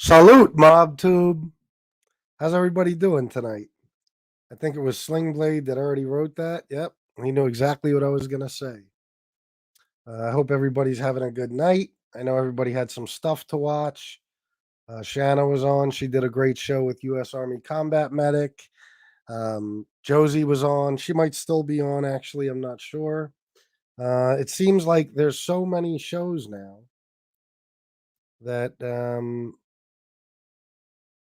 Salute, MobTube. How's everybody doing tonight? I think it was Sling Blade that already wrote that. Yep, he knew exactly what I was going to say. I hope everybody's having a good night. I know everybody had some stuff to watch. Shanna was on. She did a great show with U.S. Army Combat Medic. Josie was on. She might still be on, actually. I'm not sure. It seems like there's so many shows now that,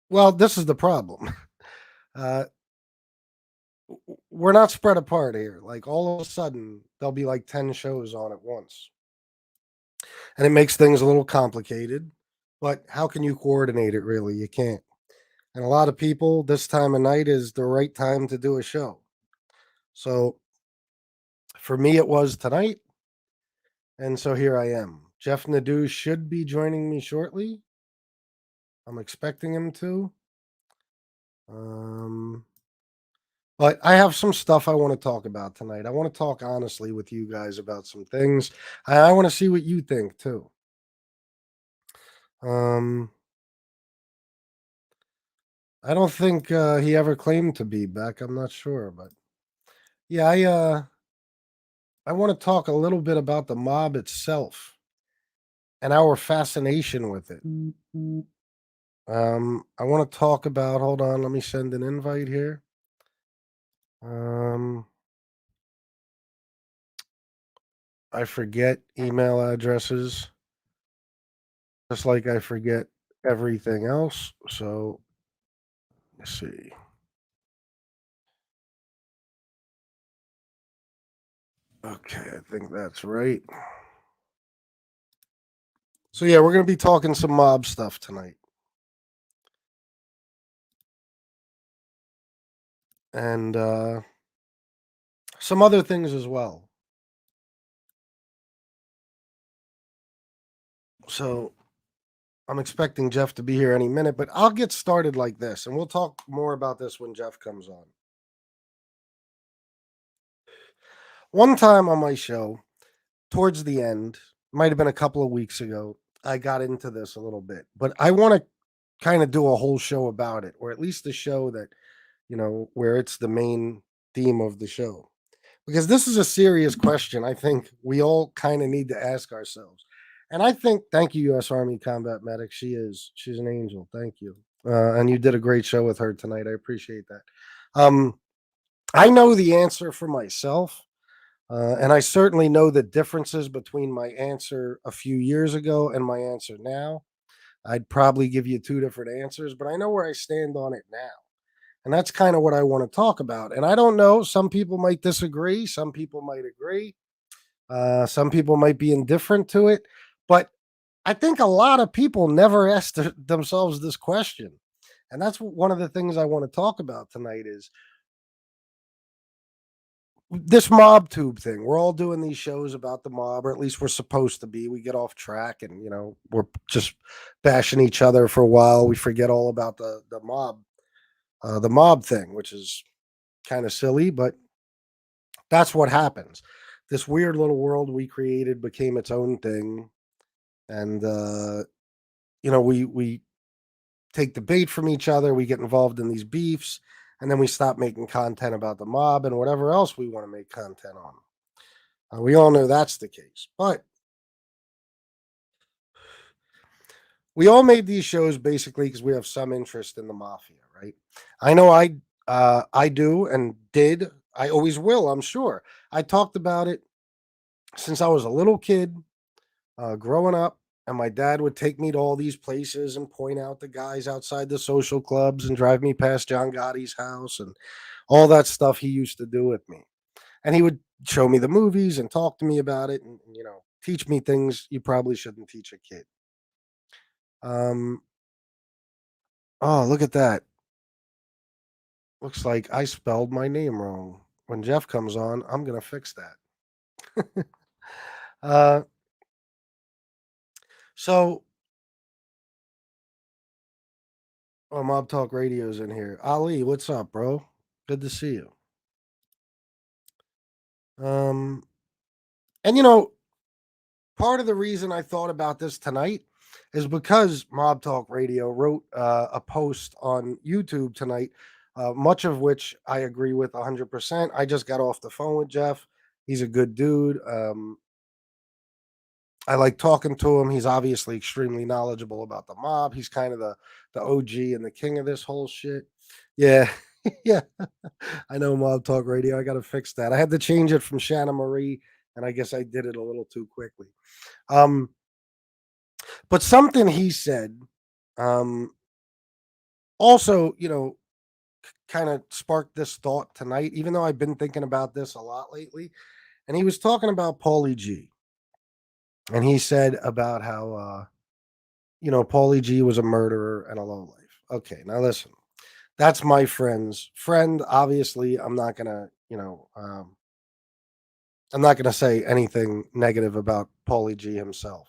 well, this is the problem. Uh, we're not spread apart here. Like all of a sudden, there'll be like 10 shows on at once. And it makes things a little complicated. But how can you coordinate it really? You can't. And a lot of people, this time of night is the right time to do a show. So for me, it was tonight. And so here I am. Jeff Nadu should be joining me shortly. I'm expecting him to. But I have some stuff I want to talk about tonight. I want to talk honestly with you guys about some things. I want to see what you think too. I don't think he ever claimed to be back. I'm not sure, but yeah, I want to talk a little bit about the mob itself and our fascination with it. I want to talk about. Hold on, let me send an invite here. I forget email addresses, just like I forget everything else. So let's see. Okay, I think that's right. So yeah, we're gonna be talking some mob stuff tonight. And some other things as well. So I'm expecting Jeff to be here any minute, but I'll get started like this, and we'll talk more about this when Jeff comes on. One time on my show, towards the end, might have been a couple of weeks ago, I got into this a little bit, but I want to kind of do a whole show about it, or at least a show that, where it's the main theme of the show. Because this is a serious question I think we all kind of need to ask ourselves. And I think, thank you, U.S. Army Combat Medic. She's an angel. Thank you. And you did a great show with her tonight. I appreciate that. I know the answer for myself. And I certainly know the differences between my answer a few years ago and my answer now. I'd probably give you two different answers, but I know where I stand on it now. And that's kind of what I want to talk about. And I don't know, some people might disagree, some people might agree, some people might be indifferent to it. But I think a lot of people never ask themselves this question. And that's one of the things I want to talk about tonight is this MobTube thing. We're all doing these shows about the mob, or at least we're supposed to be. We get off track and, we're just bashing each other for a while. We forget all about the mob thing, which is kind of silly, but that's what happens. This weird little world we created became its own thing. And, we take the bait from each other. We get involved in these beefs. And then we stop making content about the mob and whatever else we want to make content on. We all know that's the case. But we all made these shows basically because we have some interest in the mafia, right? I know I do and did. I always will, I'm sure. I talked about it since I was a little kid, growing up, and my dad would take me to all these places and point out the guys outside the social clubs and drive me past John Gotti's house and all that stuff he used to do with me. And he would show me the movies and talk to me about it and, teach me things you probably shouldn't teach a kid. Oh, look at that. Looks like I spelled my name wrong. When Jeff comes on, I'm going to fix that. uh, so, Mob Talk Radio's in here. Ali, what's up, bro? Good to see you. Um, and part of the reason I thought about this tonight, is because Mob Talk Radio wrote a post on YouTube tonight, much of which I agree with 100%. I just got off the phone with Jeff. He's a good dude. I like talking to him. He's obviously extremely knowledgeable about the mob. He's kind of the OG and the king of this whole shit. Yeah. Yeah. I know Mob Talk Radio. I got to fix that. I had to change it from Shanna Marie, and I guess I did it a little too quickly. Um, but something he said, um, also, kind of sparked this thought tonight, even though I've been thinking about this a lot lately. And he was talking about Paulie G. And he said about how, Paulie G was a murderer and a lowlife. Okay, now listen, that's my friend's friend. Obviously, I'm not gonna say anything negative about Paulie G himself.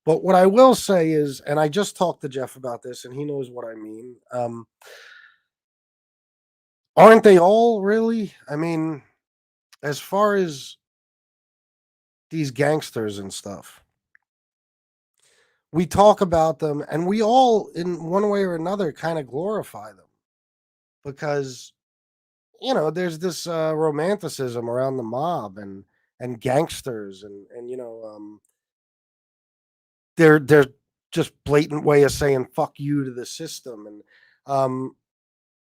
But what I will say is, and I just talked to Jeff about this, and he knows what I mean. Aren't they all really? I mean, as far as these gangsters and stuff, we talk about them, and we all, in one way or another, kind of glorify them because there's this romanticism around the mob and gangsters and they're just blatant way of saying fuck you to the system. And um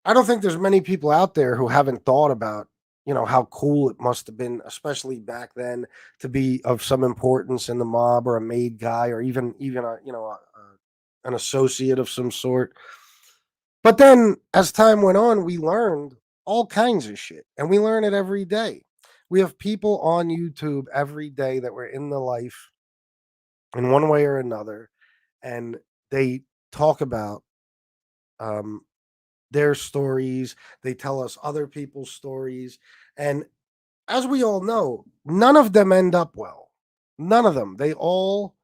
I don't think there's many people out there who haven't thought about how cool it must have been, especially back then, to be of some importance in the mob or a made guy or even an associate of some sort. But then as time went on, we learned all kinds of shit, and we learn it every day. We have people on YouTube every day that were in the life in one way or another, and they talk about um, their stories. They tell us other people's stories. And as we all know, none of them end up well. None of them. They all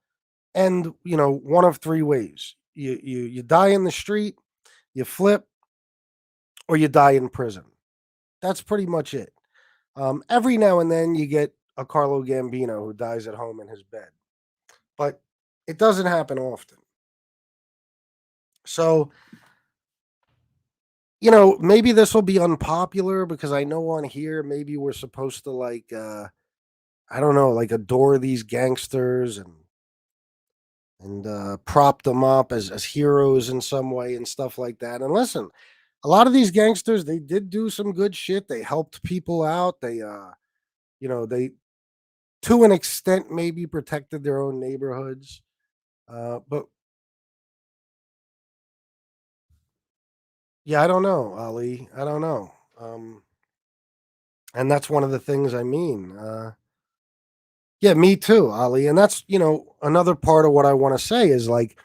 end, one of three ways. You die in the street, you flip, or you die in prison. That's pretty much it. Every now and then you get a Carlo Gambino who dies at home in his bed, but it doesn't happen often. So, maybe this will be unpopular because I know on here maybe we're supposed to I don't know, like adore these gangsters and prop them up as heroes in some way and stuff like that. And listen, a lot of these gangsters, they did do some good shit. They helped people out. They to an extent maybe protected their own neighborhoods. But yeah, I don't know, Ali. I don't know. And that's one of the things I mean. Yeah, me too, Ali. And that's, another part of what I want to say is like,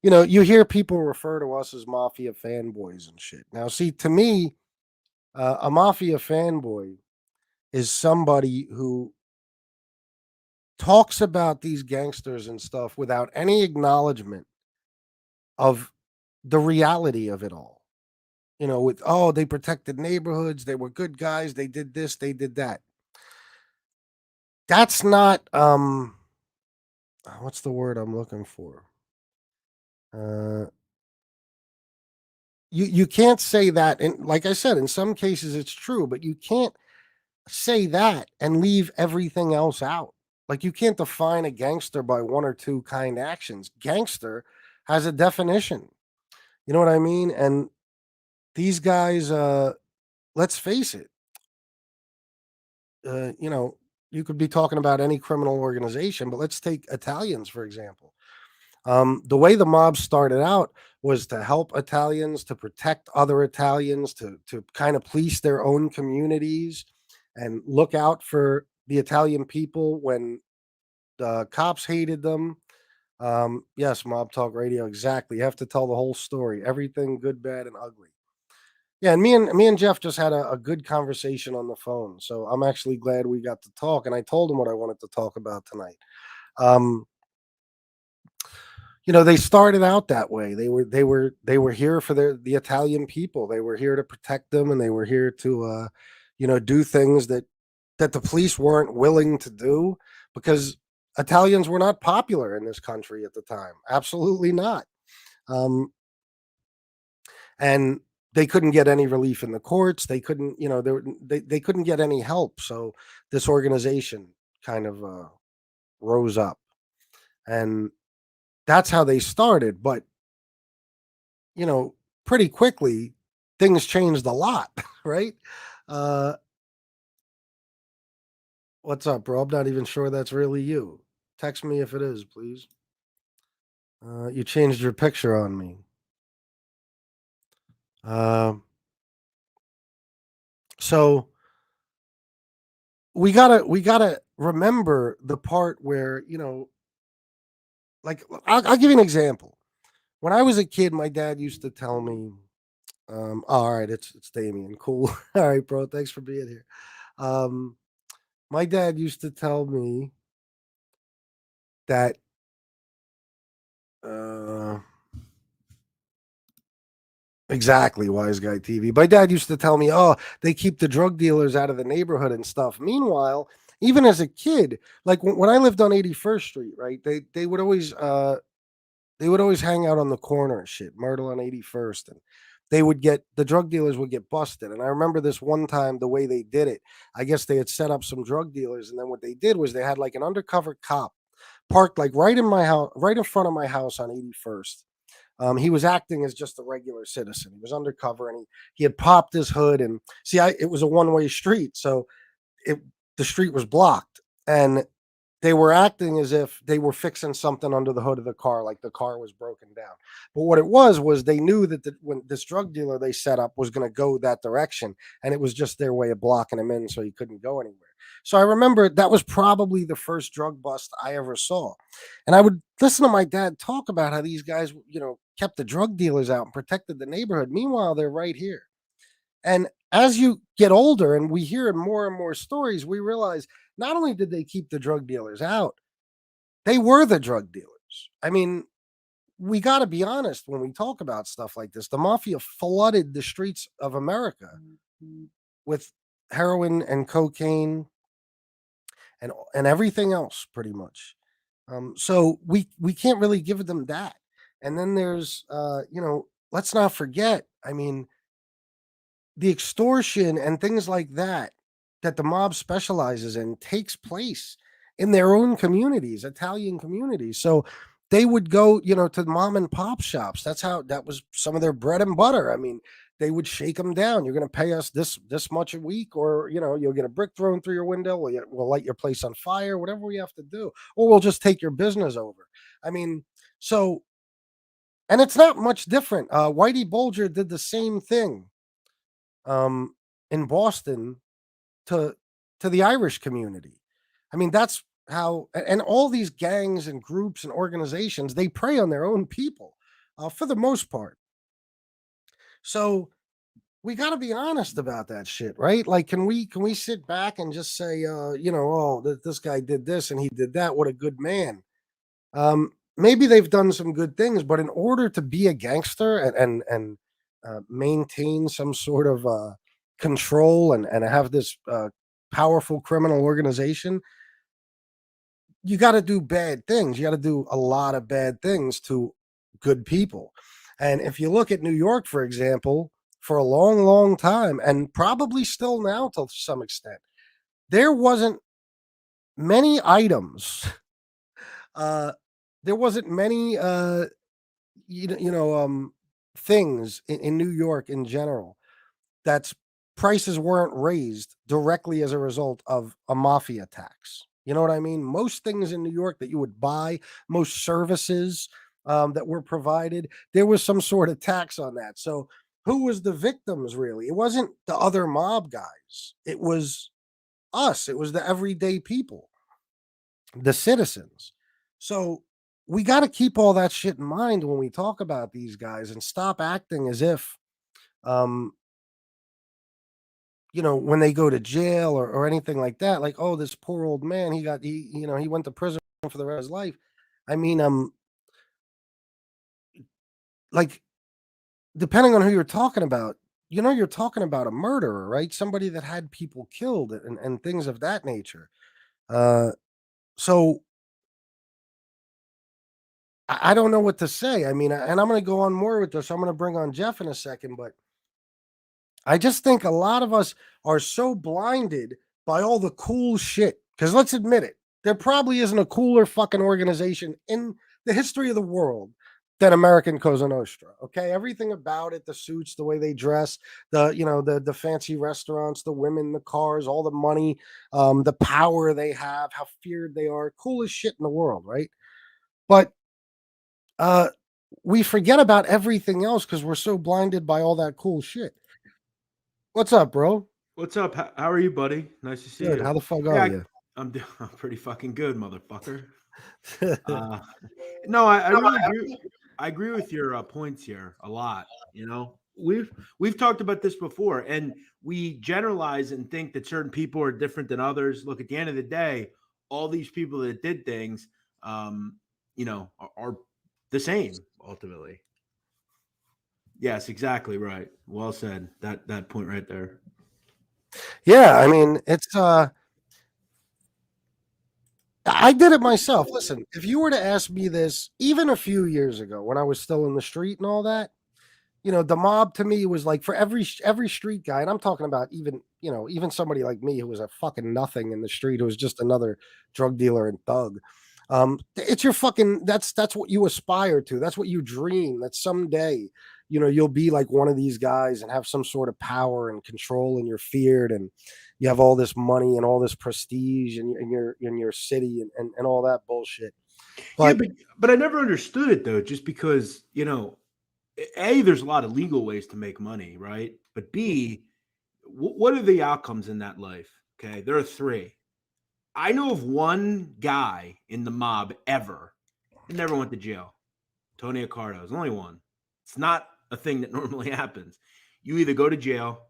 you hear people refer to us as mafia fanboys and shit. Now, see, to me, a mafia fanboy is somebody who talks about these gangsters and stuff without any acknowledgement of the reality of it all. With, oh, they protected neighborhoods, they were good guys, they did this, they did that. That's not what's the word I'm looking for? Uh you can't say that, and like I said, in some cases it's true, but you can't say that and leave everything else out. Like you can't define a gangster by one or two kind actions. Gangster has a definition. You know what I mean? And these guys, let's face it, uh, you know, you could be talking about any criminal organization, but let's take Italians, for example. The way the mob started out was to help Italians, to protect other Italians, to kind of police their own communities and look out for the Italian people when the cops hated them. Yes, Mob Talk Radio, exactly. You have to tell the whole story, everything good, bad, and ugly. Yeah, and me and Jeff just had a good conversation on the phone, so I'm actually glad we got to talk. And I told him what I wanted to talk about tonight. Um, they started out that way. They were here for the Italian people. They were here to protect them, and they were here to do things that the police weren't willing to do because Italians were not popular in this country at the time. Absolutely not. Um, and they couldn't get any relief in the courts. They couldn't, they couldn't get any help. So this organization kind of rose up, and that's how they started. But you know, pretty quickly things changed a lot, right? Uh, what's up, bro? I'm not even sure that's really you. Text me if it is, please. You changed your picture on me. Um, so we gotta remember the part where like I'll give you an example. When I was a kid, my dad used to tell me, all right, it's Damien, cool. All right, bro, thanks for being here. Um, my dad used to tell me that uh, exactly, Wise Guy TV. My dad used to tell me, oh, they keep the drug dealers out of the neighborhood and stuff. Meanwhile, even as a kid, like when I lived on 81st Street, right? They would always hang out on the corner and shit, Myrtle on 81st. And the drug dealers would get busted. And I remember this one time, the way they did it. I guess they had set up some drug dealers. And then what they did was they had like an undercover cop parked like right in my house, right in front of my house on 81st. He was acting as just a regular citizen. He was undercover, and he had popped his hood. And see, it was a one-way street. So it the street was blocked. And they were acting as if they were fixing something under the hood of the car, like the car was broken down. But what it was they knew that when this drug dealer they set up was going to go that direction, and it was just their way of blocking him in so he couldn't go anywhere. So I remember that was probably the first drug bust I ever saw. And I would listen to my dad talk about how these guys, kept the drug dealers out and protected the neighborhood. Meanwhile, they're right here. And as you get older and we hear more and more stories, we realize not only did they keep the drug dealers out, they were the drug dealers. I mean, we got to be honest when we talk about stuff like this. The mafia flooded the streets of America with heroin and cocaine and everything else, pretty much. So we can't really give them that. And then there's let's not forget. I mean, the extortion and things like that the mob specializes in takes place in their own communities, Italian communities. So they would go, to mom and pop shops. That was some of their bread and butter. I mean, they would shake them down. You're going to pay us this much a week, or you'll get a brick thrown through your window. We'll light your place on fire, whatever we have to do, or we'll just take your business over. I mean, so and it's not much different. Whitey Bulger did the same thing um, in Boston to the Irish community. I mean, that's how, and all these gangs and groups and organizations they prey on their own people for the most part. So we got to be honest about that shit, right? Like, can we sit back and just say, oh, this guy did this and he did that? What a good man. Maybe they've done some good things, but in order to be a gangster and maintain some sort of control and have this powerful criminal organization, you got to do bad things. You got to do a lot of bad things to good people. And if you look at New York, for example, for a long, long time, and probably still now to some extent, there wasn't many items. Uh, there wasn't many things in New York in general that's prices weren't raised directly as a result of a mafia tax. You know what I mean? Most things in New York that you would buy, most services that were provided, there was some sort of tax on that. So who was the victims really? It wasn't the other mob guys. It was us. It was the everyday people, the citizens. So we got to keep all that shit in mind when we talk about these guys and stop acting as if um, when they go to jail or anything like that, like, oh, this poor old man, he went to prison for the rest of his life. I mean, like, depending on who you're talking about, you're talking about a murderer, right? Somebody that had people killed and things of that nature. Uh, so I don't know what to say. I mean, and I'm going to go on more with this. I'm going to bring on Jeff in a second, but I just think a lot of us are so blinded by all the cool shit. Because let's admit it, there probably isn't a cooler fucking organization in the history of the world than American Cosa Nostra. Okay, everything about it, the suits, the way they dress, the fancy restaurants, the women, the cars, all the money, the power they have, how feared they are, coolest shit in the world, right? But uh, we forget about everything else because we're so blinded by all that cool shit. What's up, bro? What's up? How are you, buddy? Nice to see Good. you. How the fuck are Yeah, you? I'm pretty fucking good, motherfucker. Uh, no, I really agree. I agree with your points here a lot. We've talked about this before, and we generalize and think that certain people are different than others. Look, at the end of the day, all these people that did things, are the same ultimately. Yes, exactly right. Well said. That point right there. Yeah, I mean, it's I did it myself. Listen, if you were to ask me this even a few years ago when I was still in the street and all that, the mob to me was like for every street guy, and I'm talking about even somebody like me who was a fucking nothing in the street, who was just another drug dealer and thug. It's your fucking that's what you aspire to. That's what you dream. That someday, you'll be like one of these guys and have some sort of power and control, and you're feared, and you have all this money and all this prestige in your city and all that bullshit. Yeah, But but I never understood it though, just because, A, there's a lot of legal ways to make money, right? But B, what are the outcomes in that life? Okay, there are three. I know of one guy in the mob ever that never went to jail. Tony Accardo is only one. It's not a thing that normally happens. You either go to jail,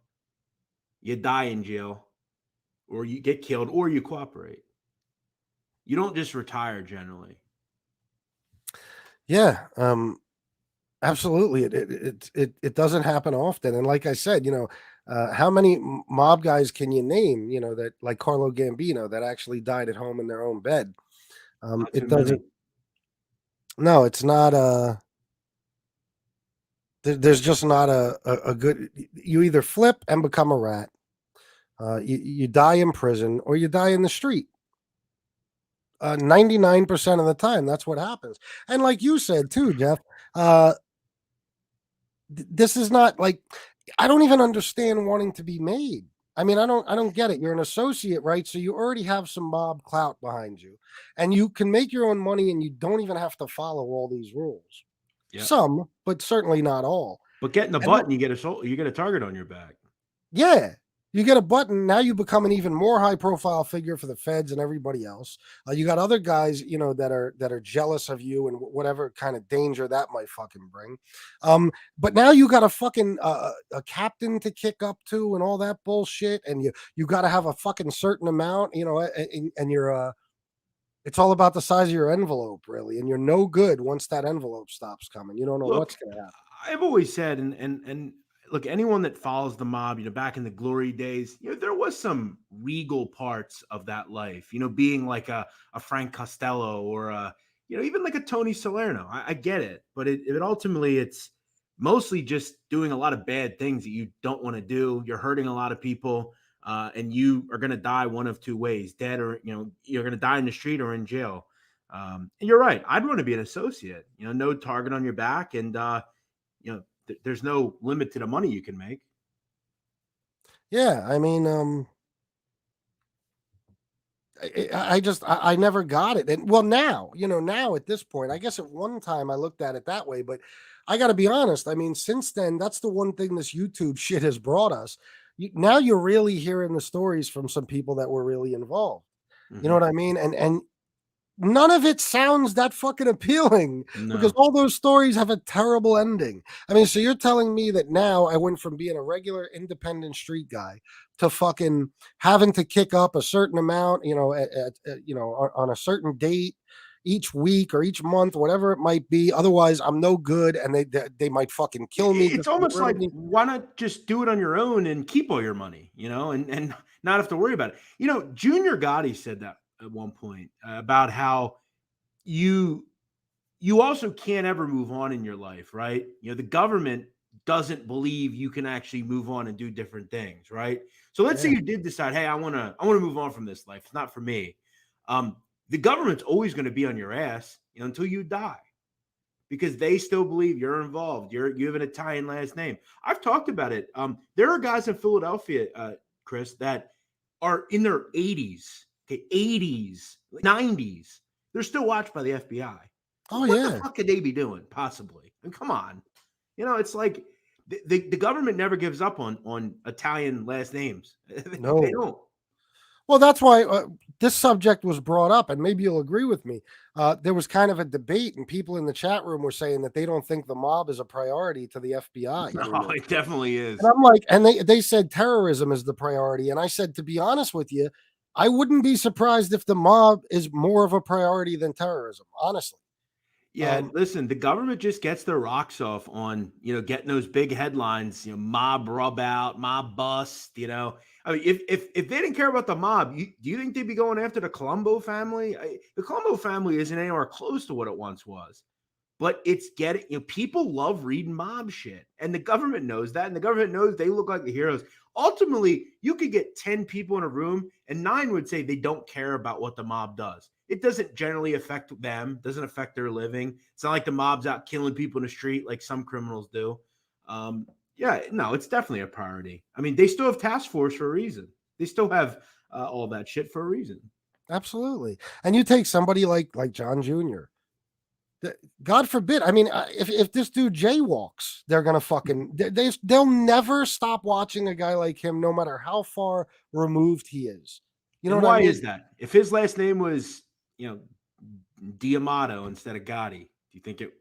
you die in jail, or you get killed, or you cooperate. You don't just retire generally. yeah, absolutely, it doesn't happen often, and like I said, how many mob guys can you name? That like Carlo Gambino that actually died at home in their own bed. Not too It many. doesn't. No, it's not. There's just not a good. You either flip and become a rat. You die in prison or you die in the street. 99% of the time, that's what happens. And like you said too, Jeff, uh, this is not like I don't even understand wanting to be made. I mean, I don't get it. You're an associate, right? So you already have some mob clout behind you, and you can make your own money, and you don't even have to follow all these rules. Yeah. Some, but certainly not all. But getting the And button, you get a target on your back. yeah, you get a button. Now you become an even more high profile figure for the feds and everybody else. You got other guys, that are jealous of you and whatever kind of danger that might fucking bring. But now you got a fucking a captain to kick up to and all that bullshit, and you got to have a fucking certain amount, and you're it's all about the size of your envelope, really, and you're no good once that envelope stops coming. You don't know what's Look, gonna happen. I've always said, and look, anyone that follows the mob, back in the glory days, there was some regal parts of that life, being like a Frank Costello or even like a Tony Salerno. I get it, but it ultimately it's mostly just doing a lot of bad things that you don't want to do. You're hurting a lot of people, and you are going to die one of two ways: dead, or you're going to die in the street or in jail. And you're right. I'd want to be an associate. No target on your back, and there's no limit to the money you can make. Yeah, I mean, I never got it. And well, now at this point, I guess at one time I looked at it that way, but I got to be honest. I mean, since then, that's the one thing this YouTube shit has brought us. Now you're really hearing the stories from some people that were really involved. You know Hmm. what I mean? And none of it sounds that fucking appealing because No. all those stories have a terrible ending. I mean, so you're telling me that now I went from being a regular independent street guy to fucking having to kick up a certain amount, on a certain date each week or each month, whatever it might be. Otherwise, I'm no good, and they might fucking kill me, It's just get almost rid of like, me. why not just do it on your own and keep all your money, and not have to worry about it. Junior Gotti said that at one point about how you you also can't ever move on in your life, right? You know, the government doesn't believe you can actually move on and do different things, right? So let's say Yeah. you did decide, hey, I want to move on from this life. It's not for me. Um, the government's always going to be on your ass, you know, until you die because they still believe you're involved. You have an Italian last name. I've talked about it. There are guys in Philadelphia, Chris, that are in their 80s, okay, 80s, 90s. They're still watched by the FBI. Oh What the yeah. fuck could they be doing, possibly? And come on, you know, it's like the government never gives up on Italian last names. They No. don't. Well, that's why this subject was brought up, and maybe you'll agree with me. There was kind of a debate, and people in the chat room were saying that they don't think the mob is a priority to the FBI No, anymore. it definitely And is. I'm like, and they said terrorism is the priority, and I said, to be honest with you, I wouldn't be surprised if the mob is more of a priority than terrorism. Honestly, Yeah, listen, the government just gets their rocks off on, you know, getting those big headlines, you know, mob rub out, mob bust, you know. I mean, if they didn't care about the mob, do you think they'd be going after the Colombo family? The Colombo family isn't anywhere close to what it once was. But it's getting, you know, people love reading mob shit. And the government knows that. And the government knows they look like the heroes. Ultimately, you could get 10 people in a room and 9 would say they don't care about what the mob does. It doesn't generally affect them, doesn't affect their living. It's not like the mob's out killing people in the street like some criminals do. Yeah, no, it's definitely a priority. I mean, they still have task force for a reason. They still have all that shit for a reason. absolutely. And you take somebody like John Jr. God forbid. I mean, if this dude jaywalks, they're gonna fucking they'll never stop watching a guy like him, no matter how far removed he is. You know And what I why mean? is that? If his last name was, you know, Diamato instead of Gotti, do you think it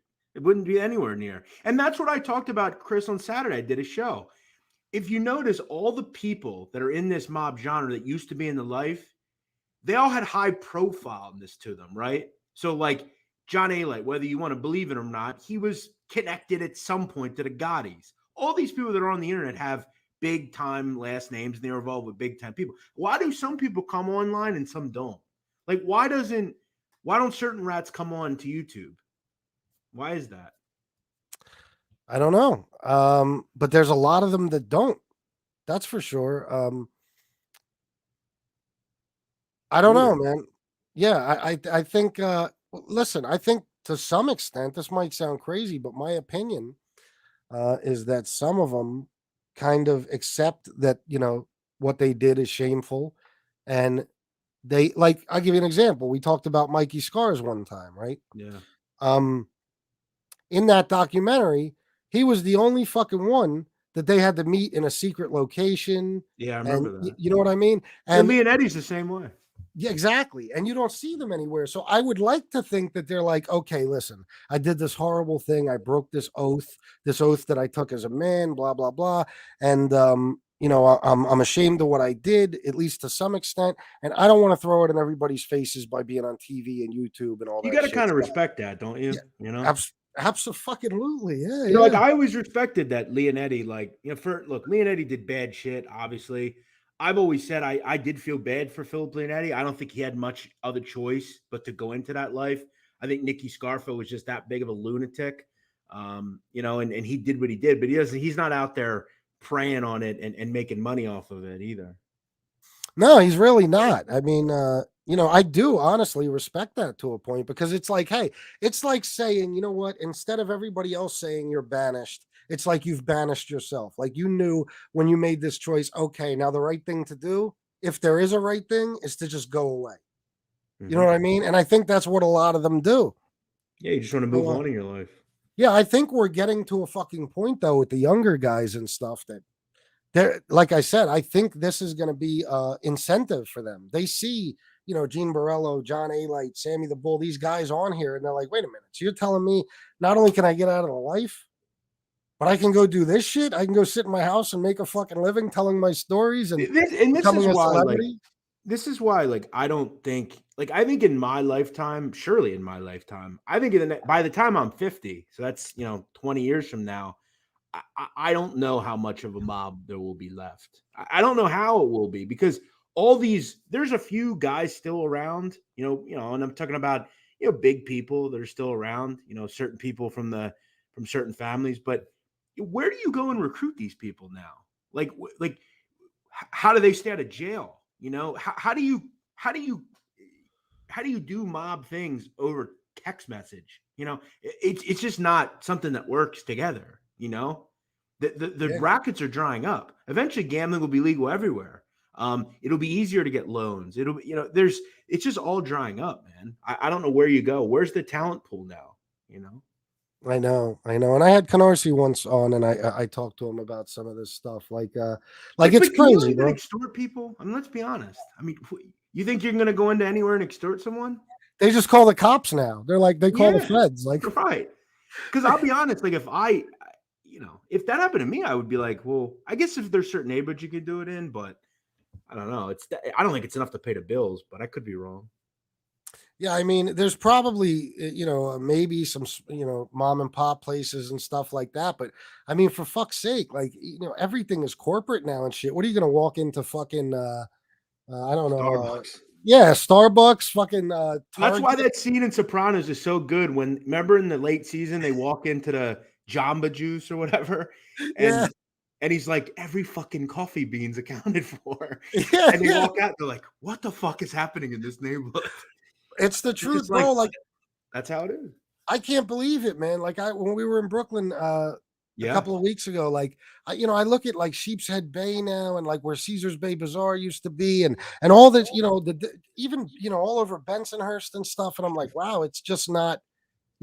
wouldn't be anywhere near? And that's what I talked about, Chris, on Saturday. I did a show. If you notice, all the people that are in this mob genre that used to be in the life, they all had high profileness to them, right? So, like John Alite, whether you want to believe it or not, he was connected at some point to the Gottis. All these people that are on the internet have big time last names and they're involved with big time people. Why do some people come online and some don't? Like, why don't certain rats come on to YouTube? Why is that? I don't know. But there's a lot of them that don't. That's for sure. I don't know, Weird. man. Yeah, I think listen, I think to some extent this might sound crazy, but my opinion is that some of them kind of accept that, what they did is shameful, and they like I'll give you an example. We talked about Mikey Scars one time, right? Yeah. Um in that documentary, he was the only fucking one that they had to meet in a secret location, Yeah, I and remember that. you know what I mean? Yeah, And Leonetti's the same way. yeah, exactly. And you don't see them anywhere. So I would like to think that they're like, okay, listen, I did this horrible thing. I broke this oath that I took as a man, blah, blah, blah. And, I'm ashamed of what I did, at least to some extent. And I don't want to throw it in everybody's faces by being on TV and YouTube and all You that got to shit. kind of So, respect that, don't yeah, you? You know? absolutely. Yeah, You know, like yeah. I always respected that Leonetti, like, you know, Leonetti did bad shit, obviously. I've always said I did feel bad for Philip Leonetti. I don't think he had much other choice but to go into that life. I think Nicky Scarfo was just that big of a lunatic. You know, and he did what he did, but he's not out there preying on it and making money off of it either. No, he's really not. I mean, I do honestly respect that to a point, because it's like, hey, it's like saying, you know what, instead of everybody else saying you're banished, it's like you've banished yourself. Like, you knew when you made this choice, okay, now the right thing to do, if there is a right thing, is to just go away. You know Hmm. what I mean? And I think that's what a lot of them do. Yeah, you just want to move So, on in your life. yeah, I think we're getting to a fucking point though with the younger guys and stuff that they're, like I said, I think this is going to be incentive for them. They see, Gene Borello, John A. Light, Sammy the Bull, these guys on here, and they're like, wait a minute. So you're telling me not only can I get out of the life, but I can go do this shit? I can go sit in my house and make a fucking living telling my stories and This is becoming a why, like, celebrity? I don't think, like, I think in my lifetime, surely in my lifetime, I think by the time I'm 50, so that's 20 years from now, I don't know how much of a mob there will be left. I don't know how it will be, because there's a few guys still around, and I'm talking about big people that are still around, certain people from certain families, but where do you go and recruit these people now? Like how do they stay out of jail? How do you do mob things over text message? It's just not something that works together. The Yeah. brackets are drying up. Eventually, gambling will be legal everywhere. It'll be easier to get loans. It'll be, it's just all drying up, man. I don't know where you go. Where's the talent pool now? You know, I know, I know. And I had Canarsie once on, and I talked to him about some of this stuff. Like it's but can you crazy, even bro. extort people? I mean, let's be honest. I mean, you think you're going to go into anywhere and extort someone? They just call the cops now. They're like they call the Yeah, feds. Like, right. Because I'll be honest, like if that happened to me, I would be like, well, I guess if there's certain neighborhoods you could do it in, but I don't know. I don't think it's enough to pay the bills, but I could be wrong. yeah, I mean, there's probably maybe some mom and pop places and stuff like that. But I mean, for fuck's sake, like everything is corporate now and shit. What are you gonna walk into fucking I don't know, Starbucks. yeah, Starbucks, fucking That's why Target. that scene in Sopranos is so good. When remember in the late season they walk into the Jamba Juice or whatever, Yeah, and he's like, every fucking coffee bean's accounted for, yeah, and they yeah. walk out. They're like, what the fuck is happening in this neighborhood? It's the It's truth, just like bro. Like that's how it is. I can't believe it, man. Like when we were in Brooklyn a Yeah. couple of weeks ago, like I look at like Sheepshead Bay now and like where Caesar's Bay Bazaar used to be and all this, even all over Bensonhurst and stuff. And I'm like, wow, it's just not,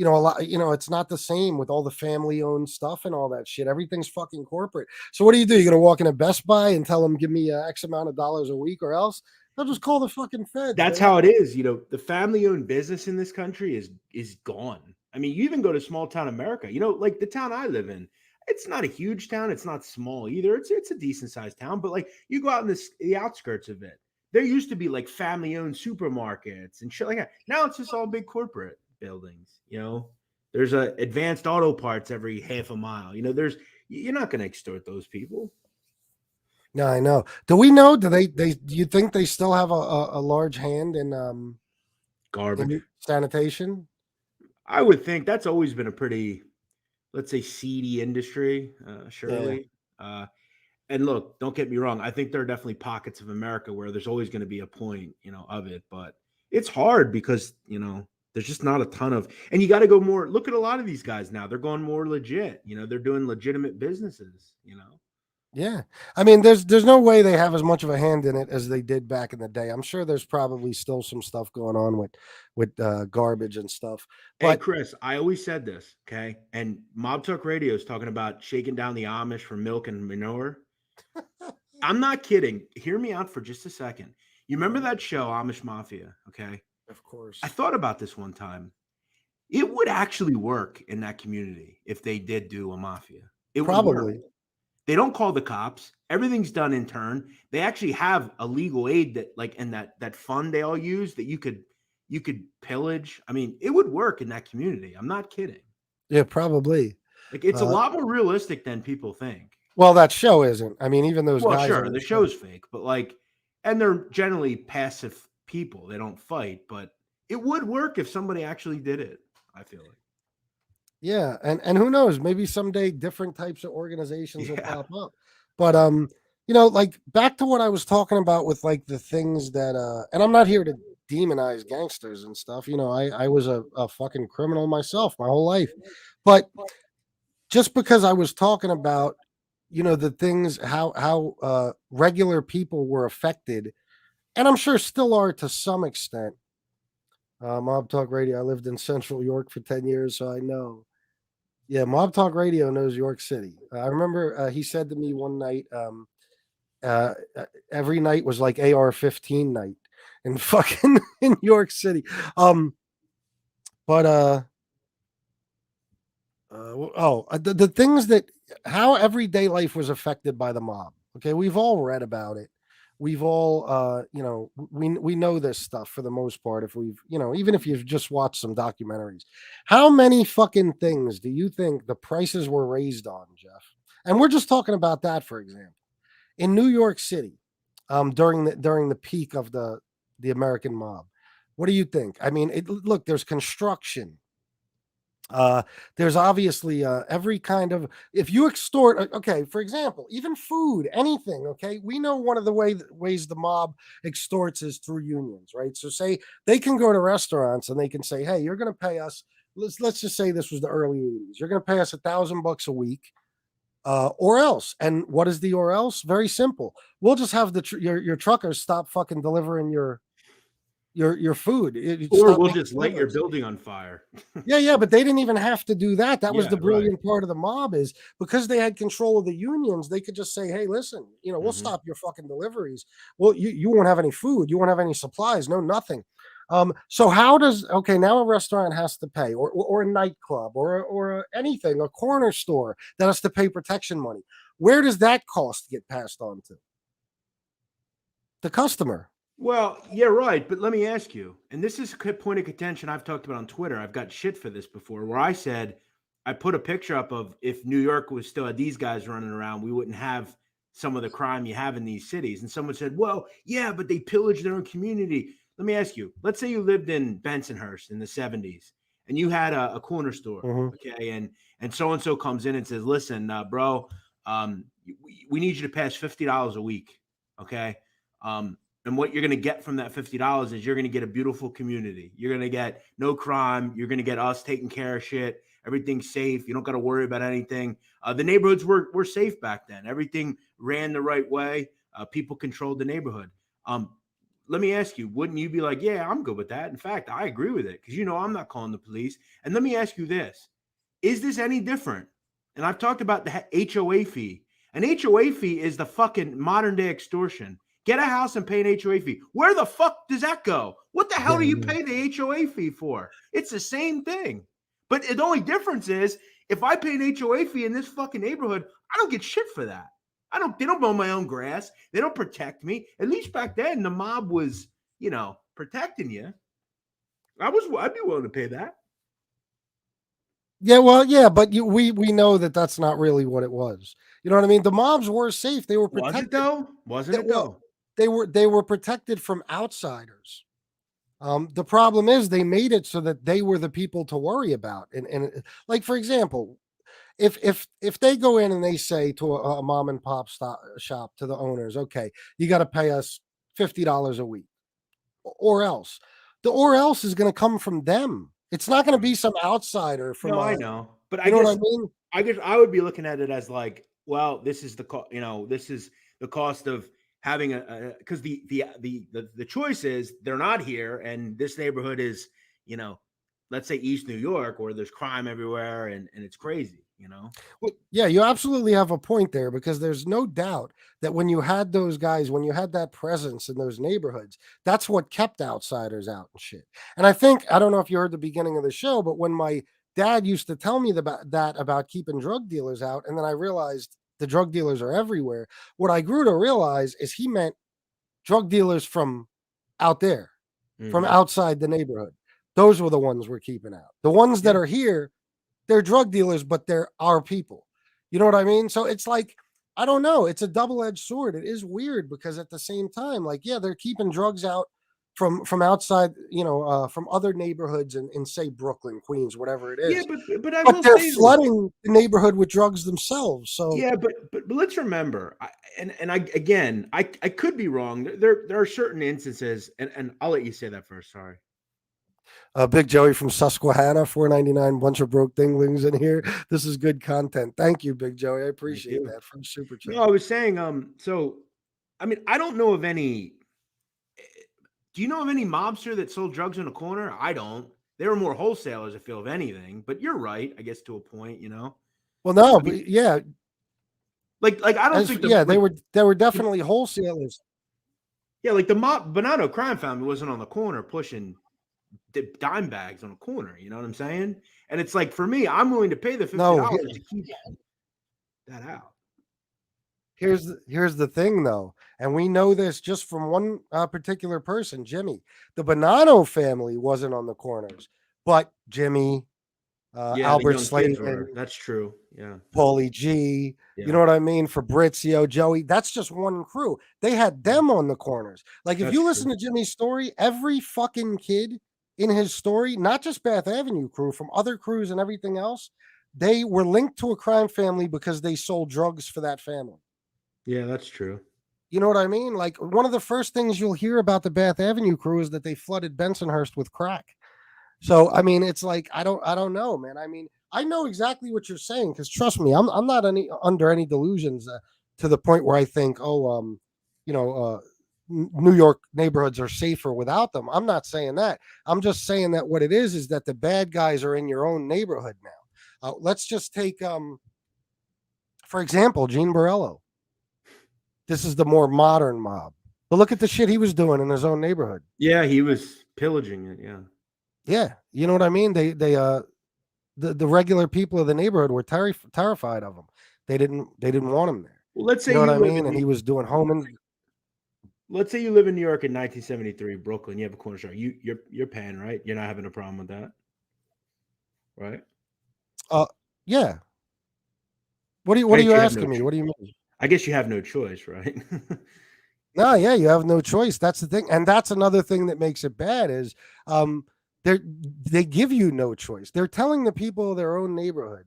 a lot, it's not the same with all the family owned stuff and all that shit. Everything's fucking corporate. So what do? You're gonna walk into Best Buy and tell them give me X amount of dollars a week or else they'll just call the fucking feds, That's man. how it is. The family-owned business in this country is gone. I mean, you even go to small town America. Like the town I live in, it's not a huge town. It's not small either. It's a decent sized town. But like you go out in the outskirts of it, there used to be like family-owned supermarkets and shit like that. Now it's just all big corporate buildings. There's a advanced auto parts every half a mile. You're not going to extort those people. No, I know. Do we know? Do you think they still have a large hand Garbage. in sanitation? I would think that's always been a pretty, let's say, seedy industry, Yeah. surely. And look, don't get me wrong. I think there are definitely pockets of America where there's always going to be a point, of it. But it's hard because, there's just not a ton of, and you got to go more. Look at a lot of these guys now. They're going more legit. They're doing legitimate businesses. Yeah. I mean, there's no way they have as much of a hand in it as they did back in the day. I'm sure there's probably still some stuff going on with garbage and stuff. Hey, But Chris, I always said this, okay? And Mob Talk Radio is talking about shaking down the Amish for milk and manure. I'm not kidding. Hear me out for just a second. You remember that show, Amish Mafia? Okay. of I course, thought about this one time. It would actually work in that community if they did do a mafia. It would work. probably. They don't call the cops. Everything's done in turn. They actually have a legal aid that, like, in that fund they all use that you could pillage. I mean, it would work in that community. I'm not kidding. Yeah, probably. Like, it's a Uh, lot more realistic than people think. well, that show isn't. I mean, even those Well, guys sure, on the the show. show's fake, but like, and they're generally passive people. They don't fight, but it would work if somebody actually did it. I feel like. Yeah, and who knows? Maybe someday different types of organizations will Yeah. pop up. But like back to what I was talking about with like the things that and I'm not here to demonize gangsters and stuff. I was a fucking criminal myself my whole life. But just because I was talking about, the things how regular people were affected, and I'm sure still are to some extent. Mob Talk Radio. I lived in Central York for 10 years, so I know. Yeah, Mob Talk Radio knows York City. I remember he said to me one night, every night was like AR-15 night in fucking in York City. But the things that how everyday life was affected by the mob. Okay, we've all read about it. We've all we know this stuff for the most part. If we've even if you've just watched some documentaries, how many fucking things do you think the prices were raised on, Jeff? And we're just talking about that, for example, in New York City, during the peak of the American mob. What do you think? I mean, look, there's construction. There's obviously every kind of, if you extort, okay, for example, even food, anything, okay, we know one of the ways the mob extorts is through unions, right? So say they can go to restaurants and they can say, hey, you're going to pay us, let's just say this was the early 80s, you're going to pay us $1,000 a week, or else. And what is the or else? Very simple. We'll just have your truckers stop fucking delivering your food. Or Stop we'll making just light your deliveries. building on fire. Yeah, but they didn't even have to do that. That was Yeah, the right. brilliant part of the mob, is because they had control of the unions, they could just say, hey, listen, we'll stop your fucking deliveries. Well, you won't have any food, you won't have any supplies, no nothing. So how does, okay, now a restaurant has to pay, or a nightclub, or anything, a corner store that has to pay protection money. Where does that cost get passed on to? The customer. Well, yeah, right. But let me ask you, and this is a point of contention I've talked about on Twitter. I've got shit for this before, where I said I put a picture up of if New York was still had these guys running around, we wouldn't have some of the crime you have in these cities. And someone said, well, yeah, but they pillage their own community. Let me ask you, let's say you lived in Bensonhurst in the 70s and you had a corner store, okay, and so comes in and says, listen, bro, we need you to pass $50 a week, okay? And what you're going to get from that $50 is you're going to get a beautiful community. You're going to get no crime. You're going to get us taking care of shit. Everything's safe. You don't got to worry about anything. The neighborhoods were safe back then. Everything ran the right way. People controlled the neighborhood. Let me ask you, wouldn't you be like, yeah, I'm good with that? In fact, I agree with it because, I'm not calling the police. And let me ask you this. Is this any different? And I've talked about the HOA fee. An HOA fee is the fucking modern day extortion. Get a house and pay an HOA fee. Where the fuck does that go? What the hell do you pay the HOA fee for? It's the same thing. But the only difference is if I pay an HOA fee in this fucking neighborhood, I don't get shit for that. They don't mow my own grass. They don't protect me. At least back then the mob was, protecting you. I'd be willing to pay that. Yeah, well, yeah, but we know that that's not really what it was. You know what I mean? The mobs were safe; they were protected. Was it though? Wasn't it though? They were protected from outsiders. The problem is they made it so that they were the people to worry about. And like, for example, if they go in and they say to a mom and pop shop, to the owners, okay, you got to pay us $50 a week, or else. The or else is going to come from them. It's not going to be some outsider from. No, I know, but I guess, what I mean? I guess I would be looking at it as like, well, this is the this is the cost of having because the choice is they're not here, and this neighborhood is, let's say East New York, where there's crime everywhere and it's crazy. Well, yeah, you absolutely have a point there, because there's no doubt that when you had those guys, when you had that presence in those neighborhoods, that's what kept outsiders out and shit. And I don't know if you heard the beginning of the show, but when my dad used to tell me about keeping drug dealers out, and then I realized the drug dealers are everywhere, what I grew to realize is he meant drug dealers from out there, from outside the neighborhood. Those were the ones we're keeping out. The ones that are here, they're drug dealers, but they're our people. You know what I mean? So it's like, I don't know. It's a double-edged sword. It is weird because at the same time, like, yeah, they're keeping drugs out from outside, from other neighborhoods in say Brooklyn, Queens, whatever it is. Yeah, but I but will they're say flooding the neighborhood with drugs themselves. So yeah, but let's remember, I could be wrong. There are certain instances, and I'll let you say that first. Sorry. Big Joey from Susquehanna, 499, bunch of broke dinglings in here. This is good content. Thank you, Big Joey. I appreciate that from Super Chat. No, I was saying, so, I mean, I don't know of any. Do you know of any mobster that sold drugs in a corner? I don't. They were more wholesalers, I feel, of anything. But you're right, I guess, to a point, Well, no, I mean, but yeah, like I don't think. They were definitely wholesalers. Yeah, like the Bonanno crime family wasn't on the corner pushing dime bags on a corner. You know what I'm saying? And it's like, for me, I'm willing to pay the $50 to keep that out. Here's the thing, though, and we know this just from one particular person, Jimmy. The Bonanno family wasn't on the corners, but Jimmy, Yeah, the Albert young kids Slayton, were. That's true. Yeah. Paulie G, you Yeah. know what I mean? Fabrizio, Joey. That's just one crew. They had Yeah. them on the corners. Like if That's you true. listen to Jimmy's story, every fucking kid in his story, not just Bath Avenue crew, from other crews and everything else, they were linked to a crime family because they sold drugs for that family. Yeah, that's true. You know what I mean? Like one of the first things you'll hear about the Bath Avenue crew is that they flooded Bensonhurst with crack. So I mean, it's like I don't know, man. I mean, I know exactly what you're saying because trust me, I'm not under any delusions to the point where I think, you know, New York neighborhoods are safer without them. I'm not saying that. I'm just saying that what it is that the bad guys are in your own neighborhood now. Let's just take, for example, Gene Borello. This is the more modern mob. But look at the shit he was doing in his own neighborhood. Yeah, he was pillaging it. Yeah. Yeah, you know what I mean. The regular people of the neighborhood were terrified of him. They didn't want him there. Well, let's You say know what you I live mean? in And he was doing let's say you live in New York in 1973, Brooklyn. You have a corner store. You're paying, right? You're not having a problem with that, right? uh yeah. What I are guess you you have no. asking me? What do you mean? I guess you have no choice, right? No, yeah, you have no choice. That's the thing. And that's another thing that makes it bad is they they give you no choice. They're telling the people of their own neighborhood,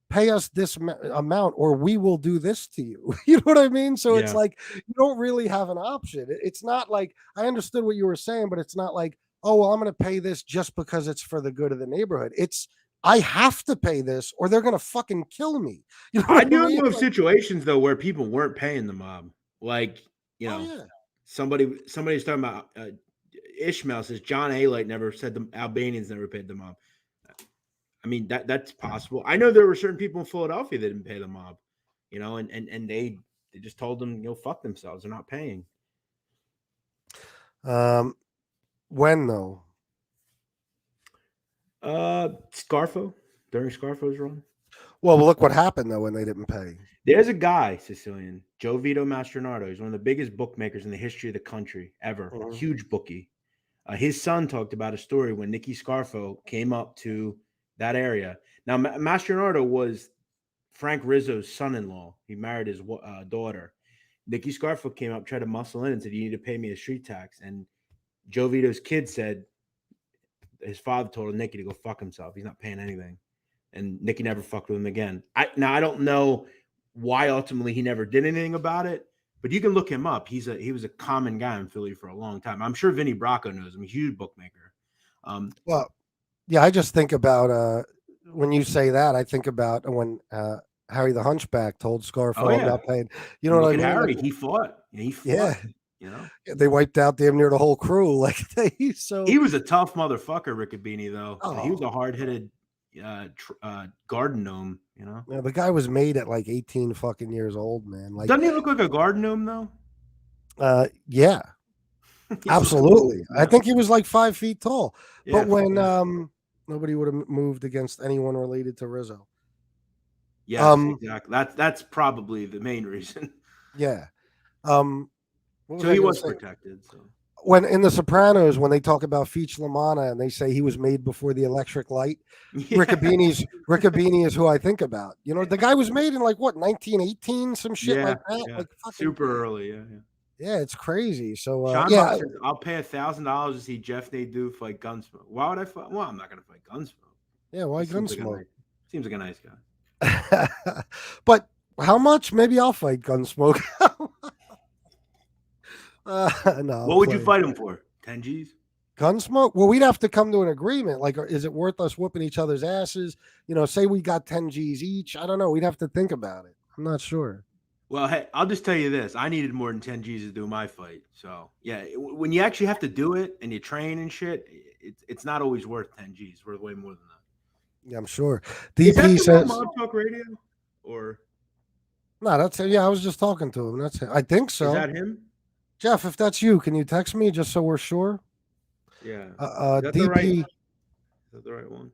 pay us this amount or we will do this to you. You know what I mean? So it's Yeah. like you don't really have an option. It's not like I understood what you were saying, but it's not like, oh, well, I'm going to pay this just because it's for the good of the neighborhood. It's I have to pay this or they're going to fucking kill me. You know I what I do mean? know of Like, situations though where people weren't paying the mob. Like, you oh know, yeah. somebody's talking about Ishmael says John A. Light never said the Albanians never paid the mob. I mean that's possible. I know there were certain people in Philadelphia that didn't pay the mob, you know, and they just told them, you know, fuck themselves. They're not paying. When though? Scarfo during Scarfo's run. Well, look what happened though when they didn't pay. There's a guy, Sicilian, Joe Vito Mastronardo. He's one of the biggest bookmakers in the history of the country ever. Mhm. Huge bookie. His son talked about a story when Nicky Scarfo came up to that area. Now, Mastronardo was Frank Rizzo's son-in-law. He married his daughter. Nicky Scarfo came up, tried to muscle in and said, you need to pay me a street tax. And Joe Vito's kid said his father told Nicky to go fuck himself. He's not paying anything. And Nicky never fucked with him again. I don't know why ultimately he never did anything about it, but you can look him up. He was a common guy in Philly for a long time. I'm sure Vinny Bracco knows him. He's a huge bookmaker. Well, yeah, I just think about when you say that, I think about when Harry the Hunchback told Scarfo, "I'm not paying." You know Look what I at mean? Harry. Like, He fought. He fought. yeah, You know, they wiped out damn near the whole crew. Like he was a tough motherfucker, Riccobini, though. Oh, He was a hard-headed garden gnome. You know, yeah, the guy was made at like 18 fucking years old, man. Like, doesn't he look like a garden gnome though? yeah, absolutely. I think he was like 5 feet tall. Yeah, But when nobody would have moved against anyone related to Rizzo. yes, exactly. That's probably the main reason. Yeah. So he was protected. So when in The Sopranos, when they talk about Feach LaManna and they say he was made before the electric light, yeah. Riccobini is who I think about. You know, the guy was made in like what 1918, some shit like that. Yeah. Like fucking, super early. Yeah. yeah, it's crazy. So Sean yeah, Box says, I'll pay $1,000 to see Jeff Nadu fight Gunsmoke. Why would I fight? Well, I'm not going to fight Gunsmoke. yeah, why Gunsmoke? Seems like a nice guy. But how much? Maybe I'll fight Gunsmoke. No. What would you fight him for? 10 G's? Gunsmoke? Well, we'd have to come to an agreement. Like, is it worth us whooping each other's asses? You know, say we got 10 G's each. I don't know. We'd have to think about it. I'm not sure. Well, hey, I'll just tell you this. I needed more than 10 G's to do my fight. So, yeah, when you actually have to do it and you train and shit, it's not always worth 10 G's. It's worth way more than that. Yeah, I'm sure. DP says Mob Talk Radio or no, that's it. Yeah, I was just talking to him. That's it. I think so. Is that him? Jeff, if that's you, can you text me just so we're sure? Yeah. Is that DP. Is that the right one?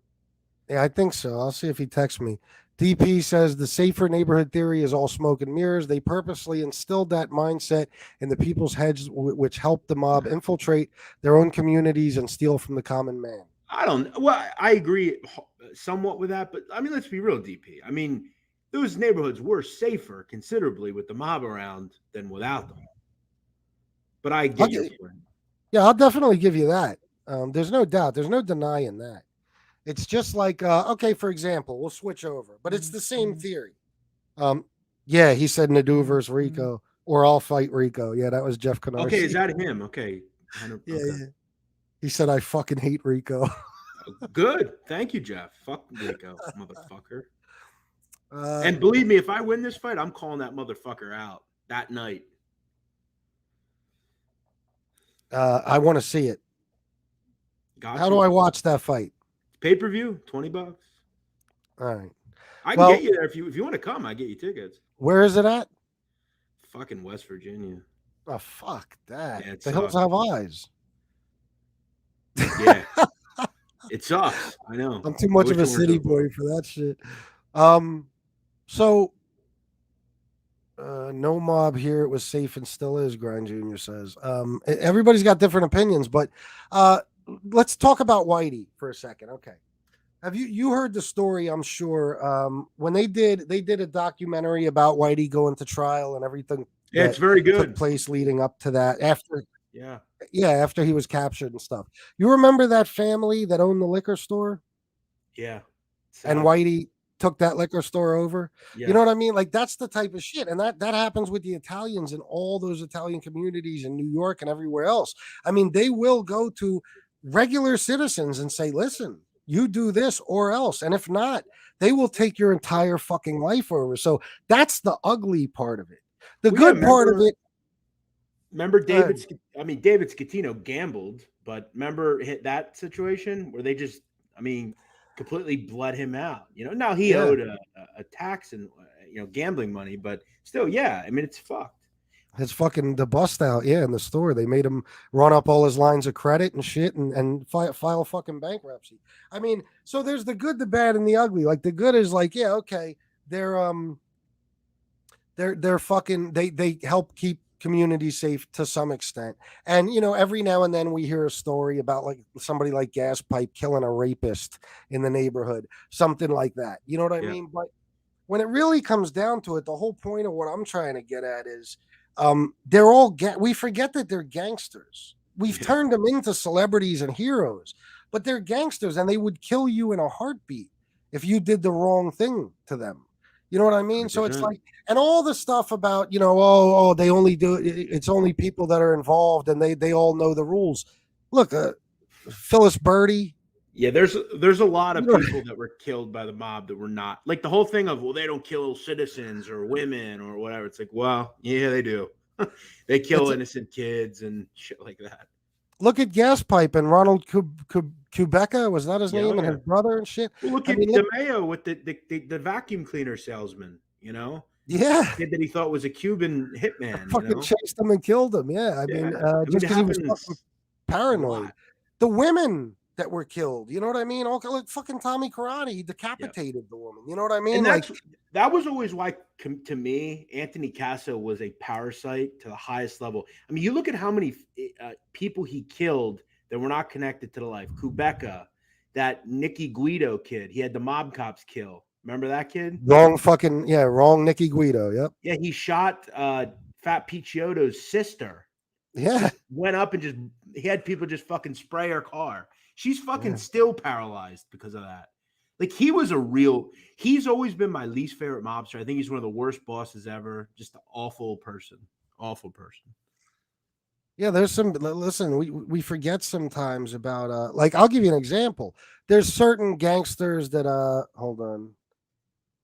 Yeah, I think so. I'll see if he texts me. DP says the safer neighborhood theory is all smoke and mirrors. They purposely instilled that mindset in the people's heads, which helped the mob infiltrate their own communities and steal from the common man. I don't. Well, I agree somewhat with that, but I mean, let's be real, DP. I mean, those neighborhoods were safer considerably with the mob around than without them. But I I'll get your gi- point. yeah, I'll definitely give you that. There's no doubt. There's no denying that. It's just like, okay, for example, we'll switch over, but it's the same theory. Um, yeah, he said Nadu versus Rico, or I'll fight Rico. Yeah, that was Jeff Okay, is Canarsie. that him? Okay, Yeah, okay. yeah. He said I fucking hate Rico. Good. Thank you, Jeff. Fuck Rico, motherfucker. Uh, And believe me, if I win this fight, I'm calling that motherfucker out that night. I want to see it. Got How do you. I watch that fight? Pay per view, $20. All right. I can Well, get you there if you want to come. I get you tickets. where is it at? Fucking West Virginia. Oh, fuck that. Yeah, it The hills sucks. have eyes. Yeah, it sucks. I know. I'm too I much wish of a it weren't city so far. boy for that shit. So no mob here. It was safe and still is. Grind Junior says. Everybody's got different opinions, but let's talk about Whitey for a second. Okay. Have you heard the story? I'm sure when they did a documentary about Whitey going to trial and everything Yeah, that it's very took good. place leading up to that. Yeah. After he was captured and stuff. You remember that family that owned the liquor store? Yeah. And Sad. Whitey took that liquor store over. Yeah. You know what I mean? Like that's the type of shit. And that happens with the Italians in all those Italian communities in New York and everywhere else. I mean, they will go to regular citizens and say, listen, you do this or else. And if not, they will take your entire fucking life over. So that's the ugly part of it. The Well, yeah, good part of it. Remember David Scatino gambled, but remember that situation where they just, I mean, completely bled him out. You know, now he Yeah. owed a tax and gambling money, but still, yeah. I mean, it's fucked. His fucking the bust out, in the store. They made him run up all his lines of credit and shit and file fucking bankruptcy. I mean, so there's the good, the bad, and the ugly. Like the good is like, yeah, okay, they're fucking they help keep communities safe to some extent. And every now and then we hear a story about like somebody like Gas Pipe killing a rapist in the neighborhood, something like that. You know what I mean? But when it really comes down to it, the whole point of what I'm trying to get at is they're all we forget that they're gangsters. We've turned them into celebrities and heroes, but they're gangsters and they would kill you in a heartbeat if you did the wrong thing to them. You know what I mean? 100%. So it's like, and all the stuff about, oh, they only do it's only people that are involved and they all know the rules. Look, Phyllis Birdie. Yeah, there's a lot of people that were killed by the mob that were not, like the whole thing of, well, they don't kill citizens or women or whatever. It's like, well, yeah, they do. They kill innocent kids and shit like that. Look at Gas Pipe and Ronald Kubeka, was that his name, and his brother and shit. Well, look at DeMeo with the vacuum cleaner salesman. Yeah, kid that he thought was a Cuban hitman. Fucking chased him and killed him. Yeah, I mean, just because he was fucking paranoid. The women that were killed, you know what I mean? All like fucking Tommy Karate, he decapitated the woman. You know what I mean? And that was always why, to me, Anthony Casso was a parasite to the highest level. I mean, you look at how many people he killed that were not connected to the life. Kubeka, that Nicky Guido kid, he had the mob cops kill. Remember that kid? Wrong Nicky Guido. Yep. Yeah, he shot Fat Picciotto's sister. Yeah. Went up and he had people just fucking spray her car. She's fucking still paralyzed because of that. Like he's always been my least favorite mobster. I think he's one of the worst bosses ever. Just an awful person. Awful person. Yeah, listen, we forget sometimes about like I'll give you an example. There's certain gangsters that hold on.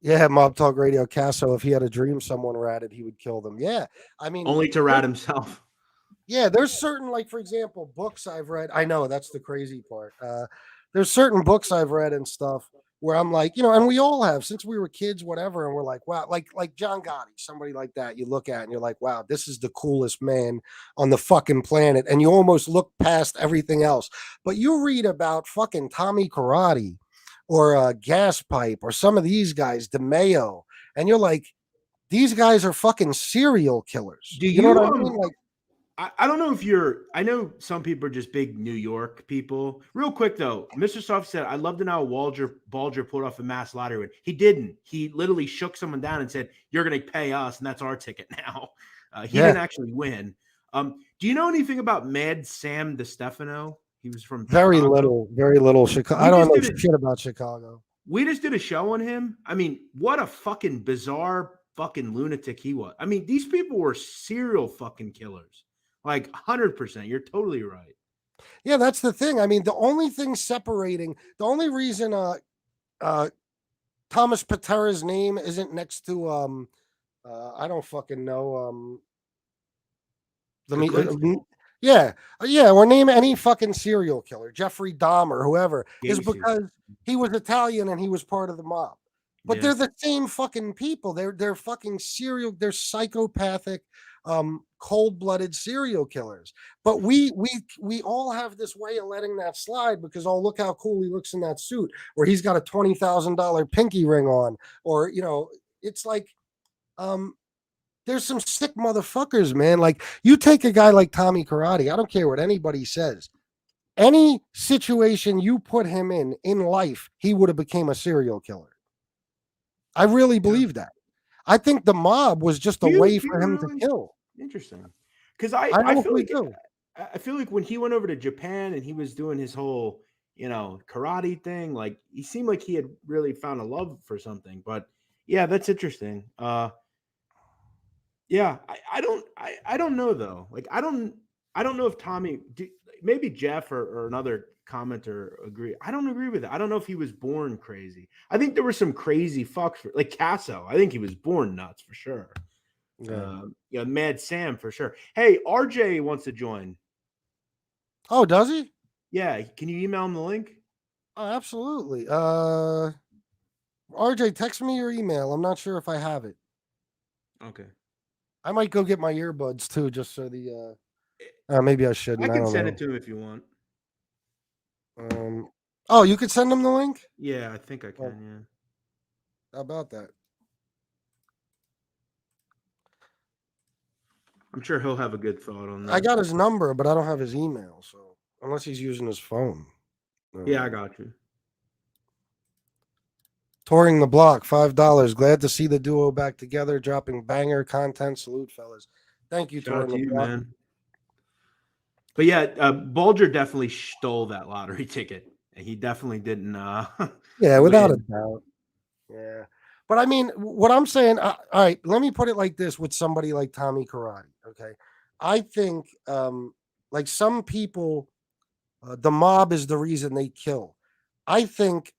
Yeah, Mob Talk Radio Casso, if he had a dream someone ratted, he would kill them. Yeah. I mean, only to rat himself. Yeah, there's certain, like, for example, books I've read. I know that's the crazy part. There's certain books I've read and stuff where I'm like, and we all have since we were kids, whatever. And we're like, wow, like John Gotti, somebody like that. You look at and you're like, wow, this is the coolest man on the fucking planet. And you almost look past everything else. But you read about fucking Tommy Karate or Gas Pipe or some of these guys, DeMeo, and you're like, these guys are fucking serial killers. Do you know what I mean? Like, I don't know if I know some people are just big New York people. Real quick though, Mr. Soft said, I'd love to know how Bulger pulled off a mass lottery win. He didn't. He literally shook someone down and said, "You're going to pay us, and that's our ticket now." He didn't actually win. Do you know anything about Mad Sam DeStefano? He was from Very Chicago. little Chicago. I don't know shit about Chicago. We just did a show on him. I mean, what a fucking bizarre fucking lunatic he was. I mean, these people were serial fucking killers. Like 100%. You're totally right. Yeah, that's the thing. I mean, the only reason Thomas Patera's name isn't next to I don't fucking know or name any fucking serial killer, Jeffrey Dahmer, whoever, is because he was Italian and he was part of the mob. But they're the same fucking people. They're fucking they're psychopathic, cold-blooded serial killers. But we all have this way of letting that slide because, oh, look how cool he looks in that suit, or he's got a $20,000 pinky ring on, or it's like there's some sick motherfuckers, man. Like, you take a guy like Tommy Karate, I don't care what anybody says. Any situation you put him in life, he would have became a serial killer. I really believe that. I think the mob was just a way for him to kill. Interesting. Because I feel like when he went over to Japan and he was doing his whole, karate thing, like he seemed like he had really found a love for something. But yeah, that's interesting. Yeah, I don't know though. Like I don't know if Tommy, maybe Jeff or another commenter agree. I don't agree with it. I don't know if he was born crazy. I think there were some crazy fucks like Casso. I think he was born nuts for sure. Yeah. Mad Sam for sure. Hey, RJ wants to join. Oh, does he? Yeah. Can you email him the link? Oh, absolutely. RJ, text me your email. I'm not sure if I have it. Okay. I might go get my earbuds too, just so the maybe I shouldn't. I can send it to him if you want. Oh, you could send him the link? Yeah, I think I can, yeah. How about that? I'm sure he'll have a good thought on that. I got his number, but I don't have his email, so unless he's using his phone. Yeah, I got you. Touring the Block, $5. Glad to see the duo back together, dropping banger content. Salute, fellas. Thank you, Touring the Block, man. But yeah, Bulger definitely stole that lottery ticket. He definitely didn't. Yeah, without a doubt. Yeah. But I mean, what I'm saying, all right, let me put it like this with somebody like Tommy Karate. Okay. I think, like some people, the mob is the reason they kill. I think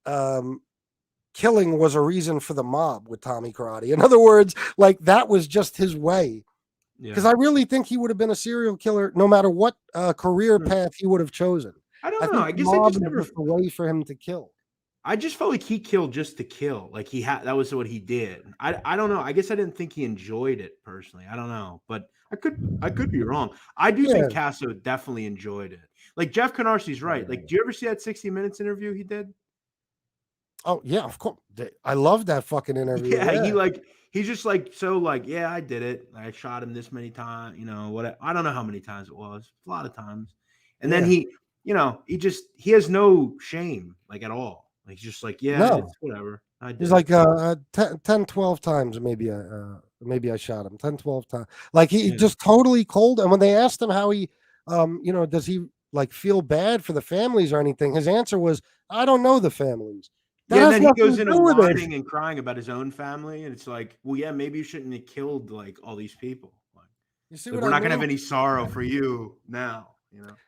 killing was a reason for the mob with Tommy Karate. In other words, like that was just his way. Because I really think he would have been a serial killer no matter what career path he would have chosen. I don't know. I guess I just never a way for him to kill. I just felt like he killed just to kill. Like that was what he did. I don't know. I guess I didn't think he enjoyed it personally. I don't know, but I could be wrong. I do think Casso definitely enjoyed it. Like Jeff Canarsi's right. Like, do you ever see that 60 Minutes interview he did? Oh yeah, of course. I love that fucking interview. Yeah, he's just like, so like, yeah, I did it. I shot him this many times, what I don't know how many times it was, a lot of times. And then he has no shame, like at all. Like, he's just like, it's whatever. He's like 10, 12 times maybe I shot him 10, 12 times. Like he just totally cold. And when they asked him how he does he like feel bad for the families or anything, his answer was, I don't know the families. And then he goes into whining and crying about his own family, and it's like, well, yeah, maybe you shouldn't have killed like all these people. Like, you see, we're not gonna have any sorrow for you now.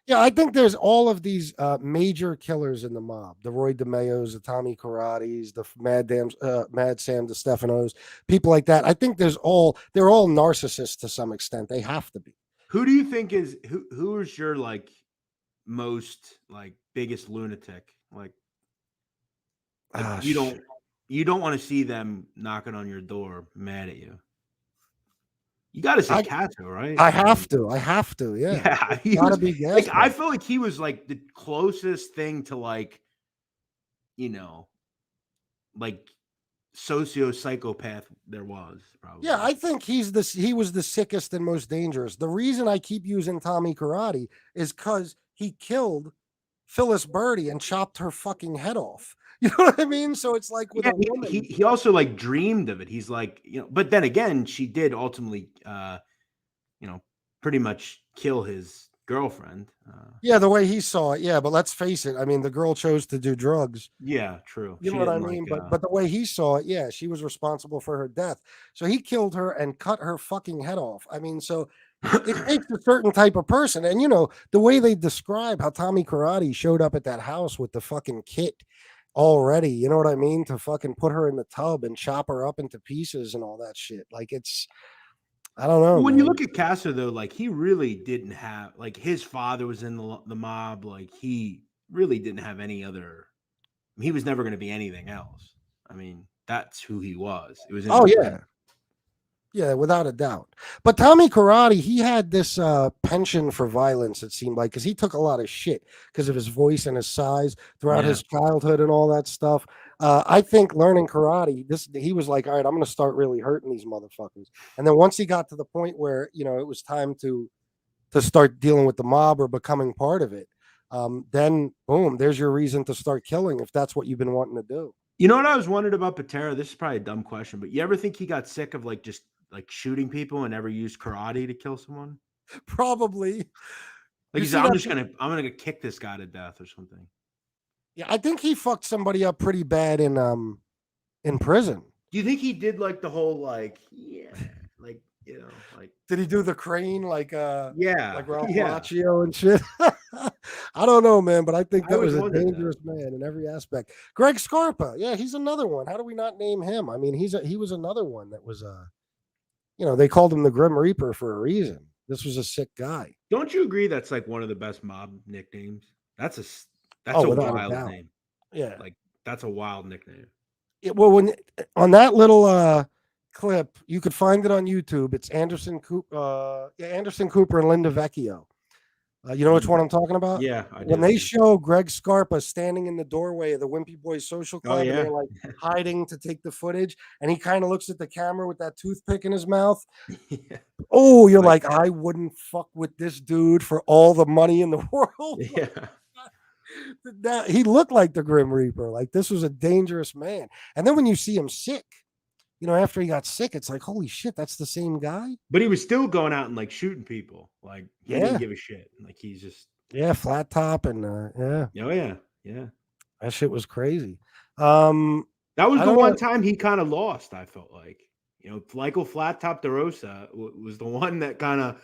Yeah, I think there's all of these major killers in the mob: the Roy DeMeos, the Tommy Karates, the Mad Sam DeStefanos, people like that. I think they're all narcissists to some extent. They have to be. Who do you think is who is your like most like biggest lunatic? Like you don't want to see them knocking on your door mad at you. You got to say Casso, right? I have to. Yeah. He gotta be like, I feel like he was like the closest thing to like socio-psychopath there was, Yeah, probably. I think he was the sickest and most dangerous. The reason I keep using Tommy Karate is because he killed Phyllis Birdie and chopped her fucking head off. You know what I mean? So it's like with Yeah, a woman. he also like dreamed of it. He's like, but then again, she did ultimately, you know, pretty much kill his girlfriend. Yeah, the way he saw it. Yeah, but let's face it. I mean, the girl chose to do drugs. Yeah, true. You know She what I didn't mean? like. But the way he saw it, yeah, she was responsible for her death. So he killed her and cut her fucking head off. I mean, so it takes a certain type of person. And the way they describe how Tommy Karate showed up at that house with the fucking kit already, you know what I mean? To fucking put her in the tub and chop her up into pieces and all that shit. Like I don't know, When you man. look at Castro, though, like he really didn't have like his father was in the mob. Like he really didn't have any other. He was never going to be anything else. I mean, that's who he was. It was in Oh his yeah. blood. Yeah, without a doubt. But Tommy Karate, he had this penchant for violence, it seemed like, because he took a lot of shit because of his voice and his size throughout Yeah. his childhood and all that stuff. I think learning karate, he was like, all right, I'm going to start really hurting these motherfuckers. And then once he got to the point where it was time to start dealing with the mob or becoming part of it, then boom, there's your reason to start killing if that's what you've been wanting to do. You know what I was wondering about Patera? This is probably a dumb question, but you ever think he got sick of like just like shooting people and never used karate to kill someone? Probably. Like You he said, see that? I'm gonna kick this guy to death or something. Yeah, I think he fucked somebody up pretty bad in prison. Do you think he did like the whole like like like Did he do the crane yeah like Ralph yeah? Macchio and shit? I don't know, man, but I think I that always was a wondered that. dangerous man in every aspect. Greg Scarpa, yeah, he's another one. How do we not name him? I mean, he was another one that was they called him the Grim Reaper for a reason. This was a sick guy. Don't you agree? That's like one of the best mob nicknames. That's Oh, a without a wild doubt. name. Yeah. Like that's a wild nickname. Well, when on that little clip, you could find it on YouTube. It's Anderson Cooper and Linda Vecchio. You know which Mm. one I'm talking about? Yeah, I When do. they show Greg Scarpa standing in the doorway of the Wimpy Boys Social Oh Club and yeah. they're like hiding to take the footage, and he kind of looks at the camera with that toothpick in his mouth. Yeah. Oh, you're Like like, I wouldn't fuck with this dude for all the money in the world. yeah. That he looked like the Grim Reaper. Like this was a dangerous man. And then when you see him sick, after he got sick, it's like, holy shit, that's the same guy. But he was still going out and like shooting people. Like he didn't Yeah, give a shit. Like he's just yeah, flat top and yeah, oh yeah, yeah. that shit was crazy. Um, That was I the don't one know. time he kind of lost. I felt like Michael Flat Top DeRosa was the one that kind of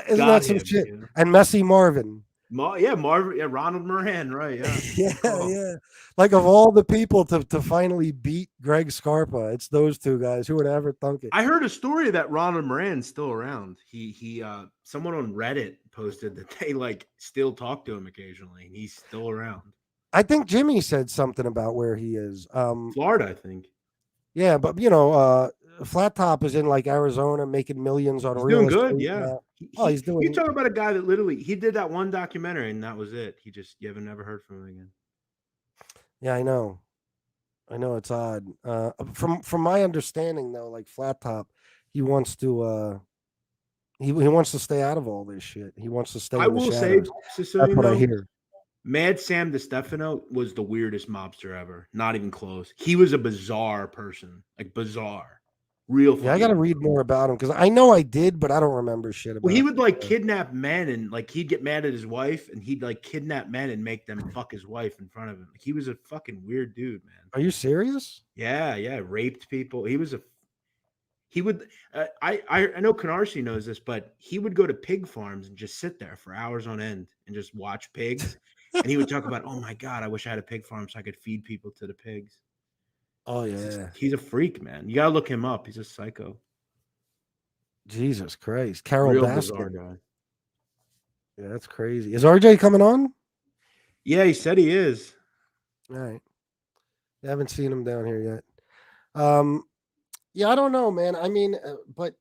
Isn't got that some him. shit? And Messy Marvin. Yeah, Marvin, yeah, Ronald Moran, right? Yeah, Yeah, good call. yeah. Like of all the people to finally beat Greg Scarpa, it's those two guys. Who would have ever thunk it? I heard a story that Ronald Moran's still around. He someone on Reddit posted that they like still talk to him occasionally, and he's still around. I think Jimmy said something about where he is. Florida, I think. Yeah, but Flat Top is in like Arizona making millions on He's real doing good. estate Yeah. now. Oh, he's You doing. talk about a guy that literally he did that one documentary and that was it. You haven't never heard from him again. Yeah, I know. I know it's odd. From my understanding though, like Flat Top, he wants to he wants to stay out of all this shit. He wants to stay I in the will say, shadows. That's Sicilian what I though, hear. Mad Sam DeStefano was the weirdest mobster ever. Not even close. He was a bizarre person, like bizarre, real Yeah, I fucking got to read bizarre. more about him because I know I did, but I don't remember shit Well, he about. would like kidnap men and like he'd get mad at his wife and he'd like kidnap men and make them fuck his wife in front of him. Like, he was a fucking weird dude, man. Are you serious? Yeah, yeah, raped people. He would. I know Canarsie knows this, but he would go to pig farms and just sit there for hours on end and just watch pigs. And he would talk about, oh my god, I wish I had a pig farm so I could feed people to the pigs. Oh yeah, He's a freak, man. You gotta look him up. He's a psycho. Jesus Christ, Carol Real bizarre Baskin. guy. Yeah, that's crazy. Is RJ coming on? Yeah, he said he is. All right, I haven't seen him down here yet. Yeah, I don't know, man. I mean, but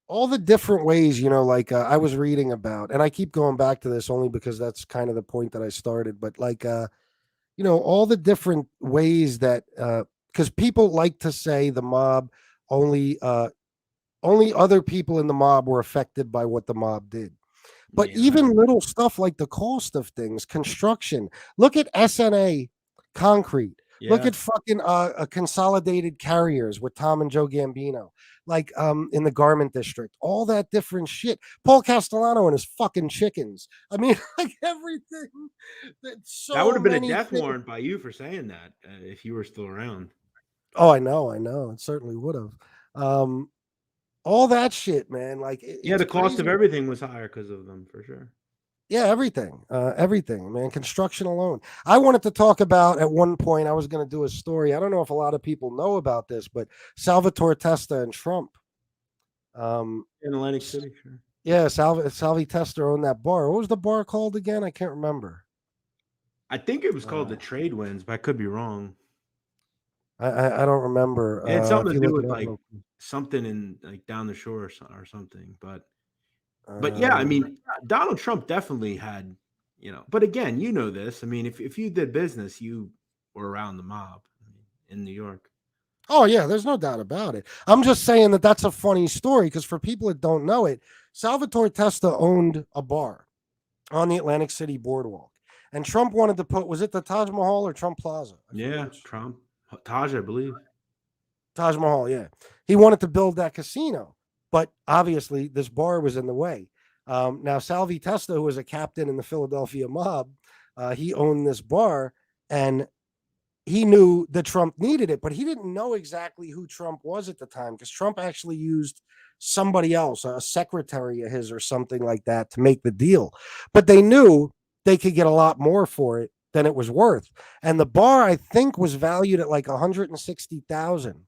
all the different ways, like I was reading about, and I keep going back to this only because that's kind of the point that I started. But like, all the different ways that because people like to say the mob only only other people in the mob were affected by what the mob did. But Yeah, even little stuff like the cost of things, construction. Look at SNA concrete. Look yeah. at fucking consolidated carriers with Tom and Joe Gambino, like in the garment district. All that different shit. Paul Castellano and his fucking chickens. I mean, like everything. That's That would so have been a many death things. warrant by you for saying that if you were still around. Oh, I know. It certainly would have. All that shit, man. Like Yeah, it's the cost of crazy. everything was higher because of them for sure. Yeah, everything, man. Construction alone. I wanted to talk about at one point. I was going to do a story. I don't know if a lot of people know about this, but Salvatore Testa and Trump. Um, In Atlantic City, sure. yeah, Salvi Testa owned that bar. What was the bar called again? I can't remember. I think it was called the Uh, Trade Winds, but I could be wrong. I don't remember. It had If something to you do look it with up, like something in like down the shore or something. But yeah, I um, mean, Donald Trump definitely had, but again, you know this. I mean, if you did business, you were around the mob in New York. oh yeah, there's no doubt about it. I'm just saying that that's a funny story because for people that don't know it, Salvatore Testa owned a bar on the Atlantic City boardwalk. And Trump wanted to put, was it the Taj Mahal or Trump Plaza? I forget Yeah, which. Trump, Taj, I believe. Taj Mahal, yeah. He wanted to build that casino, but obviously this bar was in the way. Now, Salvi Testa, who was a captain in the Philadelphia mob, he owned this bar and he knew that Trump needed it, but he didn't know exactly who Trump was at the time because Trump actually used somebody else, a secretary of his or something like that, to make the deal. But they knew they could get a lot more for it than it was worth. And the bar, I think, was valued at like 160,000.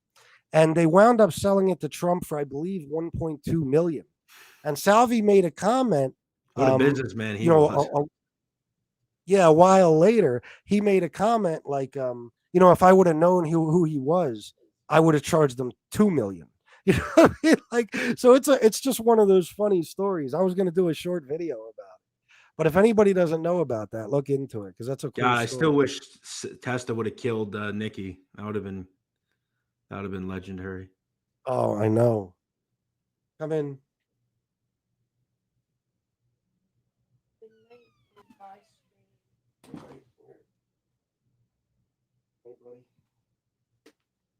And they wound up selling it to Trump for, I believe, 1.2 million. And Salvi made a comment, What a um, businessman he you know, was. yeah, a while later, he made a comment like, if I would have known who he was, I would have charged him 2 million. You know what I mean? Like, so it's just one of those funny stories. I was going to do a short video about it, but if anybody doesn't know about that, look into it because that's a cool God, I still story. wish Testa would have killed Nikki. That would have been legendary. Oh, I know. Come in.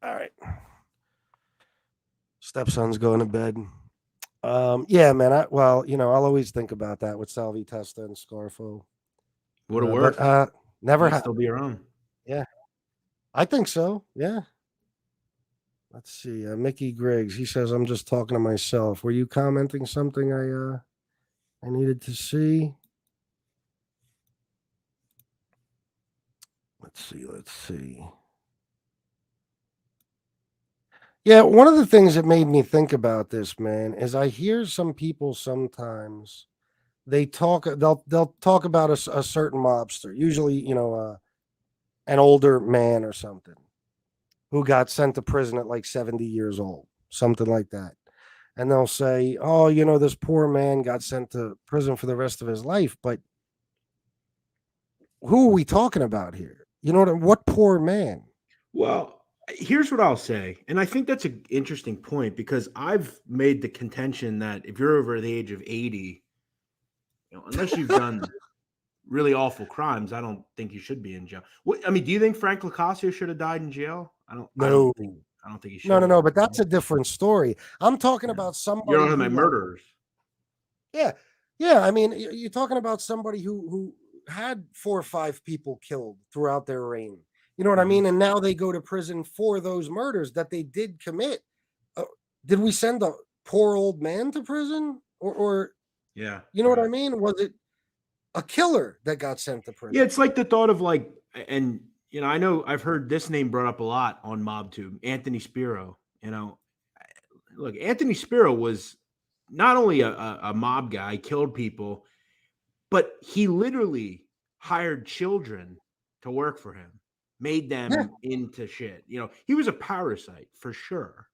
All right. Stepson's going to bed. Yeah, man. I'll always think about that with Salvi Testa and Scarfo. Would have But worked. never Might had. still be around. Yeah, I think so. Yeah. Let's see. Mickey Griggs. He says, "I'm just talking to myself." Were you commenting something I needed to see? Let's see. Let's see. Yeah, one of the things that made me think about this, man, is I hear some people sometimes they'll talk about a certain mobster, usually an older man or something who got sent to prison at like 70 years old, something like that. And they'll say, "Oh, this poor man got sent to prison for the rest of his life." But who are we talking about here? You know what poor man? Well, here's what I'll say, and I think that's an interesting point because I've made the contention that if you're over the age of 80, unless you've done really awful crimes, I don't think you should be in jail. What I mean, do you think Frank Lacasio should have died in jail? I don't. I don't No, think. I don't think he no, should no, have. no. But that's a different story. I'm talking Yeah. about You don't somebody have my who, like, murderers. yeah, yeah. I mean, you're talking about somebody who had 4 or 5 people killed throughout their reign. You know what I Mhm. mean? And now they go to prison for those murders that they did commit. Uh, did we send a poor old man to prison, or Yeah. you know what I Right. mean? Was it a killer that got sent to Yeah, prison? it's like the thought of like, and I know I've heard this name brought up a lot on MobTube, Anthony Spiro. Look, Anthony Spiro was not only a mob guy, killed people, but he literally hired children to work for him, made Yeah, them into shit. He was a parasite for sure.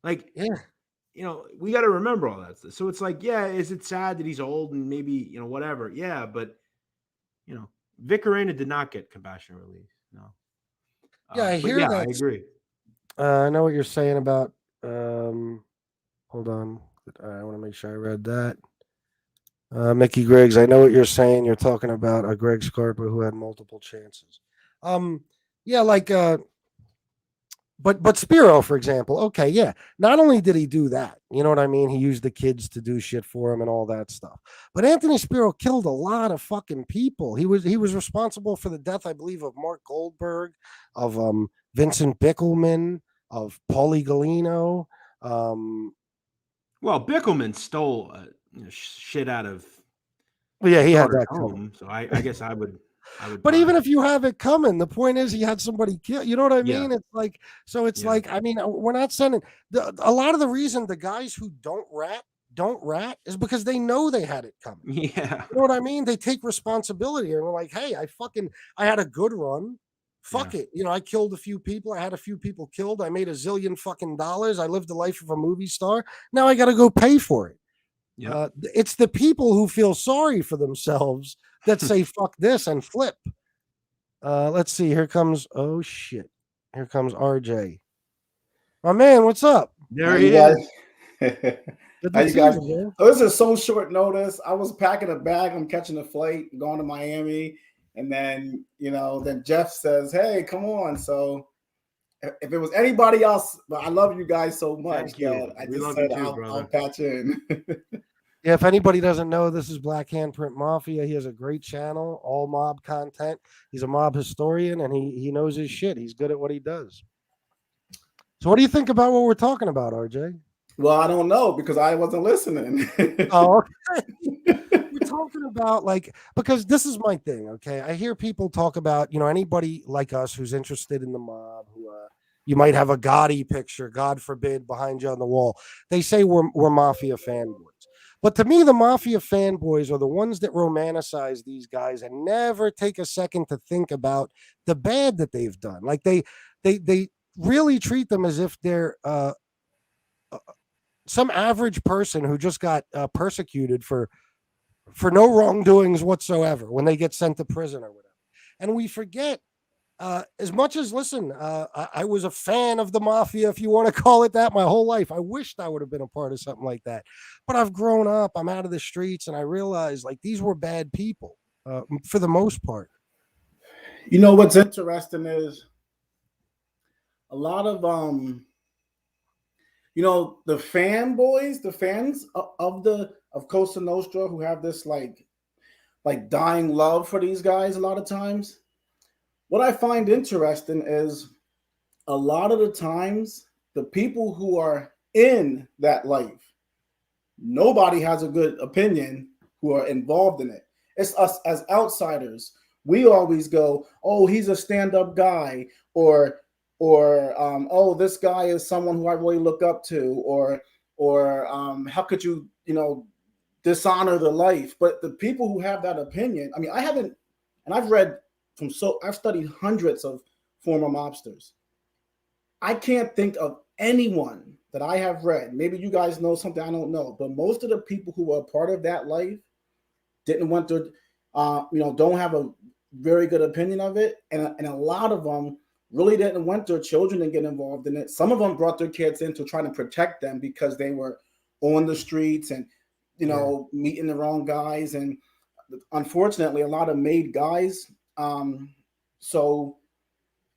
Like, yeah, we got to remember all that stuff. So it's like, yeah, is it sad that he's old and maybe, whatever? Yeah, but, Vic Arena did not get compassionate release. No. yeah. I But hear yeah, I that. agree. I know what you're saying about. Hold on. I want to make sure I read that. Mickey Griggs, I know what you're saying. You're talking about a Greg Scarpa who had multiple chances. Um, yeah, like but Spiro, for example, okay, yeah. Not only did he do that, you know what I mean? He used the kids to do shit for him and all that stuff. But Anthony Spiro killed a lot of fucking people. He was responsible for the death, I believe, of Mark Goldberg, of Vincent Bickelman, of Paulie Galino. Um, Well, Bickelman stole shit out of yeah, his he had daughter's that coming. home, so I guess I would But buy. even if you have it coming, the point is he had somebody killed. You know what I Yeah, mean? It's like so. It's yeah, like I mean, we're not sending a lot of the reason the guys who don't rat is because they know they had it coming. yeah, You know what I mean? They take responsibility and they're like, hey, I had a good run. yeah, Fuck it. You know, I killed a few people. I had a few people killed. I made a zillion fucking dollars. I lived the life of a movie star. Now I got to go pay for it. yep. It's the people who feel sorry for themselves that say fuck this and flip. Let's see. Here comes. Oh shit. Here comes RJ. My man, what's up? There How he you is. guys? Good How to you see guys? you, man. Oh, this is so short notice. I was packing a bag. I'm catching a flight, going to Miami, and then then Jeff says, "Hey, come on." So if it was anybody else, but I love you guys so much Thank you. that I We just love you said too, I'll brother. patch in. Yeah, if anybody doesn't know, this is Black Handprint Mafia. He has a great channel, all mob content. He's a mob historian and he knows his shit. He's good at what he does. So what do you think about what we're talking about, RJ? Well, I don't know because I wasn't listening. Oh, okay. We're talking about like because this is my thing, okay? I hear people talk about, anybody like us who's interested in the mob, who you might have a Gotti picture, God forbid, behind you on the wall. They say we're mafia fanboys. But to me, the mafia fanboys are the ones that romanticize these guys and never take a second to think about the bad that they've done. Like they really treat them as if they're some average person who just got persecuted for no wrongdoings whatsoever when they get sent to prison or whatever. And we forget, as much as, listen, I was a fan of the mafia, if you want to call it that, my whole life. I wished I would have been a part of something like that. But I've grown up, I'm out of the streets, and I realized like these were bad people for the most part. What's interesting is a lot of the fanboys, the fans of Costa Nostra who have this like dying love for these guys a lot of times. What I find interesting is a lot of the times the people who are in that life, nobody has a good opinion who are involved in it. It's us as outsiders. We always go, oh, he's a stand-up guy, or oh, this guy is someone who I really look up to, or how could you dishonor the life? But the people who have that opinion, I mean, I haven't, and I've studied hundreds of former mobsters. I can't think of anyone that I have read. Maybe you guys know something I don't know, but most of the people who were a part of that life didn't want to, don't have a very good opinion of it, and a lot of them really didn't want their children to get involved in it. Some of them brought their kids in to try to protect them because they were on the streets and meeting the wrong guys, and unfortunately, a lot of made guys. So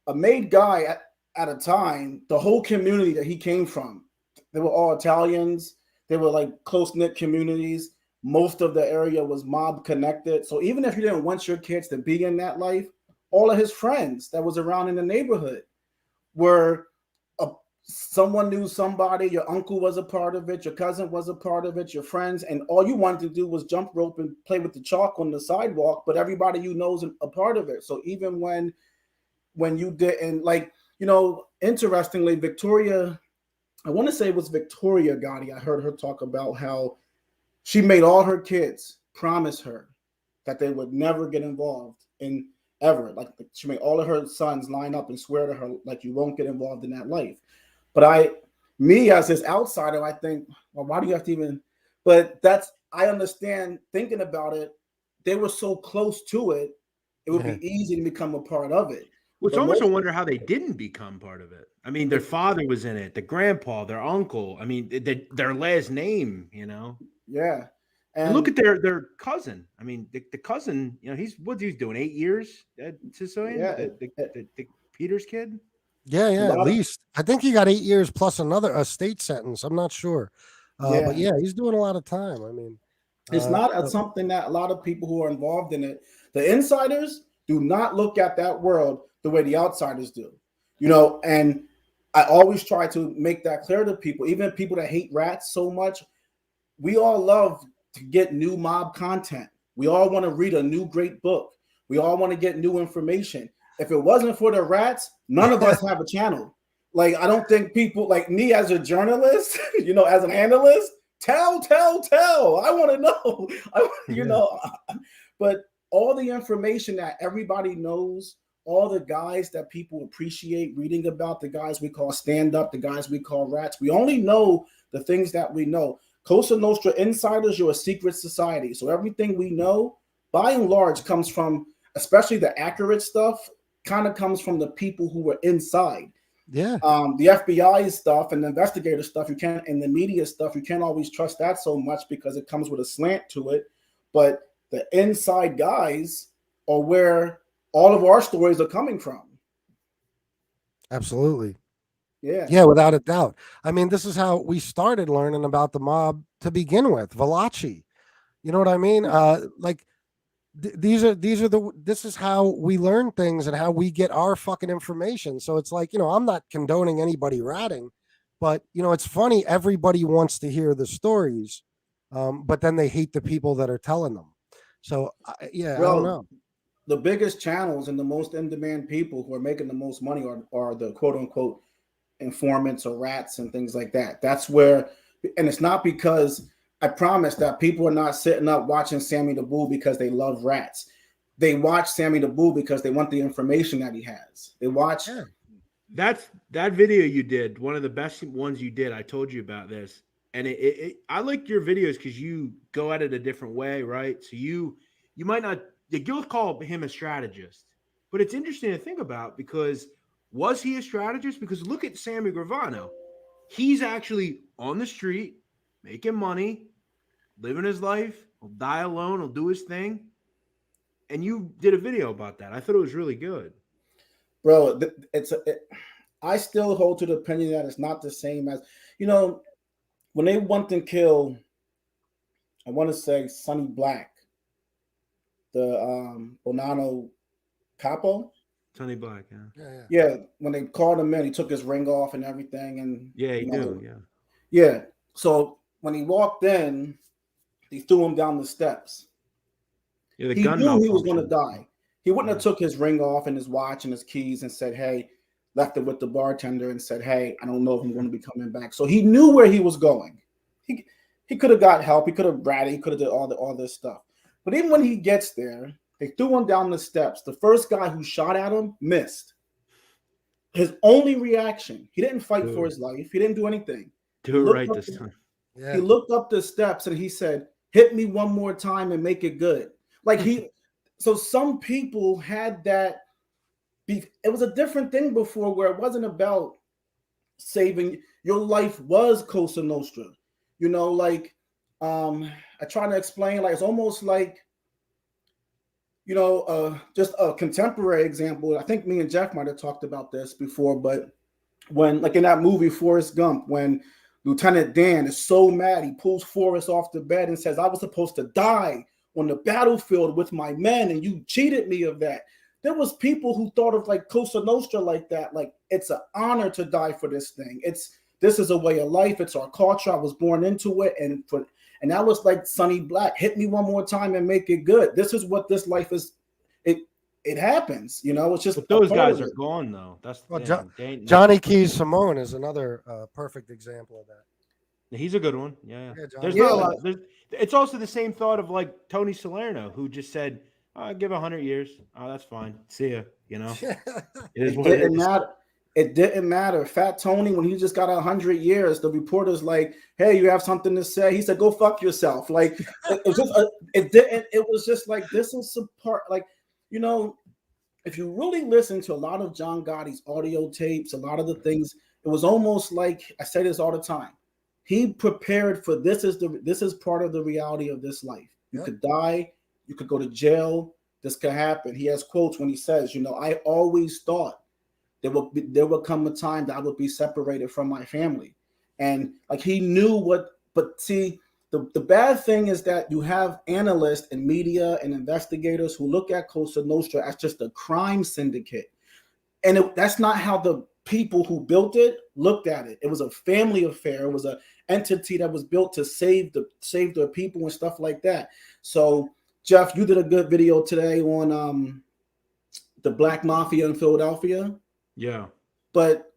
a made guy at a time, the whole community that he came from, they were all Italians. They were like close-knit communities. Most of the area was mob connected. So even if you didn't want your kids to be in that life, all of his friends that was around in the neighborhood were someone knew somebody, your uncle was a part of it, your cousin was a part of it, your friends, and all you wanted to do was jump rope and play with the chalk on the sidewalk, but everybody you know is a part of it. So even when you didn't, like, interestingly, Victoria, I want to say it was Victoria Gotti, I heard her talk about how she made all her kids promise her that they would never get involved in ever. Like she made all of her sons line up and swear to her, like, you won't get involved in that life. But me as this outsider, I think, well, why do you have to even? But I understand thinking about it. They were so close to it, it would be easy to become a part of it. Well, it's But almost a most, wonder how they didn't become part of it. I mean, their father was in it, the grandpa, their uncle. I mean, their last name, you know. yeah, And look and at their cousin. I mean, the cousin, you know, he's doing 8 years at Sicilian, yeah, the Peters kid. Yeah, a yeah, at lot of least. I think he got 8 years plus another a state sentence. I'm not sure. But yeah. yeah, he's doing a lot of time. I mean, It's uh, not uh, something that a lot of people who are involved in it, the insiders do not look at that world the way the outsiders do. You know, and I always try to make that clear to people, even people that hate rats so much. We all love to get new mob content. We all want to read a new great book. We all want to get new information. If it wasn't for the rats, none of us have a channel. Like, I don't think people like me as a journalist, you know, as an analyst, tell. I want to know. You yeah, know, but all the information that everybody knows, all the guys that people appreciate reading about, the guys we call stand up, the guys we call rats, we only know the things that we know. Cosa Nostra insiders, you're a secret society. So everything we know, by and large, comes from, especially the accurate stuff, kind of comes from the people who were inside. yeah, The FBI stuff and the investigator stuff, you can't, and the media stuff, you can't always trust that so much because it comes with a slant to it. But the inside guys are where all of our stories are coming from. absolutely. Yeah. Yeah, without a doubt. I mean, this is how we started learning about the mob to begin with. Valachi. You know what I mean? Like this is how we learn things and how we get our fucking information. So it's like, I'm not condoning anybody ratting, but it's funny. Everybody wants to hear the stories, but then they hate the people that are telling them. So yeah, I don't Bro, know. the biggest channels and the most in-demand people who are making the most money are the quote-unquote informants or rats and things like that. That's where, and it's not because, I promise that people are not sitting up watching Sammy the Bull because they love rats. They watch Sammy the Bull because they want the information that he has. They watch. Yeah. That video you did, one of the best ones you did. I told you about this, and I like your videos because you go at it a different way, right? So you might not, you'll call him a strategist, but it's interesting to think about because was he a strategist? Because look at Sammy Gravano, he's actually on the street making money, living his life. He'll die alone. He'll do his thing, and you did a video about that. I thought it was really good. Bro, I still hold to the opinion that it's not the same as, when they want to kill, I want to say Sonny Black, the Bonanno Capo. Sonny Black, Yeah, when they called him in, he took his ring off and everything, and he knew, yeah. So when he walked in, they threw him down the steps. Yeah, the He gun knew he was malfunction. going to die. He wouldn't have took his ring off and his watch and his keys and said, hey, left it with the bartender and said, hey, I don't know if I'm going to be coming back. So he knew where he was going. He could have got help. He could have ratted. He could have did all this stuff. But even when he gets there, they threw him down the steps. The first guy who shot at him missed. His only reaction, he didn't fight for his life. He didn't do anything. Do it right this time. Yeah. He looked up the steps and he said, hit me one more time and make it good. So some people had that beef. It was a different thing before where it wasn't about saving. Your life was Cosa Nostra. I try to explain, like, it's almost like, just a contemporary example. I think me and Jeff might have talked about this before, but when, like in that movie Forrest Gump, when Lieutenant Dan is so mad, he pulls Forrest off the bed and says, I was supposed to die on the battlefield with my men, and you cheated me of that. There was people who thought of like Cosa Nostra like that. Like, it's an honor to die for this thing. This is a way of life. It's our culture. I was born into it. And that was like Sonny Black, hit me one more time and make it good. This is what this life is. It happens, it's just. But those guys are gone though. That's Johnny Keys Simone is another perfect example of that. He's a good one. Yeah. There's not a lot. It's also the same thought of like Tony Salerno, who just said, give 100 years. Oh, that's fine. See ya. It didn't matter. Fat Tony, when he just got 100 years, the reporter's like, hey, you have something to say? He said, go fuck yourself. Like, it was just like, this is support. Like, if you really listen to a lot of John Gotti's audio tapes, a lot of the things, it was almost like, I say this all the time, he prepared for this is part of the reality of this life. You could die, you could go to jail, this could happen. He has quotes when he says, I always thought there will come a time that I would be separated from my family. And like he knew but see, the bad thing is that you have analysts and media and investigators who look at Cosa Nostra as just a crime syndicate. And that's not how the people who built it looked at it. It was a family affair. It was an entity that was built to save their people and stuff like that. So, Jeff, you did a good video today on the Black Mafia in Philadelphia. Yeah. But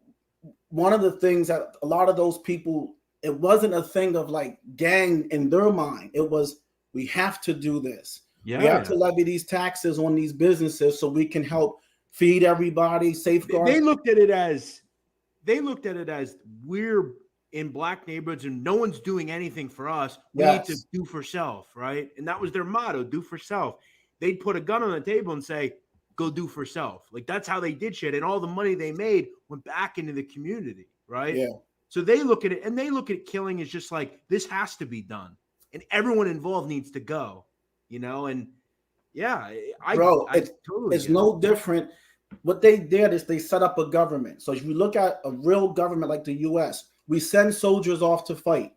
one of the things that a lot of those people, it wasn't a thing of like gang in their mind. It was, we have to do this. Yeah. We have to levy these taxes on these businesses so we can help feed everybody, safeguard. They looked at it as we're in black neighborhoods and no one's doing anything for us. We need to do for self, right? And that was their motto, do for self. They'd put a gun on the table and say, go do for self. Like that's how they did shit. And all the money they made went back into the community, right? Yeah. So they look at it and they look at killing as just like, this has to be done. And everyone involved needs to go, and yeah, it's no different. What they did is they set up a government. So if you look at a real government like the US, we send soldiers off to fight.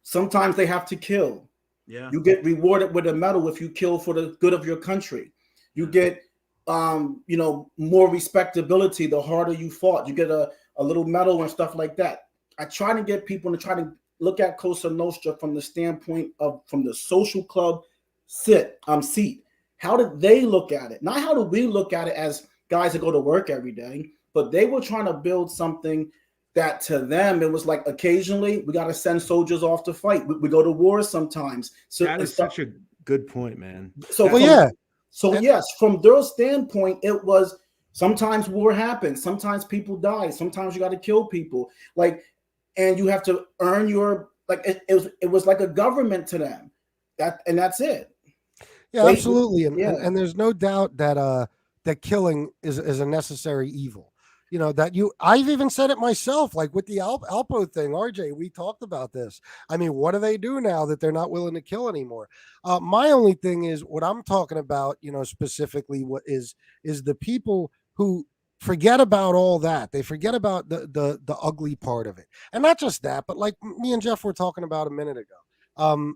Sometimes they have to kill. Yeah. You get rewarded with a medal if you kill for the good of your country. You get more respectability the harder you fought. You get a little medal and stuff like that. I try to get people to try to look at Cosa Nostra from the standpoint from the social club seat. How did they look at it? Not how do we look at it as guys that go to work every day, but they were trying to build something that to them, it was like occasionally we got to send soldiers off to fight. We go to war sometimes. So that is such a good point, man. So yes, from their standpoint, it was sometimes war happens. Sometimes people die. Sometimes you got to kill people. And you have to earn your, it was like a government to them. That's it. Yeah, absolutely. And there's no doubt that that killing is a necessary evil. I've even said it myself, like with the Alpo thing, RJ, we talked about this. I mean, what do they do now that they're not willing to kill anymore? My only thing is what I'm talking about, specifically what is the people who forget about all that. They forget about the ugly part of it. And not just that, but like me and Jeff were talking about a minute ago.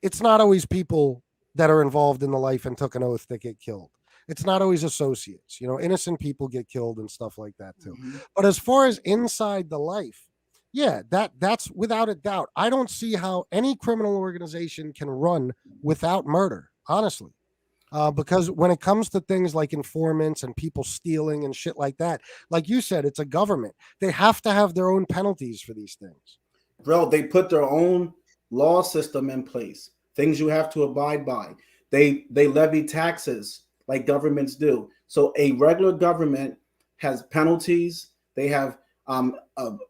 It's not always people that are involved in the life and took an oath that get killed. It's not always associates, innocent people get killed and stuff like that too. Mm-hmm. But as far as inside the life, yeah, that's without a doubt. I don't see how any criminal organization can run without murder, honestly. Because when it comes to things like informants and people stealing and shit like that, like you said, it's a government. They have to have their own penalties for these things. Bro, they put their own law system in place, things you have to abide by. They levy taxes like governments do. So a regular government has penalties. They have an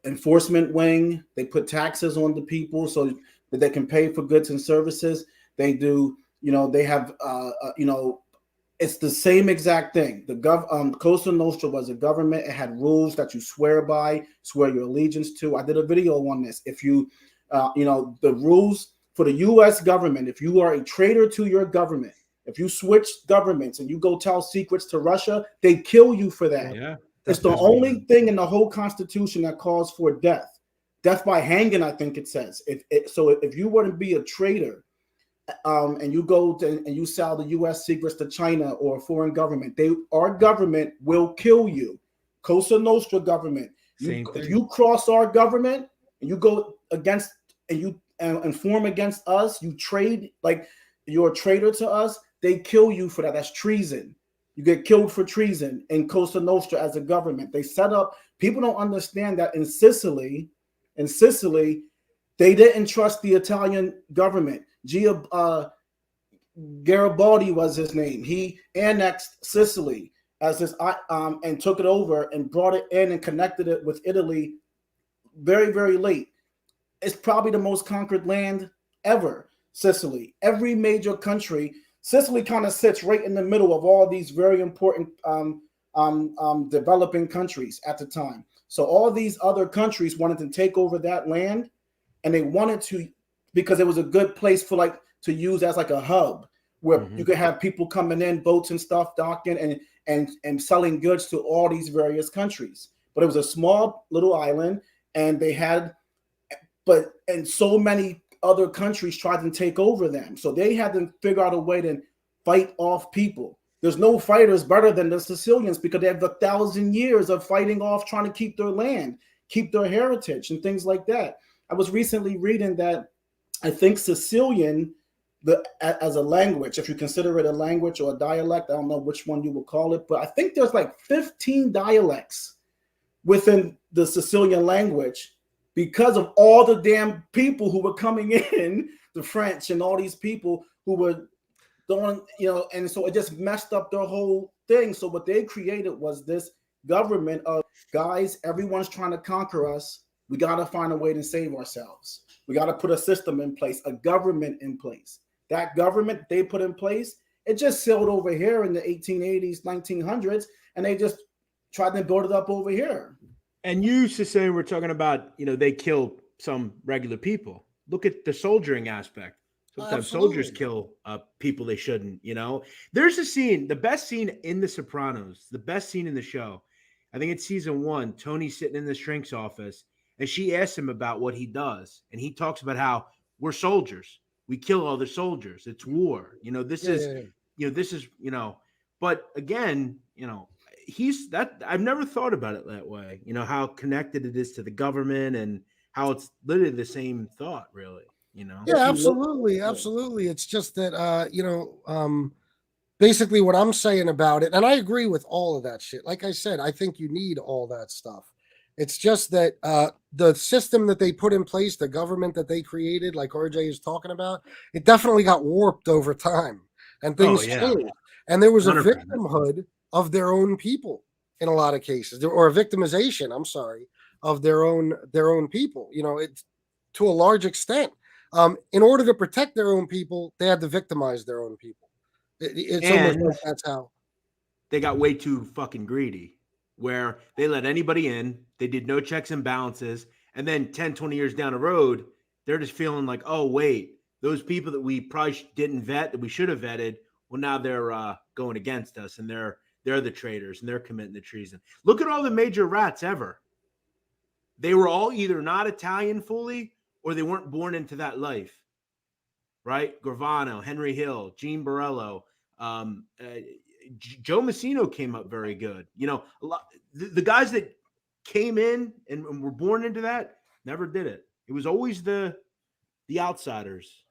enforcement wing. They put taxes on the people so that they can pay for goods and services. They do, they have, it's the same exact thing. The Cosa Nostra was a government. It had rules that you swear by, swear your allegiance to. I did a video on this. If you, the rules for the U.S. government, if you are a traitor to your government, if you switch governments and you go tell secrets to Russia, they kill you for that. Yeah, it's the only thing in the whole Constitution that calls for death by hanging. I think it says if you were to be a traitor, and you go and you sell the U.S. secrets to China or a foreign government, our government will kill you. Cosa Nostra government. If you cross our government and you go against and you inform against us, you trade like you're a traitor to us. They kill you for that. That's treason. You get killed for treason in Cosa Nostra as a government. They set up, people don't understand that in Sicily, they didn't trust the Italian government. Garibaldi was his name. He annexed Sicily as his and took it over and brought it in and connected it with Italy very, very late. It's probably the most conquered land ever, Sicily. Every major country Sicily kind of sits right in the middle of all these very important developing countries at the time. So all these other countries wanted to take over that land, and they wanted to because it was a good place for like to use as like a hub where you could have people coming in, boats and stuff, docking and selling goods to all these various countries. But it was a small little island, and they had, and so many other countries tried to take over them. So they had to figure out a way to fight off people. There's no fighters better than the Sicilians because they have 1,000 years of fighting off, trying to keep their land, keep their heritage, and things like that. I was recently reading that I think Sicilian, as a language, if you consider it a language or a dialect, I don't know which one you would call it, but I think there's like 15 dialects within the Sicilian language because of all the damn people who were coming in, the French and all these people who were doing, and so it just messed up their whole thing. So what they created was this government of guys, everyone's trying to conquer us. We got to find a way to save ourselves. We got to put a system in place, a government in place. That government they put in place, it just sailed over here in the 1880s, 1900s, and they just tried to build it up over here. And you, Sicilian, we're talking about, they kill some regular people. Look at the soldiering aspect. Sometimes soldiers kill people they shouldn't, There's a scene, the best scene in The Sopranos, the best scene in the show. I think it's season 1. Tony's sitting in the shrink's office, and she asks him about what he does. And he talks about how we're soldiers. We kill other soldiers. It's war. This is, but again, he's that. I've never thought about it that way. How connected it is to the government and how it's literally the same thought, really. Yeah, absolutely. It's just that, basically what I'm saying about it, and I agree with all of that shit. Like I said, I think you need all that stuff. It's just that the system that they put in place, the government that they created, like RJ is talking about, it definitely got warped over time, and things changed. And there was a 100%. victimhood of their own people in a lot of cases, or a victimization. I'm sorry, of their own people. It's to a large extent. In order to protect their own people, they had to victimize their own people. It's almost like that's how they got way too fucking greedy, where they let anybody in. They did no checks and balances. And then 10, 20 years down the road, they're just feeling like, oh, wait, those people that we probably didn't vet, that we should have vetted, well, now they're going against us, and they're the traitors, and they're committing the treason. Look at all the major rats ever. They were all either not Italian fully, or they weren't born into that life, right? Gravano, Henry Hill, Gene Borello, Joe Massino came up very good. A lot the guys that came in and were born into that never did it. It was always the outsiders.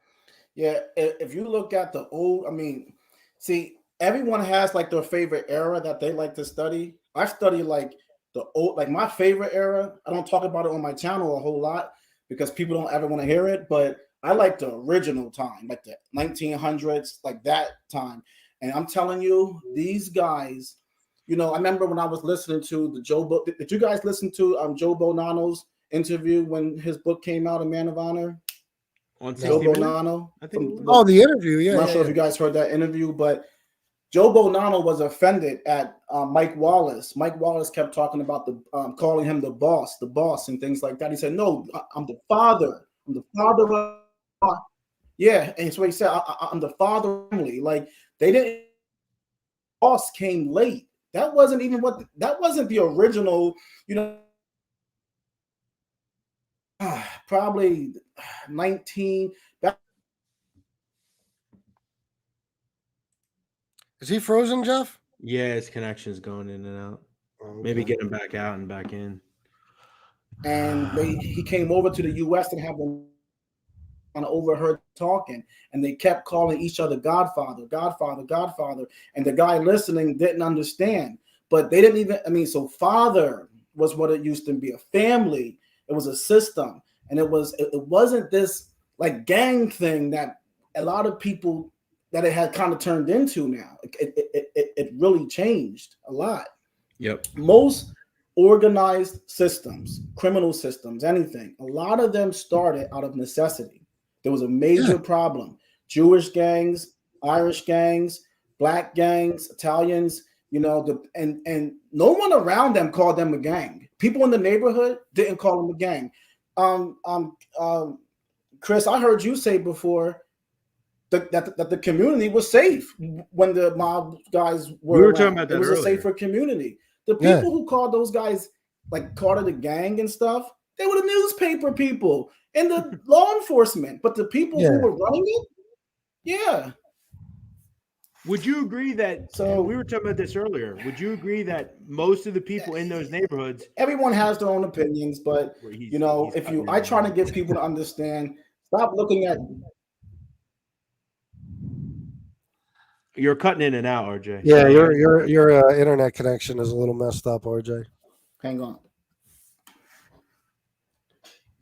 Yeah, if you look at the old, see, everyone has like their favorite era that they like to study. I study like the old, like my favorite era. I don't talk about it on my channel a whole lot because people don't ever want to hear it, but I like the original time, like the 1900s, like that time. And I'm telling you, these guys, I remember when I was listening to the did you guys listen to Joe Bonanno's interview when his book came out, A Man of Honor? On Joe Bonanno. The interview, yeah. I'm not sure if you guys heard that interview, but Joe Bonanno was offended at Mike Wallace. Mike Wallace kept talking about calling him the boss, and things like that. He said, "No, I'm the father. I'm the father of." Yeah, and so he said, "I'm the father of family." Like they didn't. Boss came late. That wasn't even that wasn't the original. Probably 19. Is he frozen, Jeff? Yeah, his connection's going in and out. Okay. Maybe get him back out and back in. And he came over to the U.S. and have them kind of overheard talking, and they kept calling each other Godfather, Godfather, Godfather. And the guy listening didn't understand, but they didn't even. So father was what it used to be, a family. It was a system, and it wasn't this like gang thing that a lot of people that it had kind of turned into now. It really changed a lot. Yep. Most organized systems, criminal systems, anything, a lot of them started out of necessity. There was a major problem. Jewish gangs, Irish gangs, black gangs, Italians. And no one around them called them a gang. People in the neighborhood didn't call them a gang. Chris, I heard you say before that the community was safe when the mob guys were. We were talking about that It was earlier. a safer community. The people who called those guys like Carter the gang and stuff, they were the newspaper people and the law enforcement. But the people who were running it, yeah. Would you agree that? So we were talking about this earlier. Would you agree that most of the people in those neighborhoods? Everyone has their own opinions, but I try to get people to understand. Stop looking at. You're cutting in and out, RJ. Yeah, your internet connection is a little messed up, RJ. Hang on.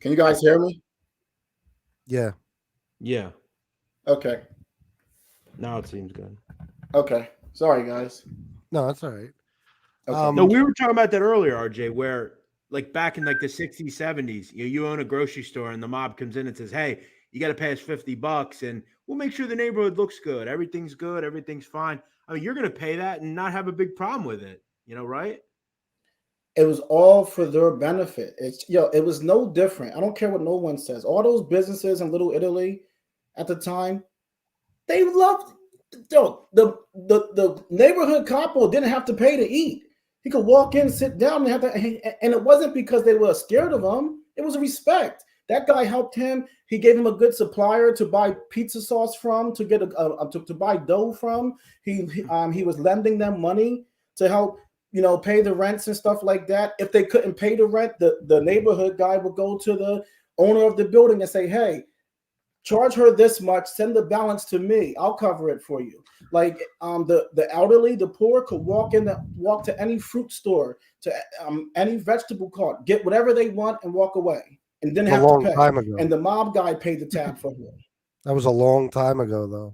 Can you guys hear me? Yeah. Yeah. Okay. Now it seems good. Okay. Sorry, guys. No, that's all right. Okay. No, we were talking about that earlier, RJ, where like back in like the 60s, 70s, you own a grocery store and the mob comes in and says, hey, you got to pay us $50 and we'll make sure the neighborhood looks good. Everything's good. Everything's fine. I mean, you're going to pay that and not have a big problem with it, right? It was all for their benefit. It was no different. I don't care what no one says. All those businesses in Little Italy at the time, they loved the neighborhood couple didn't have to pay to eat. He could walk in, sit down, and it wasn't because they were scared of him. It was respect. That guy helped him. He gave him a good supplier to buy pizza sauce from, to get to buy dough from. He was lending them money to help, pay the rents and stuff like that. If they couldn't pay the rent, the neighborhood guy would go to the owner of the building and say, hey, charge her this much, send the balance to me. I'll cover it for you. Like the elderly, the poor could walk to any fruit store, to any vegetable cart, get whatever they want and walk away. And didn't have to pay. Time ago. And the mob guy paid the tab for him. That was a long time ago, though,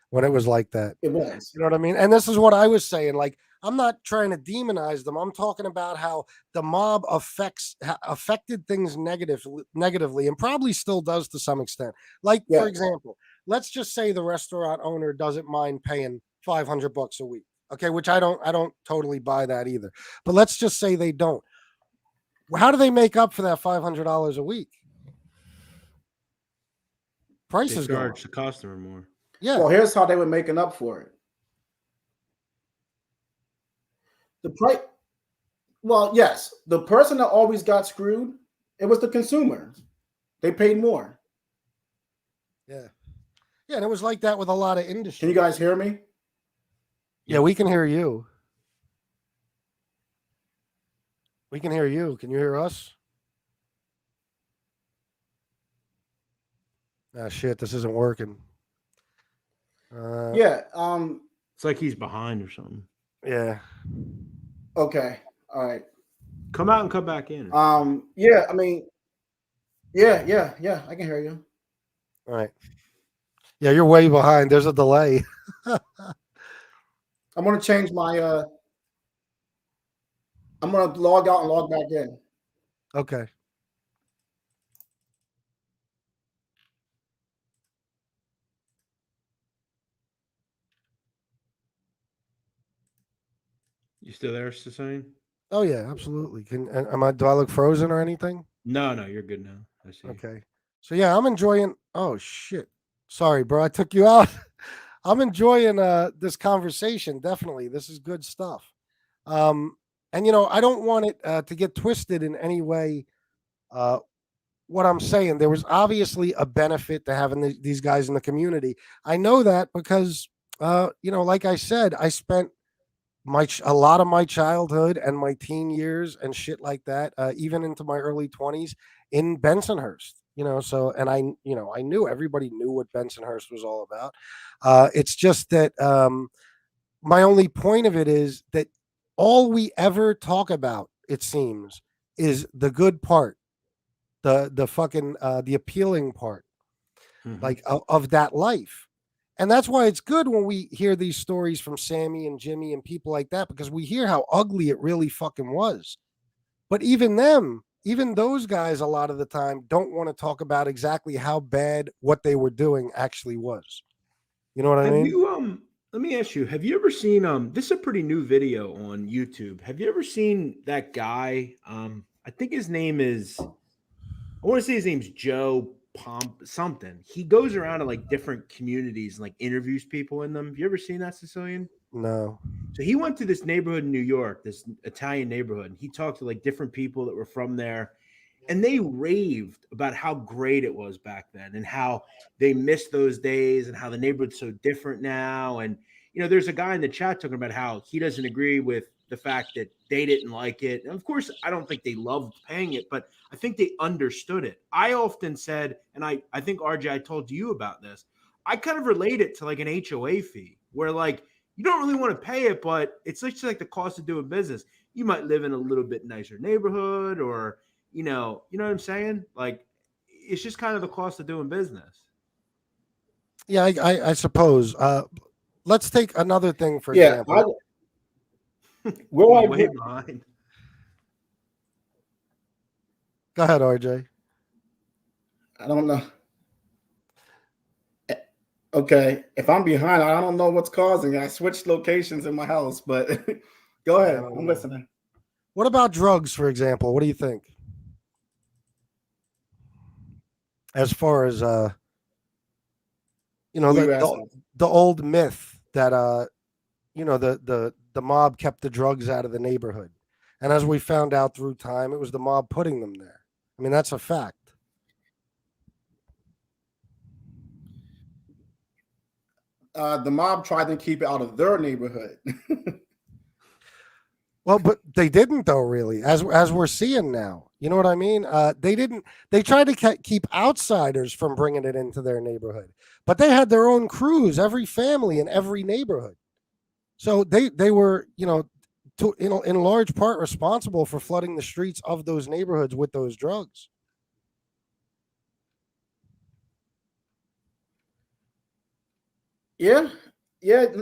when it was like that. It was. You know what I mean? And this is what I was saying. Like, I'm not trying to demonize them. I'm talking about how the mob affected things negatively and probably still does to some extent. Like, for example, let's just say the restaurant owner doesn't mind paying $500 a week. Okay, which I don't totally buy that either. But let's just say they don't. How do they make up for that $500 a week? Prices charge the customer more. Yeah. Well, here's how they were making up for it. The price. Well, yes, the person that always got screwed, it was the consumer. They paid more. Yeah. Yeah, and it was like that with a lot of industries. Can you guys hear me? Yeah, we can hear you. We can hear you. Can you hear us? Ah, shit, this isn't working. Yeah. It's like he's behind or something. Yeah. Okay. All right. Come out and come back in. Yeah, I mean, yeah, I can hear you. All right. Yeah, you're way behind. There's a delay. I'm gonna change my I'm gonna log out and log back in. Okay. You still there, Sicilian? Oh yeah, absolutely. Do I look frozen or anything? No, you're good now. I see. Okay. So yeah, I'm enjoying. Oh shit. Sorry, bro. I took you out. I'm enjoying this conversation. Definitely. This is good stuff. And I don't want it to get twisted in any way. What I'm saying, there was obviously a benefit to having these guys in the community. I know that because like I said, I spent a lot of my childhood and my teen years and shit like that, even into my early 20s in Bensonhurst. So, and I knew everybody knew what Bensonhurst was all about. It's just that my only point of it is that all we ever talk about, it seems, is the good part, the fucking the appealing part, like of that life. And that's why it's good when we hear these stories from Sammy and Jimmy and people like that, because we hear how ugly it really fucking was. But even those guys, a lot of the time, don't want to talk about exactly how bad what they were doing actually was. You know what I Have mean? you let me ask you, have you ever seen this is a pretty new video on YouTube. Have you ever seen that guy? I think his name is I want to say his name's Joe Pomp something. He goes around to like different communities and like interviews people in them. Have you ever seen that, Sicilian? No. So he went to this neighborhood in New York, this Italian neighborhood, and he talked to like different people that were from there, and they raved about how great it was back then and how they missed those days and how the neighborhood's so different now. And there's a guy in the chat talking about how he doesn't agree with the fact that they didn't like it. And of course, I don't think they loved paying it, but I think they understood it. I often said, and I think RJ, I told you about this. I kind of relate it to like an HOA fee where like you don't really want to pay it, but it's just like the cost of doing business. You might live in a little bit nicer neighborhood or you know what I'm saying? Like, it's just kind of the cost of doing business. Yeah, I suppose. Let's take another thing, for Yeah, example. Will I Way behind. Go ahead, RJ. I don't know. Okay, if I'm behind, I don't know what's causing it. I switched locations in my house, but go ahead. I'm listening. What about drugs, for example? What do you think? As far as the old myth that the mob kept the drugs out of the neighborhood, and as we found out through time, it was the mob putting them there. I mean, that's a fact. The mob tried to keep it out of their neighborhood. Well, but they didn't, though, really, as we're seeing now. You know what I mean? They didn't. They tried to keep outsiders from bringing it into their neighborhood, but they had their own crews, every family in every neighborhood. So they were, in large part responsible for flooding the streets of those neighborhoods with those drugs. Yeah,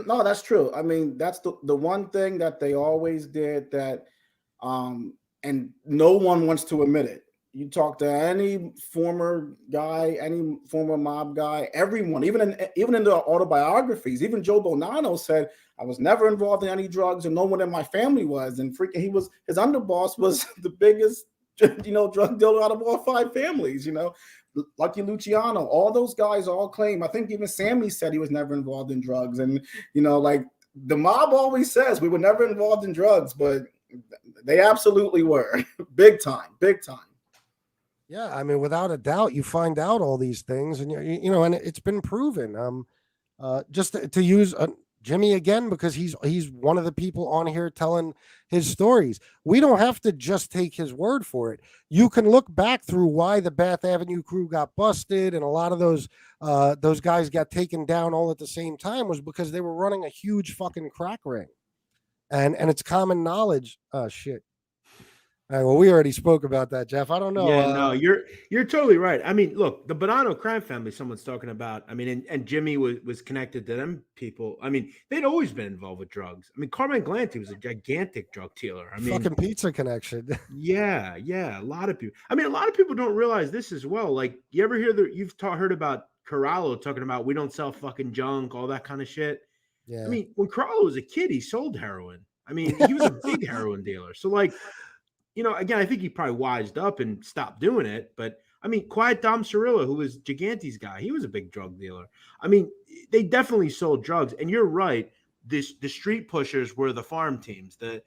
no, that's true. I mean, that's the one thing that they always did that, and no one wants to admit it. You talk to any former guy, any former mob guy, everyone, even in the autobiographies, even Joe Bonanno said, I was never involved in any drugs, and no one in my family was. And freaking, his underboss was the biggest, drug dealer out of all 5 families. Lucky Luciano, all those guys all claim. I think even Sammy said he was never involved in drugs, and like the mob always says, we were never involved in drugs, but they absolutely were, big time. Yeah, I mean, without a doubt, you find out all these things, and and it's been proven. Just to use Jimmy again, because he's one of the people on here telling his stories. We don't have to just take his word for it. You can look back through why the Bath Avenue crew got busted, and a lot of those guys got taken down all at the same time was because they were running a huge fucking crack ring, and it's common knowledge. Shit. All right, well, we already spoke about that, Jeff. I don't know. Yeah, no, you're totally right. I mean, look, the Bonanno crime family, someone's talking about. I mean, and Jimmy was connected to them people. I mean, they'd always been involved with drugs. I mean, Carmine Galante was a gigantic drug dealer. I mean, fucking pizza connection. yeah, a lot of people. I mean, a lot of people don't realize this as well. Like, you ever hear heard about Corallo talking about we don't sell fucking junk, all that kind of shit. Yeah. I mean, when Corallo was a kid, he sold heroin. I mean, he was a big heroin dealer. So like. Again, I think he probably wised up and stopped doing it. But I mean, Quiet Dom Cirillo, who was Gigante's guy, he was a big drug dealer. I mean, they definitely sold drugs. And you're right. The street pushers were the farm teams, the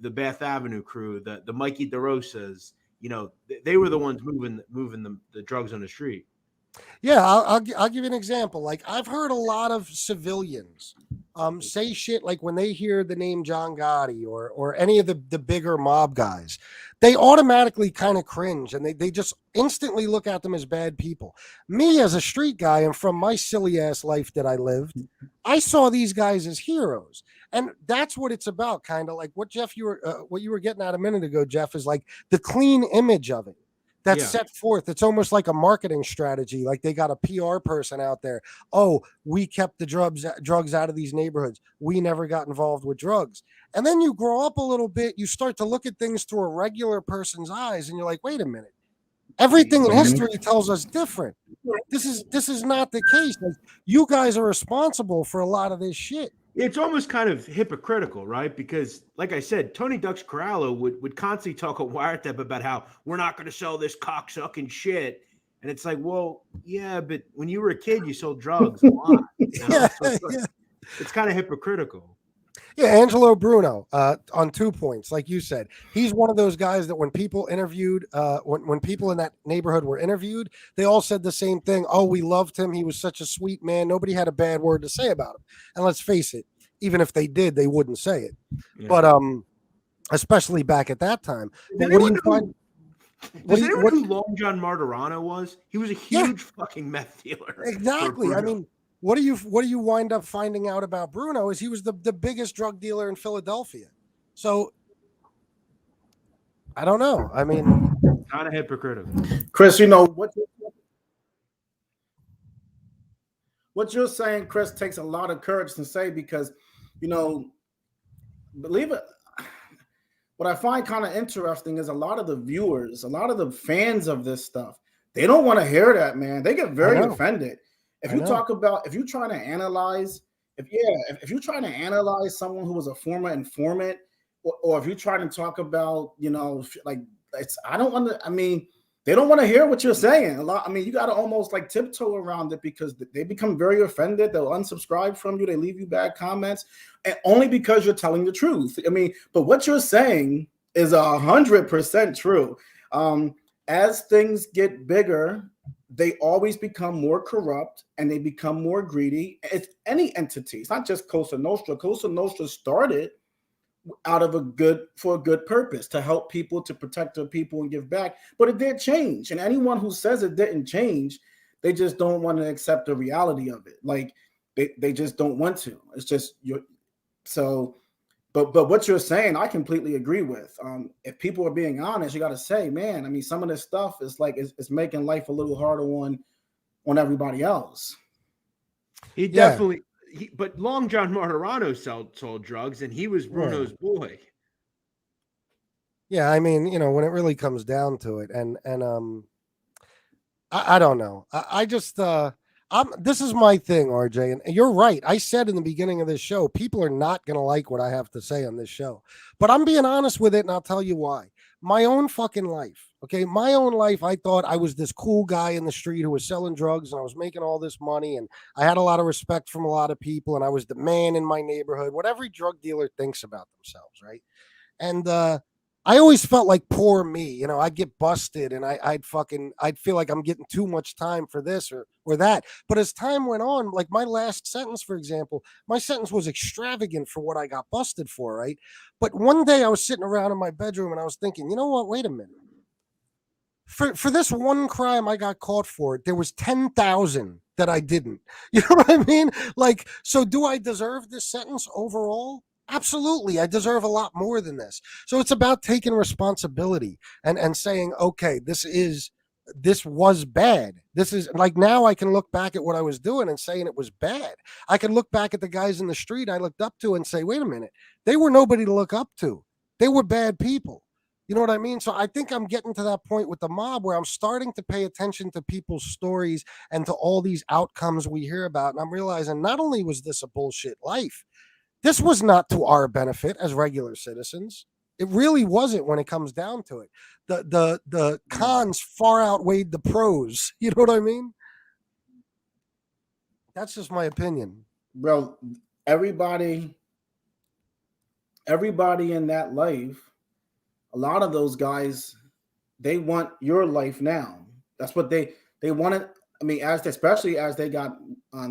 Bath Avenue crew, the Mikey DeRosas. They were the ones moving the drugs on the street. Yeah, I'll give you an example. Like, I've heard a lot of civilians say shit like when they hear the name John Gotti or any of the bigger mob guys, they automatically kind of cringe and they just instantly look at them as bad people. Me as a street guy and from my silly ass life that I lived, I saw these guys as heroes. And that's what it's about, kind of like what you were getting at a minute ago, Jeff, is like the clean image of it. That's set forth. It's almost like a marketing strategy. Like they got a PR person out there. Oh, we kept the drugs out of these neighborhoods. We never got involved with drugs. And then you grow up a little bit. You start to look at things through a regular person's eyes, and you're like, wait a minute. Everything in history tells us different. This is not the case. Like, you guys are responsible for a lot of this shit. It's almost kind of hypocritical, right? Because, like I said, Tony Ducks Corallo would constantly talk on Wiretap about how we're not going to sell this cocksucking shit. And it's like, well, yeah, but when you were a kid, you sold drugs a lot. You know? It's kind of hypocritical. Yeah, Angelo Bruno, on 2 points, like you said, he's one of those guys that when people interviewed, when people in that neighborhood were interviewed, they all said the same thing. Oh, we loved him. He was such a sweet man. Nobody had a bad word to say about him. And let's face it, even if they did, they wouldn't say it. Yeah. But especially back at that time. But what do you find? Does anyone know who Long John Martirano was? He was a huge fucking meth dealer. Exactly. I mean, what do you wind up finding out about Bruno is he was the biggest drug dealer in Philadelphia. So I don't know. I mean, kind of hypocritical. Chris, you know what you're saying, Chris, takes a lot of courage to say because, you know, believe it. What I find kind of interesting is a lot of the viewers, a lot of the fans of this stuff, they don't want to hear that, man. They get very offended. If you talk about, if you're trying to analyze, if you're trying to analyze someone who was a former informant, or if you're trying to talk about, you know, like they don't want to hear what you're saying. A lot. I mean, you got to almost like tiptoe around it because they become very offended. They'll unsubscribe from you. They leave you bad comments, and only because you're telling the truth. I mean, but what you're saying is 100% true. As things get bigger, they always become more corrupt and they become more greedy. It's any entity. It's not just Cosa Nostra. Cosa Nostra started out of a good purpose to help people, to protect their people and give back, but it did change. And anyone who says it didn't change, they just don't want to accept the reality of it. Like they just don't want to. It's just But what you're saying, I completely agree with. If people are being honest, you got to say, man, I mean, some of this stuff is like it's making life a little harder on everybody else. He definitely. But Long John Martirano sold drugs, and he was Bruno's boy. Yeah, I mean, you know, when it really comes down to it, and I don't know. I just this is my thing, RJ, and you're right. I said in the beginning of this show, people are not going to like what I have to say on this show, but I'm being honest with it, and I'll tell you why. My own fucking life, okay? My own life, I thought I was this cool guy in the street who was selling drugs, and I was making all this money, and I had a lot of respect from a lot of people, and I was the man in my neighborhood, what every drug dealer thinks about themselves, right? And I always felt like poor me, you know, I'd get busted and I'd feel like I'm getting too much time for this or that. But as time went on, like my last sentence, for example, my sentence was extravagant for what I got busted for, right? But one day I was sitting around in my bedroom and I was thinking, you know what? Wait a minute. For this one crime I got caught for, there was 10,000 that I didn't. You know what I mean? Like, so do I deserve this sentence overall? Absolutely. I deserve a lot more than this. So it's about taking responsibility and saying, okay, this was bad. This is like, now I can look back at what I was doing and saying it was bad. I can look back at the guys in the street I looked up to and say, wait a minute, they were nobody to look up to. They were bad people. You know what I mean? So I think I'm getting to that point with the mob where I'm starting to pay attention to people's stories and to all these outcomes we hear about. And I'm realizing not only was this a bullshit life, this was not to our benefit as regular citizens. It really wasn't when it comes down to it. The cons far outweighed the pros. You know what I mean? That's just my opinion. Bro, everybody in that life, a lot of those guys, they want your life now. That's what they wanted. I mean, especially as they got,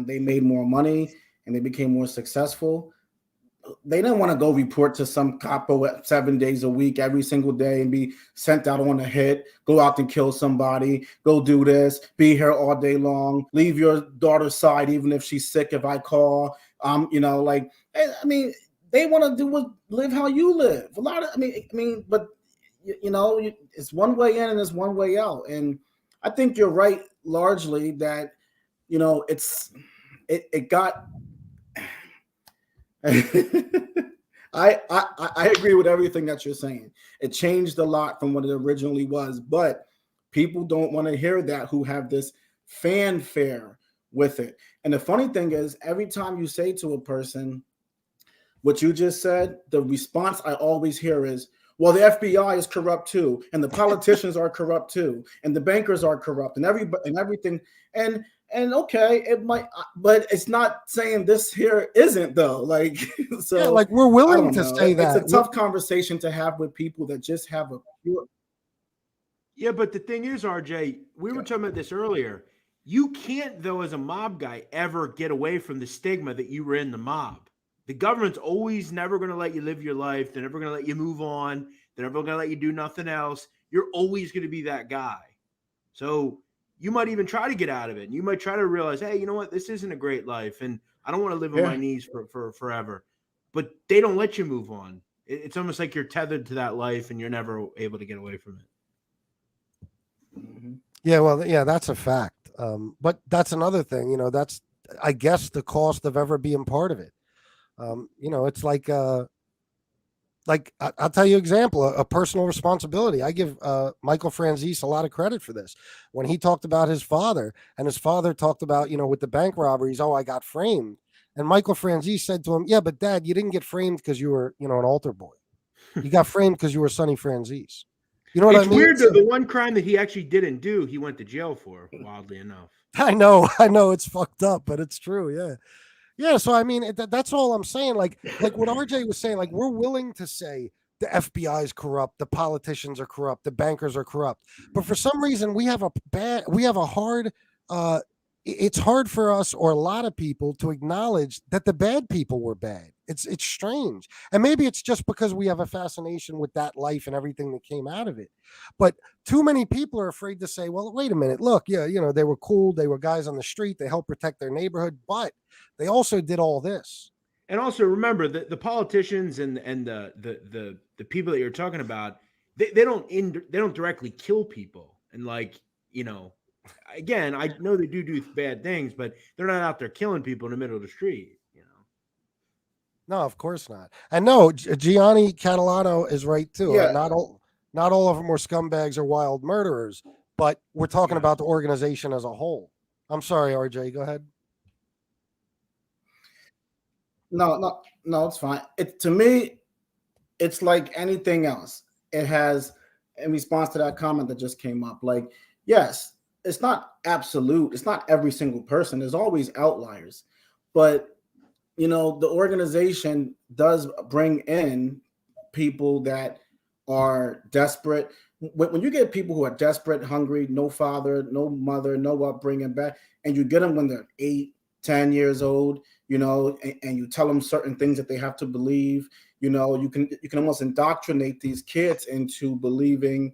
they made more money and they became more successful. They didn't want to go report to some capo 7 days a week, every single day, and be sent out on a hit, go out and kill somebody, go do this, be here all day long, leave your daughter's side even if she's sick if I call. You know, like, I mean, they want to live how you live. A lot of, I mean, but you know, it's one way in and it's one way out. And I think you're right, largely, that, you know, it got. I agree with everything that you're saying. It changed a lot from what it originally was, but People don't want to hear that who have this fanfare with it. And the funny thing is, every time you say to a person what you just said, the response I always hear is, well, the FBI is corrupt too, and the politicians are corrupt too, and the bankers are corrupt, and everything. And okay, it might, but it's not saying this here isn't though. Like, so yeah, like we're willing to say that. It's a tough conversation to have with people that just have a pure. Yeah, but the thing is, RJ, we were talking about this earlier. You can't, though, as a mob guy, ever get away from the stigma that you were in the mob. The government's always never going to let you live your life. They're never going to let you move on. They're never going to let you do nothing else. You're always going to be that guy. So you might even try to get out of it. And you might try to realize, hey, you know what? This isn't a great life. And I don't want to live on my knees for forever. But they don't let you move on. It's almost like you're tethered to that life and you're never able to get away from it. Mm-hmm. Yeah, well, yeah, that's a fact. But that's another thing, that's, I guess, the cost of ever being part of it. It's like I'll tell you an example, a personal responsibility. I give Michael Franzese a lot of credit for this. When he talked about his father, and his father talked about, with the bank robberies, I got framed. And Michael Franzese said to him, yeah, but Dad, you didn't get framed because you were, an altar boy. You got framed because you were Sonny Franzese. You know what I mean? It's weird, though. The one crime that he actually didn't do, he went to jail for, wildly enough. I know. It's fucked up, but it's true. Yeah. Yeah. So, I mean, that's all I'm saying. Like what RJ was saying, like, we're willing to say the FBI is corrupt, the politicians are corrupt, the bankers are corrupt. But for some reason, we have a hard, it's hard for us, or a lot of people, to acknowledge that the bad people were bad. It's strange. And maybe it's just because we have a fascination with that life and everything that came out of it. But too many people are afraid to say, well, wait a minute, look, yeah, they were cool. They were guys on the street. They helped protect their neighborhood, but they also did all this. And also remember that the politicians and the people that you're talking about, they don't directly kill people. And again, I know they do bad things, but they're not out there killing people in the middle of the street. No, of course not. And no, Gianni Catalano is right too. Yeah. Not all of them were scumbags or wild murderers, but we're talking about the organization as a whole. I'm sorry, RJ, go ahead. No, it's fine. To me, it's like anything else. It has, in response to that comment that just came up, like, yes, it's not absolute. It's not every single person. There's always outliers, but the organization does bring in people that are desperate. When you get people who are desperate, hungry, no father, no mother, no upbringing back, and you get them when they're 8, 10 years old, and you tell them certain things that they have to believe, you can almost indoctrinate these kids into believing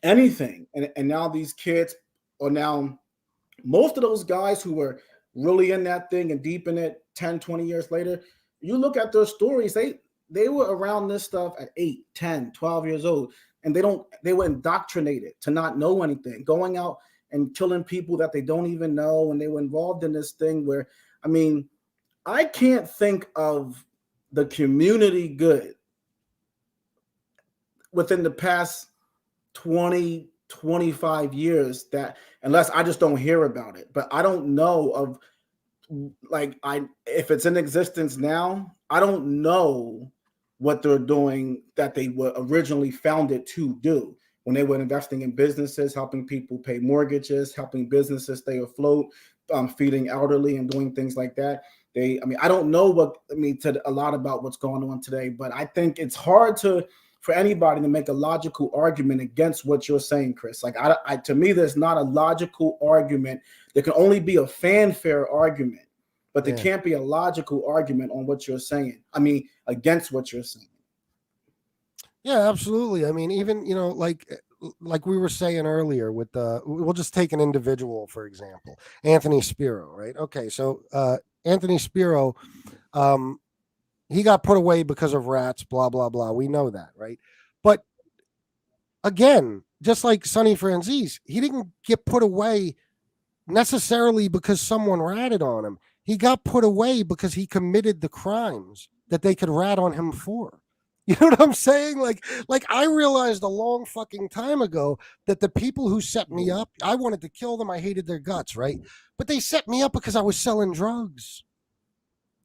anything. And now these kids are most of those guys who were really in that thing and deep in it 10, 20 years later, you look at their stories, they were around this stuff at 8, 10, 12 years old, and they were indoctrinated to not know anything, going out and killing people that they don't even know, and they were involved in this thing where, I mean, I can't think of the community good within the past 20, 25 years that, unless I just don't hear about it, but I don't know of, if it's in existence now, I don't know what they're doing that they were originally founded to do when they were investing in businesses, helping people pay mortgages, helping businesses stay afloat, feeding elderly and doing things like that. I don't know a lot about what's going on today, but I think it's hard for anybody to make a logical argument against what you're saying, Chris. To me, there's not a logical argument. There can only be a fanfare argument, but there can't be a logical argument on what you're saying. Against what you're saying. Yeah, absolutely. I mean, even, like we were saying earlier with we'll just take an individual, for example, Anthony Spiro, right? Okay. So, Anthony Spiro, he got put away because of rats, blah, blah, blah. We know that, right? But again, just like Sonny Franzese, he didn't get put away necessarily because someone ratted on him. He got put away because he committed the crimes that they could rat on him for. You know what I'm saying? Like I realized a long fucking time ago that the people who set me up, I wanted to kill them. I hated their guts, right? But they set me up because I was selling drugs.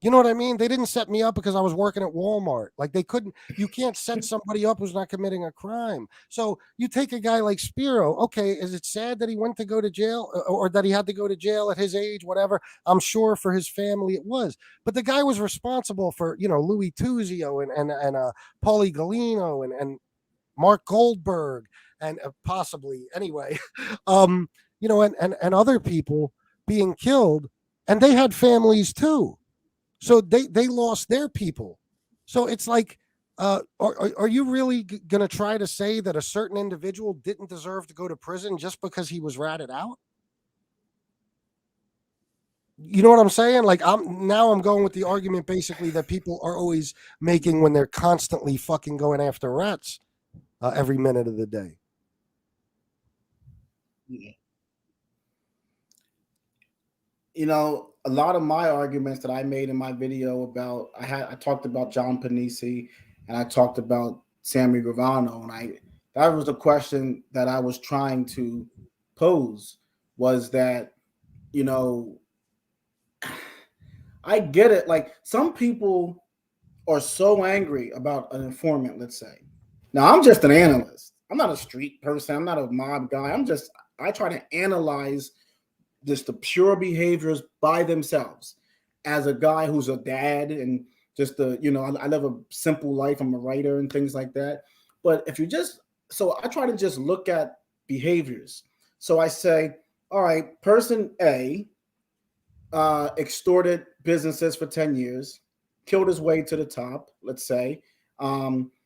You know what I mean? They didn't set me up because I was working at Walmart. Like they couldn't, you can't set somebody up who's not committing a crime. So you take a guy like Spiro. Okay, is it sad that he went to go to jail or that he had to go to jail at his age, whatever? I'm sure for his family it was. But the guy was responsible for, Louis Tuzio and Paulie Galino and Mark Goldberg and possibly anyway, and other people being killed, and they had families too. So they lost their people. So it's like, are you really going to try to say that a certain individual didn't deserve to go to prison just because he was ratted out? You know what I'm saying? Like I'm going with the argument basically that people are always making when they're constantly fucking going after rats every minute of the day. Yeah. A lot of my arguments that I made in my video about I talked about John Panisi and I talked about Sammy Gravano, and that was the question that I was trying to pose, was that I get it. Like some people are so angry about an informant, let's say. Now I'm just an analyst. I'm not a street person. I'm not a mob guy. I try to analyze just the pure behaviors by themselves as a guy who's a dad and just I live a simple life. I'm a writer and things like that. But so I try to just look at behaviors. So I say, all right, person A extorted businesses for 10 years, killed his way to the top, let's say.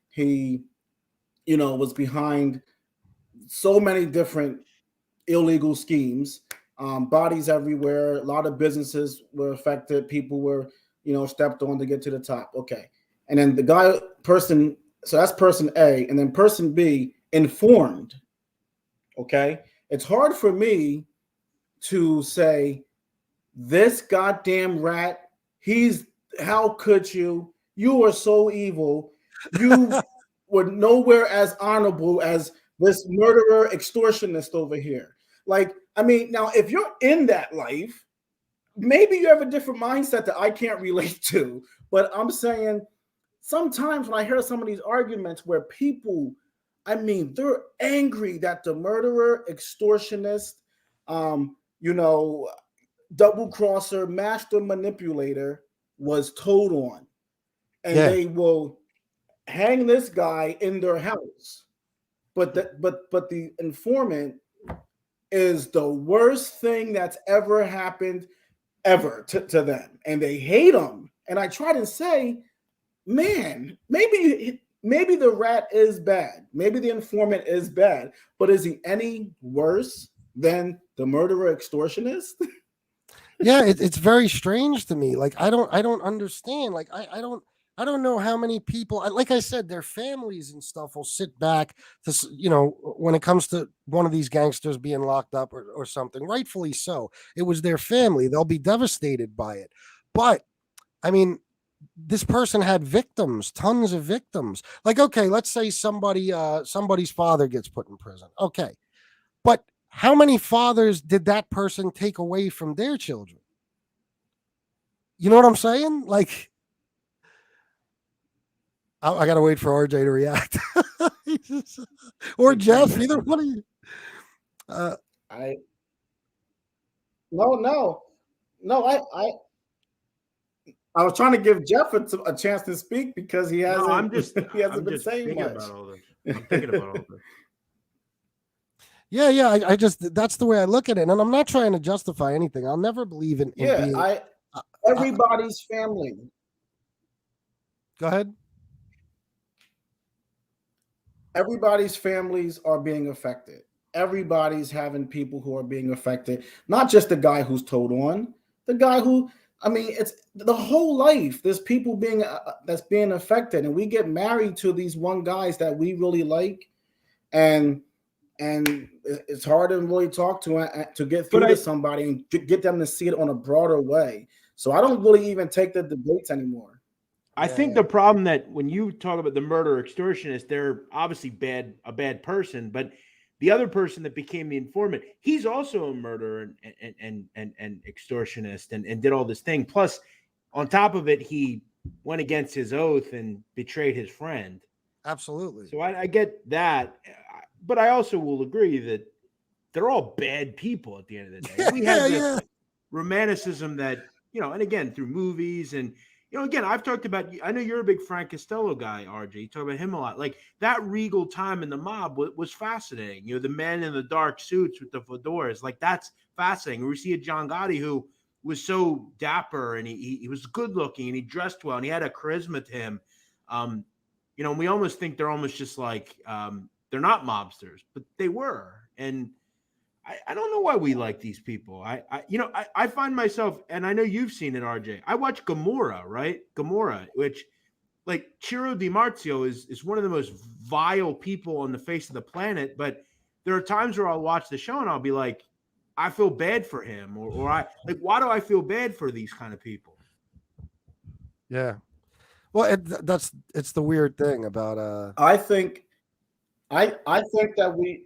He, was behind so many different illegal schemes. Bodies everywhere. A lot of businesses were affected. People were, stepped on to get to the top. Okay. And then so that's person A. And then person B, informed. Okay. It's hard for me to say, this goddamn rat, how could you? You are so evil. You were nowhere as honorable as this murderer extortionist over here. Like, I mean, now if you're in that life, maybe you have a different mindset that I can't relate to. But I'm saying sometimes when I hear some of these arguments where people, they're angry that the murderer, extortionist, double crosser, master manipulator was told on, and they will hang this guy in their house. But the informant is the worst thing that's ever happened ever to them, and they hate him. And I try to say, man, maybe the rat is bad, maybe the informant is bad, but is he any worse than the murderer extortionist? Yeah, it's very strange to me. Like I don't understand. Like I don't know how many people, like I said, their families and stuff will sit back to, when it comes to one of these gangsters being locked up or something, rightfully so. It was their family. They'll be devastated by it. But I mean, this person had victims, tons of victims. Like, okay, let's say somebody's father gets put in prison. Okay. But how many fathers did that person take away from their children? You know what I'm saying? Like, I gotta wait for RJ to react, or Jeff. Either one of you. I was trying to give Jeff a chance to speak because he hasn't. No, he hasn't been saying much. About all this. I'm thinking about all this. Yeah. I just, that's the way I look at it, and I'm not trying to justify anything. I'll never believe in being, everybody's family. Go ahead. Everybody's families are being affected. Everybody's having people who are being affected. Not just the guy who's told on, the guy who, it's the whole life. There's people that's being affected, and we get married to these one guys that we really like, and it's hard to really talk to get through to somebody and get them to see it on a broader way. So I don't really even take the debates anymore. I think the problem that when you talk about the murder extortionist, they're obviously a bad person, but the other person that became the informant, he's also a murderer and extortionist and did all this thing. Plus, on top of it, he went against his oath and betrayed his friend. Absolutely. So I get that, but I also will agree that they're all bad people at the end of the day. We have this romanticism that, and again, through movies and, again, I've talked about, I know you're a big Frank Costello guy, RJ. You talk about him a lot. Like that regal time in the mob was fascinating. The men in the dark suits with the fedoras, like that's fascinating. We see a John Gotti who was so dapper and he was good looking and he dressed well and he had a charisma to him. We almost think they're almost just like, they're not mobsters, but they were. And I don't know why we like these people. I find myself, and I know you've seen it, RJ. I watch Gomorrah, right? Gomorrah, which like Ciro Di Marzio is one of the most vile people on the face of the planet. But there are times where I'll watch the show and I'll be like, I feel bad for him, or I like, why do I feel bad for these kind of people? Yeah. Well, it's the weird thing about I think that we.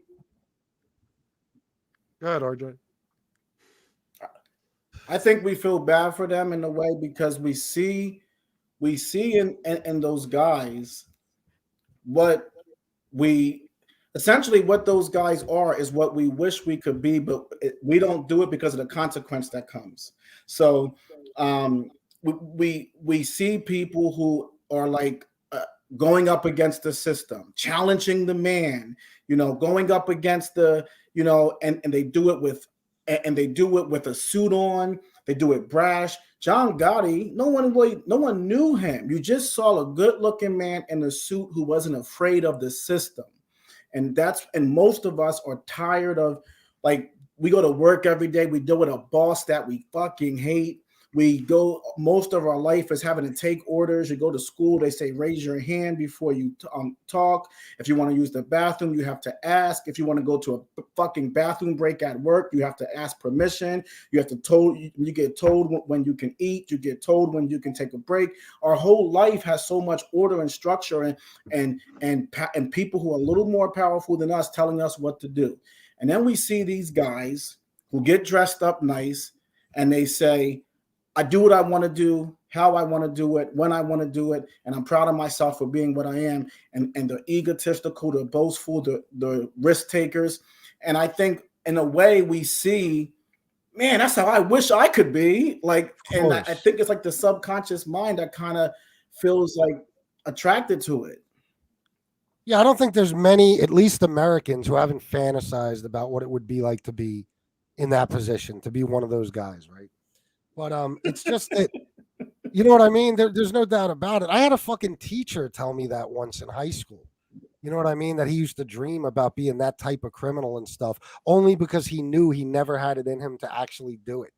Go ahead, RJ. I think we feel bad for them in a way because we see in those guys what those guys are is what we wish we could be, but we don't do it because of the consequence that comes. So we see people who are like going up against the system, challenging the man, going up against the, and they do it with a suit on. They do it brash. John Gotti, no one knew him. You just saw a good-looking man in a suit who wasn't afraid of the system. And most of us are tired of, like, we go to work every day. We deal with a boss that we fucking hate. Most of our life is having to take orders. You go to school, they say, raise your hand before you talk. If you want to use the bathroom, you have to ask. If you want to go to a fucking bathroom break at work, you have to ask permission. You get told when you can eat. You get told when you can take a break. Our whole life has so much order and structure and people who are a little more powerful than us telling us what to do. And then we see these guys who get dressed up nice and they say, I do what I want to do, how I want to do it, when I want to do it, and I'm proud of myself for being what I am. And the egotistical, the boastful, the risk takers. And I think in a way we see, man, that's how I wish I could be. Like, and I think it's like the subconscious mind that kind of feels like attracted to it. Yeah, I don't think there's many, at least Americans, who haven't fantasized about what it would be like to be in that position, to be one of those guys, right? But it's just that, you know what I mean? There's no doubt about it. I had a fucking teacher tell me that once in high school. You know what I mean? That he used to dream about being that type of criminal and stuff, only because he knew he never had it in him to actually do it.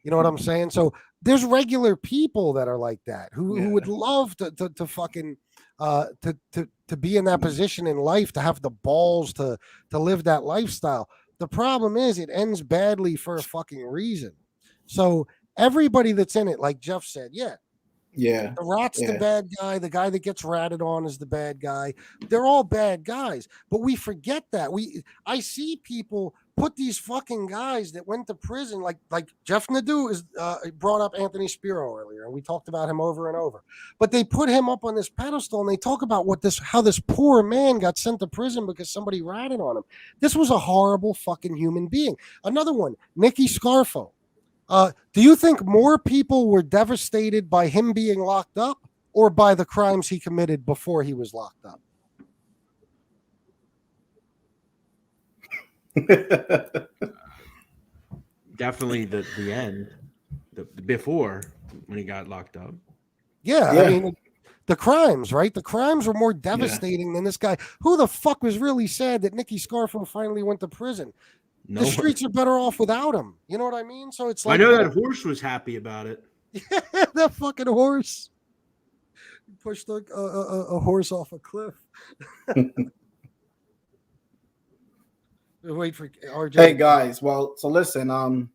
You know what I'm saying? So there's regular people that are like that who would love to fucking to be in that position in life, to have the balls to live that lifestyle. The problem is it ends badly for a fucking reason. So everybody that's in it, like Jeff said, the rat's the bad guy. The guy that gets ratted on is the bad guy. They're all bad guys, but we forget that. I see people put these fucking guys that went to prison, like Jeff Nadu is brought up Anthony Spiro earlier, and we talked about him over and over. But they put him up on this pedestal, and they talk about how this poor man got sent to prison because somebody ratted on him. This was a horrible fucking human being. Another one, Nicky Scarfo. Do you think more people were devastated by him being locked up or by the crimes he committed before he was locked up? Definitely the end, the before when he got locked up. Yeah, I mean, the crimes, right? The crimes were more devastating than this guy. Who the fuck was really sad that Nicky Scarfo finally went to prison? The streets are better off without him. You know what I mean? So it's like, I know that horse was happy about it. Yeah, that fucking horse pushed a horse off a cliff. Wait for RJ. Hey guys, well, so listen, I'm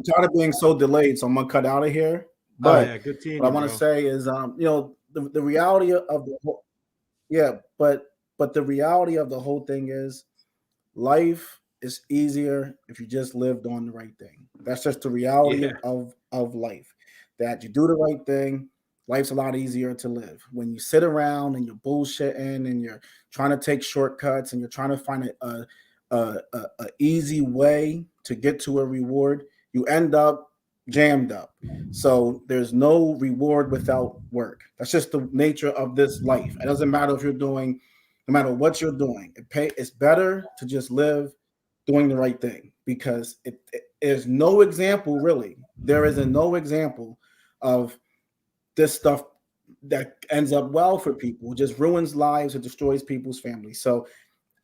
tired of being so delayed, so I'm gonna cut out of here. But yeah, good seeing what I you, want bro. to say is, the reality of the whole, yeah, but the reality of the whole thing is life is easier if you just live doing the right thing. That's just the reality Yeah. of life. That you do the right thing, life's a lot easier to live. When you sit around and you're bullshitting and you're trying to take shortcuts and you're trying to find a easy way to get to a reward, you end up jammed up. So there's no reward without work. That's just the nature of this life. It doesn't matter if you're doing, no matter what you're doing, it's better to just live doing the right thing because it is no example really. There is no example of this stuff that ends up well for people. It just ruins lives. It destroys people's families. So,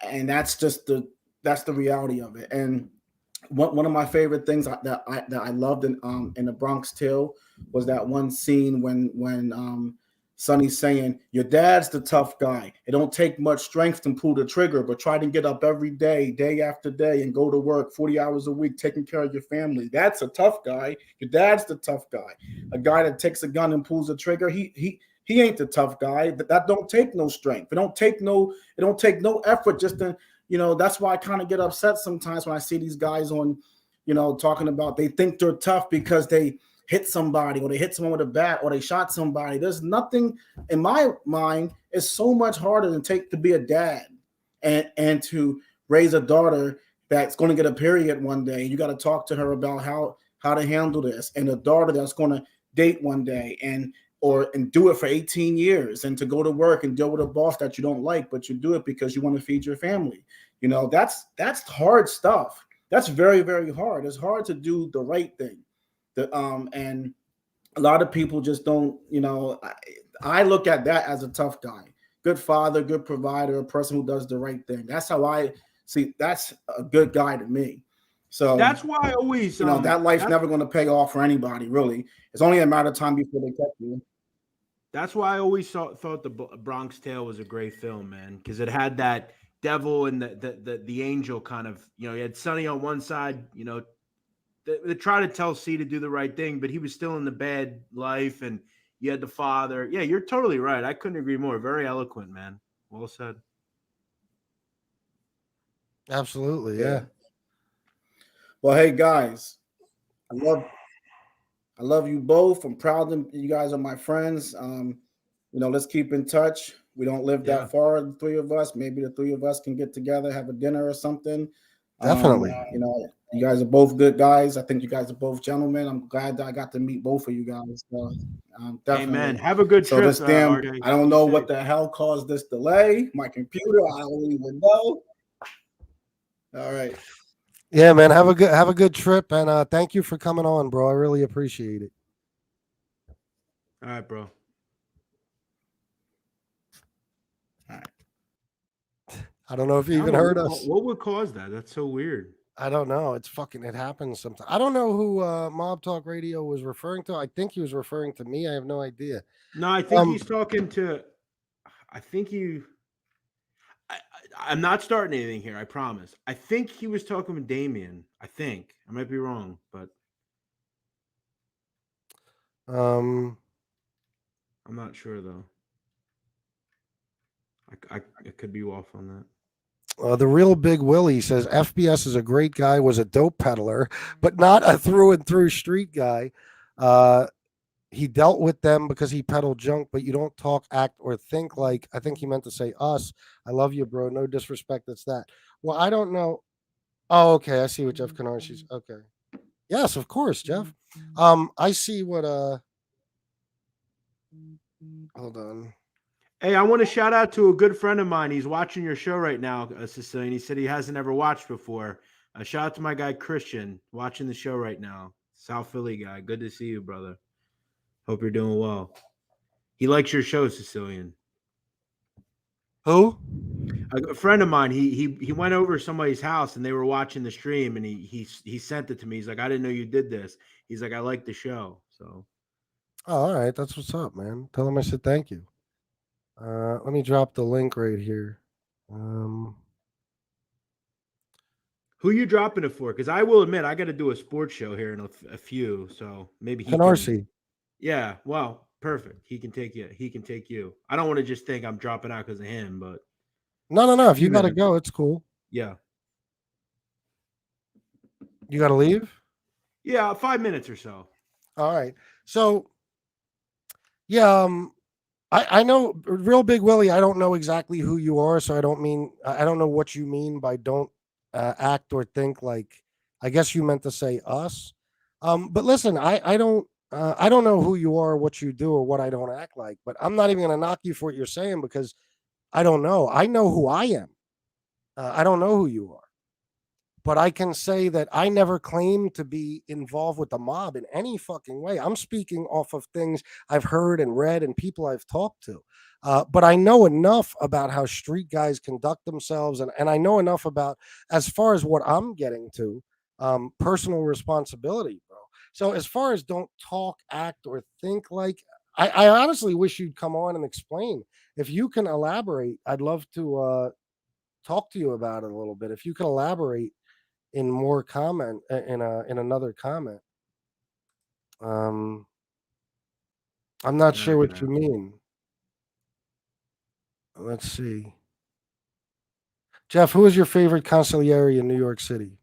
and that's the reality of it. And one of my favorite things that I loved in the Bronx Tale was that one scene when Sonny's saying, "Your dad's the tough guy. It don't take much strength to pull the trigger, but try to get up every day, day after day, and go to work 40 hours a week, taking care of your family. That's a tough guy. Your dad's the tough guy. A guy that takes a gun and pulls the trigger, he ain't the tough guy. That don't take no strength. It don't take no effort just to." That's why I kind of get upset sometimes when I see these guys on, talking about they think they're tough because they hit somebody or they hit someone with a bat or they shot somebody. There's nothing in my mind. It's so much harder to be a dad and to raise a daughter that's going to get a period one day. You got to talk to her about how to handle this, and a daughter that's going to date one day and do it for 18 years and to go to work and deal with a boss that you don't like, but you do it because you want to feed your family. That's hard stuff. That's very, very hard. It's hard to do the right thing. And a lot of people just don't, I look at that as a tough guy, good father, good provider, a person who does the right thing. That's how I see, that's a good guy to me. So That's why I always, that life's never going to pay off for anybody, really. It's only a matter of time before they catch you. that's why I always thought the Bronx Tale was a great film, man, because it had that devil and the angel kind of, you had Sonny on one side, they try to tell C to do the right thing, but he was still in the bad life, and you had the father. Yeah, you're totally right. I couldn't agree more. Very eloquent, man. Well said. Absolutely, yeah. Well, hey guys, I love you both. I'm proud that you guys are my friends. Let's keep in touch. We don't live Yeah. that far, the three of us. Maybe the three of us can get together, have a dinner or something. Definitely. You guys are both good guys. I think you guys are both gentlemen. I'm glad that I got to meet both of you guys. So, definitely. Amen. Have a good So trip, this damn, RJ. I don't Be know safe. what the hell caused this delay. My computer, I don't even know. All right. Yeah, man. Have a good trip, and thank you for coming on, bro. I really appreciate it. All right, bro. I don't know if you How even about heard us. what would cause that? That's so weird. I don't know. It happens sometimes. I don't know who Mob Talk Radio was referring to. I think he was referring to me. I have no idea. No, I think he's talking to. I think you. I'm not starting anything here. I promise. I think he was talking with Damien. I think I might be wrong, but Um, I'm not sure though. I could be off on that. the real Big Willie says FBS is a great guy, was a dope peddler, but not a through and through street guy. He dealt with them because he peddled junk, but you don't talk, act, or think like. I think he meant to say us. I love you, bro. No disrespect. That's that. Well, I don't know. Oh, okay. I see what Jeff Canarsi's. Okay. Yes, of course, Jeff. I see what. Hold on. Hey, I want to shout out to a good friend of mine. He's watching your show right now, Sicilian. He said he hasn't ever watched before. Shout out to my guy Christian watching the show right now. South Philly guy. Good to see you, brother. Hope you're doing well. He likes your show, Sicilian. Who? A friend of mine. He went over to somebody's house and they were watching the stream, and he sent it to me. He's like, I didn't know you did this. He's like, I like the show. So. Oh, all right. That's what's up, man. Tell him I said thank you. Let me drop the link right here. Who you dropping it for? Because I will admit I got to do a sports show here in a few, so maybe he Canarsie. can. Yeah, well, perfect. He can take you. He can take you. I don't want to just think I'm dropping out because of him, but No. If few you got to minutes. go, it's cool. Yeah. You got to leave? Yeah, 5 minutes or so. All right. So, yeah, I know Real Big Willie. I don't know exactly who you are, so I don't know what you mean by don't act or think like. I guess you meant to say us. But listen, I don't know who you are, what you do, or what I don't act like. But I'm not even going to knock you for what you're saying because I don't know. I know who I am. I don't know who you are. But I can say that I never claimed to be involved with the mob in any fucking way. I'm speaking off of things I've heard and read and people I've talked to. But I know enough about how street guys conduct themselves, and I know enough about, as far as what I'm getting to, personal responsibility, bro. So as far as don't talk, act, or think like, I honestly wish you'd come on and explain. If you can elaborate, I'd love to talk to you about it a little bit. If you can elaborate in more comment in another comment. Um, I'm not sure what Okay. you mean. Let's see. Jeff, who is your favorite consigliere in New York City?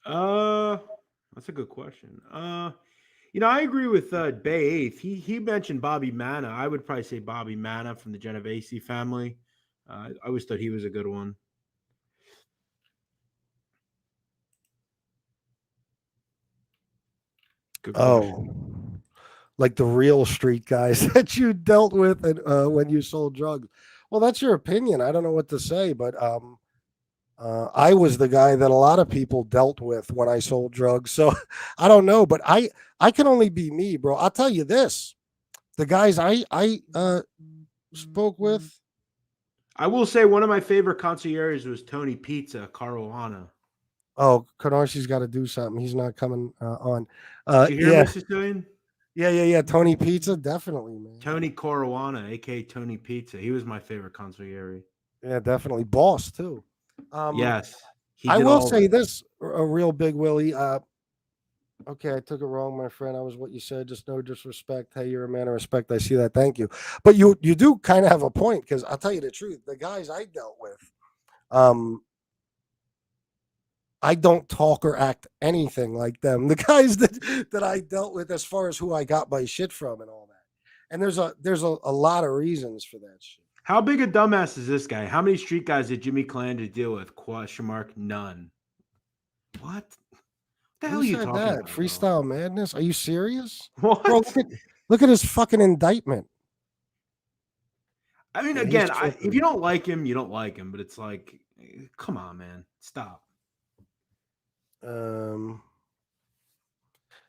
Uh, that's a good question. I agree with Bay Eighth. He mentioned Bobby Manna. I would probably say Bobby Manna from the Genovese family. I always thought he was a good one. Good question. Oh, like the real street guys that you dealt with and, when you sold drugs. Well, that's your opinion. I don't know what to say, but I was the guy that a lot of people dealt with when I sold drugs. So I don't know, but I can only be me, bro. I'll tell you this: the guys I spoke with. I will say one of my favorite concierges was Tony Pizza Caruana. Oh, Canarsi's got to do something. He's not coming on. Did you hear Yeah, me, Sicilian? yeah. Tony Pizza, definitely, man. Tony Caruana, aka Tony Pizza. He was my favorite concierge. Yeah, definitely. Boss too. Um, Yes, he I did will all of say it. this: a real big Willie. Okay, I took it wrong, my friend. I was what you said. Just no disrespect. Hey, you're a man of respect. I see that. Thank you. But you do kind of have a point because I'll tell you the truth. The guys I dealt with, um, I don't talk or act anything like them. The guys that I dealt with, as far as who I got my shit from and all that. And there's a lot of reasons for that shit. How big a dumbass is this guy? How many street guys did Jimmy Calandra deal with? Question mark. None. What? The hell Who are you said talking that? about, bro? Freestyle madness? Are you serious? What? Bro, look at his fucking indictment. I mean, Yeah, he's again, if you tripping. don't like him, you don't like him. But it's like, come on, man, stop.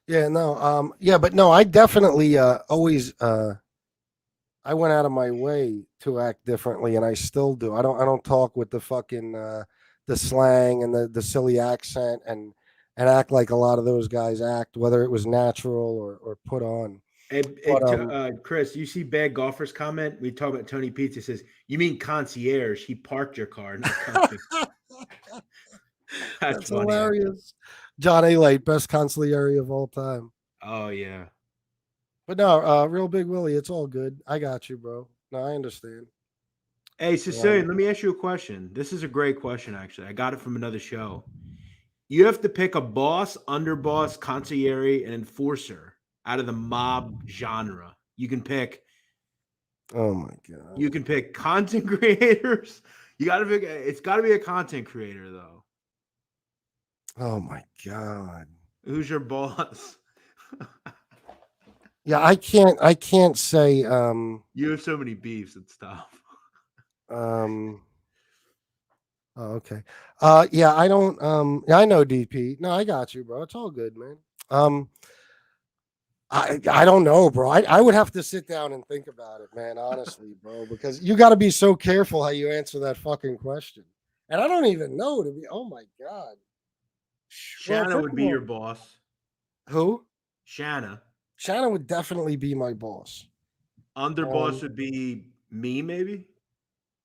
Yeah, no, yeah, but no, I definitely always I went out of my way to act differently, and I still do. I don't talk with the fucking the slang and the silly accent and act like a lot of those guys act, whether it was natural or put on. Hey, But Chris, you see Bad Golfer's comment? We talk about Tony Pizza. Says, you mean concierge? He parked your car, not come to. That's that's funny, actually. hilarious. John A. Light, best consigliere of all time. Oh yeah. But no, real big Willie, it's all good. I got you, bro. No, I understand. Hey, Sicilian, let me ask you a question. This is a great question, actually. I got it from another show. You have to pick a boss, underboss, concierge, and enforcer out of the mob genre. You can pick. Oh my god. You can pick content creators. You got to pick. It's got to be a content creator, though. Oh my god. Who's your boss? Yeah, I can't say You have so many beefs and stuff. oh, okay. Yeah, I don't yeah, I know DP. No, I got you, bro. It's all good, man. I don't know, bro. I would have to sit down and think about it, man, honestly, bro, because you got to be so careful how you answer that fucking question. And I don't even know to be, oh my god. Well, Shanna first would of be all, your boss. who? Shanna. Shannon would definitely be my boss. Underboss would be me, maybe.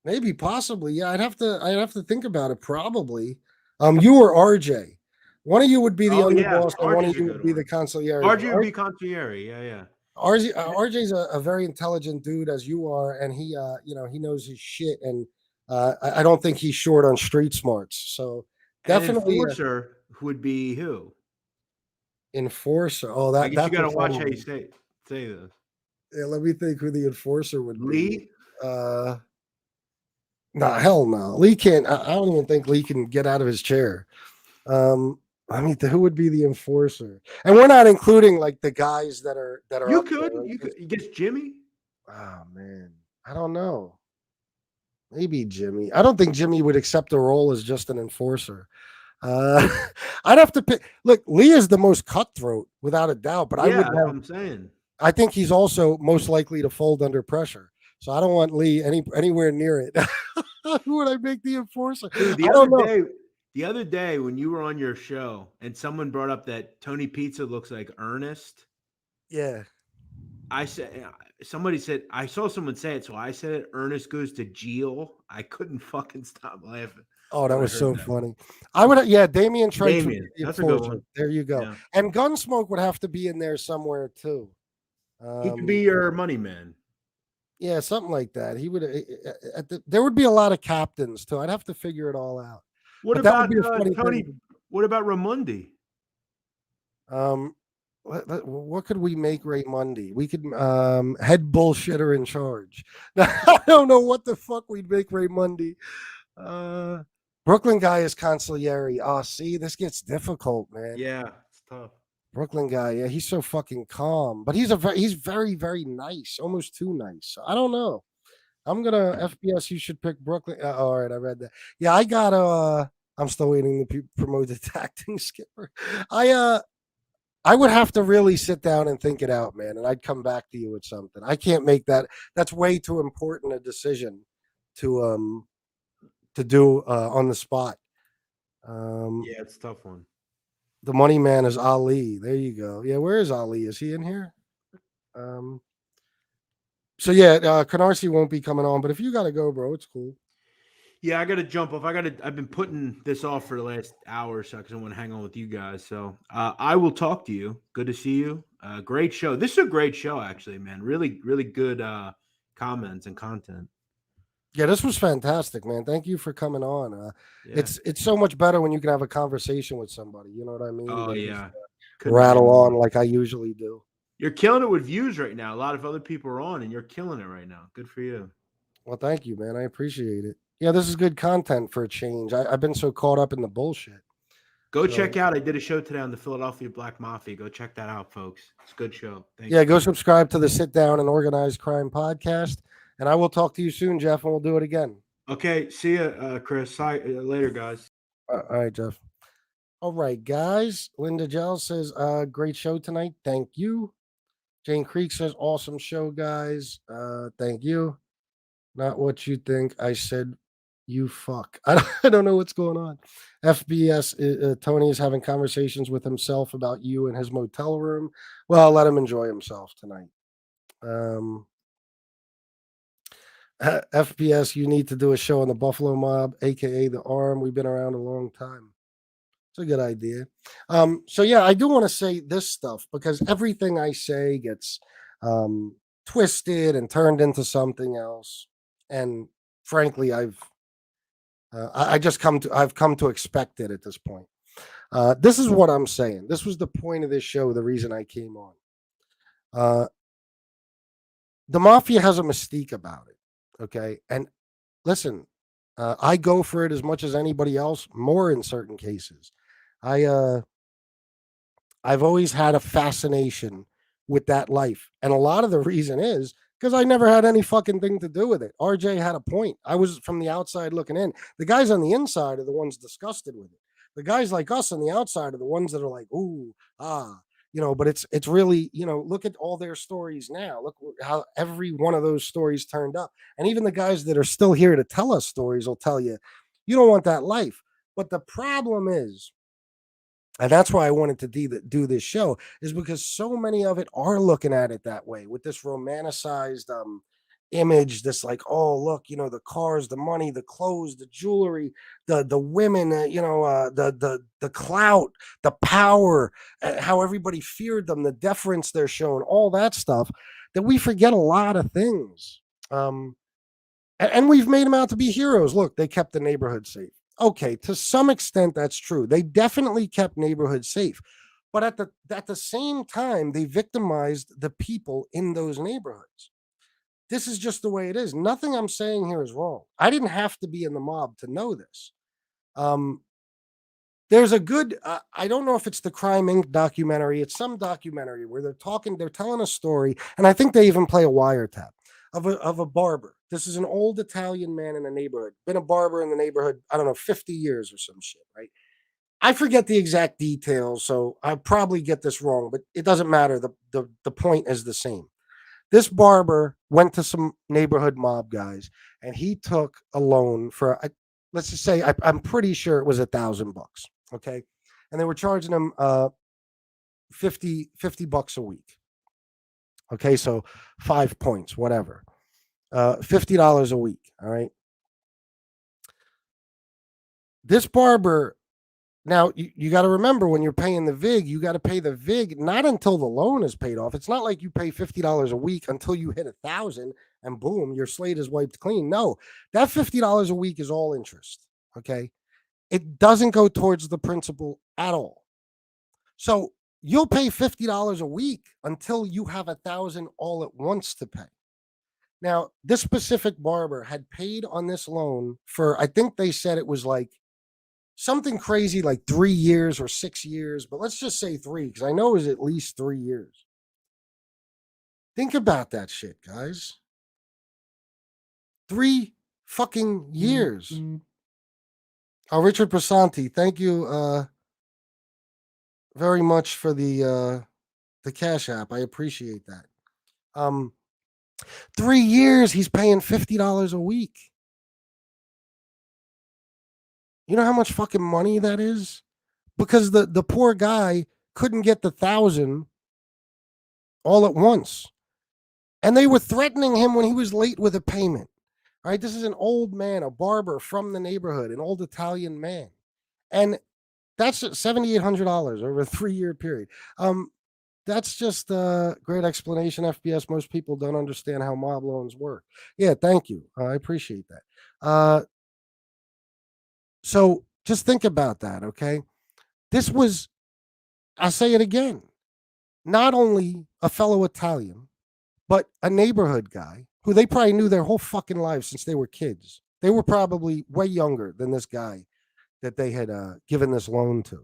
Maybe, possibly. Yeah, I'd have to think about it. Probably. You or RJ. One of you would be the Oh yes, underboss, and one of RJ's a you good would be the one. consigliere. But RJ would be concierge. Yeah, yeah. RJ's a very intelligent dude, as you are, and he, he knows his shit, and I don't think he's short on street smarts. So And definitely enforcer would be who? enforcer. Oh, I guess you that's got a to fun watch how you one. say this. Yeah, let me think who the enforcer would be. Lee. Nah, hell no. Lee can't. I don't even think Lee can get out of his chair. I mean, who would be the enforcer? And we're not including like the guys that are You up could. there. You could. You guess Jimmy. Oh man, I don't know. Maybe Jimmy. I don't think Jimmy would accept a role as just an enforcer. Uh, I'd have to pick. Look, Lee is the most cutthroat without a doubt, but I Yeah, wouldn't that's what have. I'm saying. I think he's also most likely to fold under pressure. So I don't want Lee anywhere near it. Who would I make the enforcer? Dude, I don't know. the other day when you were on your show and someone brought up that Tony Pizza looks like Ernest, Yeah. I said somebody said I saw someone say it, so I said it. Ernest goes to jail. I couldn't fucking stop laughing. Oh, that when I was heard so that. funny. I would, yeah, Damian Trench would be Damien, the that's a good enforcer. one. There you go. Yeah. And Gunsmoke would have to be in there somewhere too. He could be your money man. Yeah, something like that. He would. There would be a lot of captains too. I'd have to figure it all out. What But that would about be a funny Tony? thing. What about Ramundi? What could we make Ray Monday? We could head bullshitter in charge. I don't know what the fuck we'd make Ray Monday. Brooklyn guy is consigliere. Oh, see, this gets difficult, man. Yeah, it's tough. Brooklyn guy, yeah, he's so fucking calm, but he's very, very nice, almost too nice. So I don't know. I'm gonna FBS. You should pick Brooklyn. All right, I read that. Yeah, I got. I'm still waiting to be promoted to acting skipper. I would have to really sit down and think it out, man, and I'd come back to you with something. I can't make that. That's way too important a decision to do on the spot. Yeah, it's a tough one. The money man is Ali. There you go. Yeah, where is Ali? Is he in here? So yeah, Canarsie won't be coming on, but if you gotta go, bro, it's cool. Yeah, I got to jump off. I've been putting this off for the last hour or so because I want to hang on with you guys. So I will talk to you. Good to see you. Great show. This is a great show, actually, man. Really, really good comments and content. Yeah, this was fantastic, man. Thank you for coming on. Yeah. It's so much better when you can have a conversation with somebody. You know what I mean? Oh, Than yeah. just, rattle on like I usually do. You're killing it with views right now. A lot of other people are on, and you're killing it right now. Good for you. Well, thank you, man. I appreciate it. Yeah, this is good content for a change. I've been so caught up in the bullshit. Go check out. I did a show today on the Philadelphia Black Mafia. Go check that out, folks. It's a good show. Thank you. Go subscribe to the Sit Down and Organized Crime podcast. And I will talk to you soon, Jeff, and we'll do it again. Okay. See you, Chris. Later, guys. All right, Jeff. All right, guys. Linda Gell says, great show tonight. Thank you. Jane Creek says, awesome show, guys. Thank you. Not what you think. I said, you fuck. I don't know what's going on. FBS, Tony is having conversations with himself about you in his motel room. Well, let him enjoy himself tonight. FBS, you need to do a show on the Buffalo Mob, aka the Arm. We've been around a long time. It's a good idea. So yeah, I do want to say this stuff because everything I say gets twisted and turned into something else. And frankly, I've come to expect it at this point. This is what I'm saying. This was the point of this show. The reason I came on. The mafia has a mystique about it. Okay. And listen, I go for it as much as anybody else, more in certain cases. I've always had a fascination with that life. And a lot of the reason is because I never had any fucking thing to do with it. RJ had a point. I was from the outside looking in. The guys on the inside are the ones disgusted with it. The guys like us on the outside are the ones that are like, ooh, but it's really, look at all their stories now. Look how every one of those stories turned up. And even the guys that are still here to tell us stories will tell you, you don't want that life. But the problem is, and that's why I wanted to do this show, is because so many of it are looking at it that way with this romanticized image, this like, oh look, the cars, the money, the clothes, the jewelry, the women, the clout, the power, how everybody feared them, the deference they're shown, all that stuff, that we forget a lot of things. And we've made them out to be heroes. Look, they kept the neighborhood safe. Okay, to some extent that's true. They definitely kept neighborhoods safe. But at the same time, they victimized the people in those neighborhoods. This is just the way it is. Nothing I'm saying here is wrong. I didn't have to be in the mob to know this. There's a good, I don't know if it's the Crime Inc. documentary. It's some documentary where they're telling a story, and I think they even play a wiretap of a barber. This is an old Italian man in a neighborhood, been a barber in the neighborhood, I don't know, 50 years or some shit, right? I forget the exact details, so I probably get this wrong, but it doesn't matter. The point is the same. This barber went to some neighborhood mob guys, and he took a loan for, let's just say, I'm pretty sure it was $1,000. Okay, and they were charging him 50 bucks a week. Okay, so 5 points, whatever, $50 a week. All right, this barber. Now, you got to remember, when you're paying the VIG, you got to pay the VIG not until the loan is paid off. It's not like you pay $50 a week until you hit 1,000 and boom, your slate is wiped clean. No, that $50 a week is all interest. Okay. It doesn't go towards the principal at all. So you'll pay $50 a week until you have 1,000 all at once to pay. Now, this specific barber had paid on this loan for, I think they said it was like something crazy like 3 years or 6 years, but let's just say 3, because I know it was at least 3 years. Think about that shit, guys. 3 fucking years. Mm-hmm. Oh, Richard Pasanti, thank you very much for the Cash App. I appreciate that. 3 years, he's paying $50 a week. You know how much fucking money that is? Because the poor guy couldn't get the 1,000 all at once. And they were threatening him when he was late with a payment. All right, this is an old man, a barber from the neighborhood, an old Italian man. And that's $7,800 over a 3-year period. That's just a great explanation, FBS. Most people don't understand how mob loans work. Yeah, thank you. I appreciate that. So just think about that, okay? This was, I'll say it again, not only a fellow Italian, but a neighborhood guy who they probably knew their whole fucking lives since they were kids. They were probably way younger than this guy that they had given this loan to.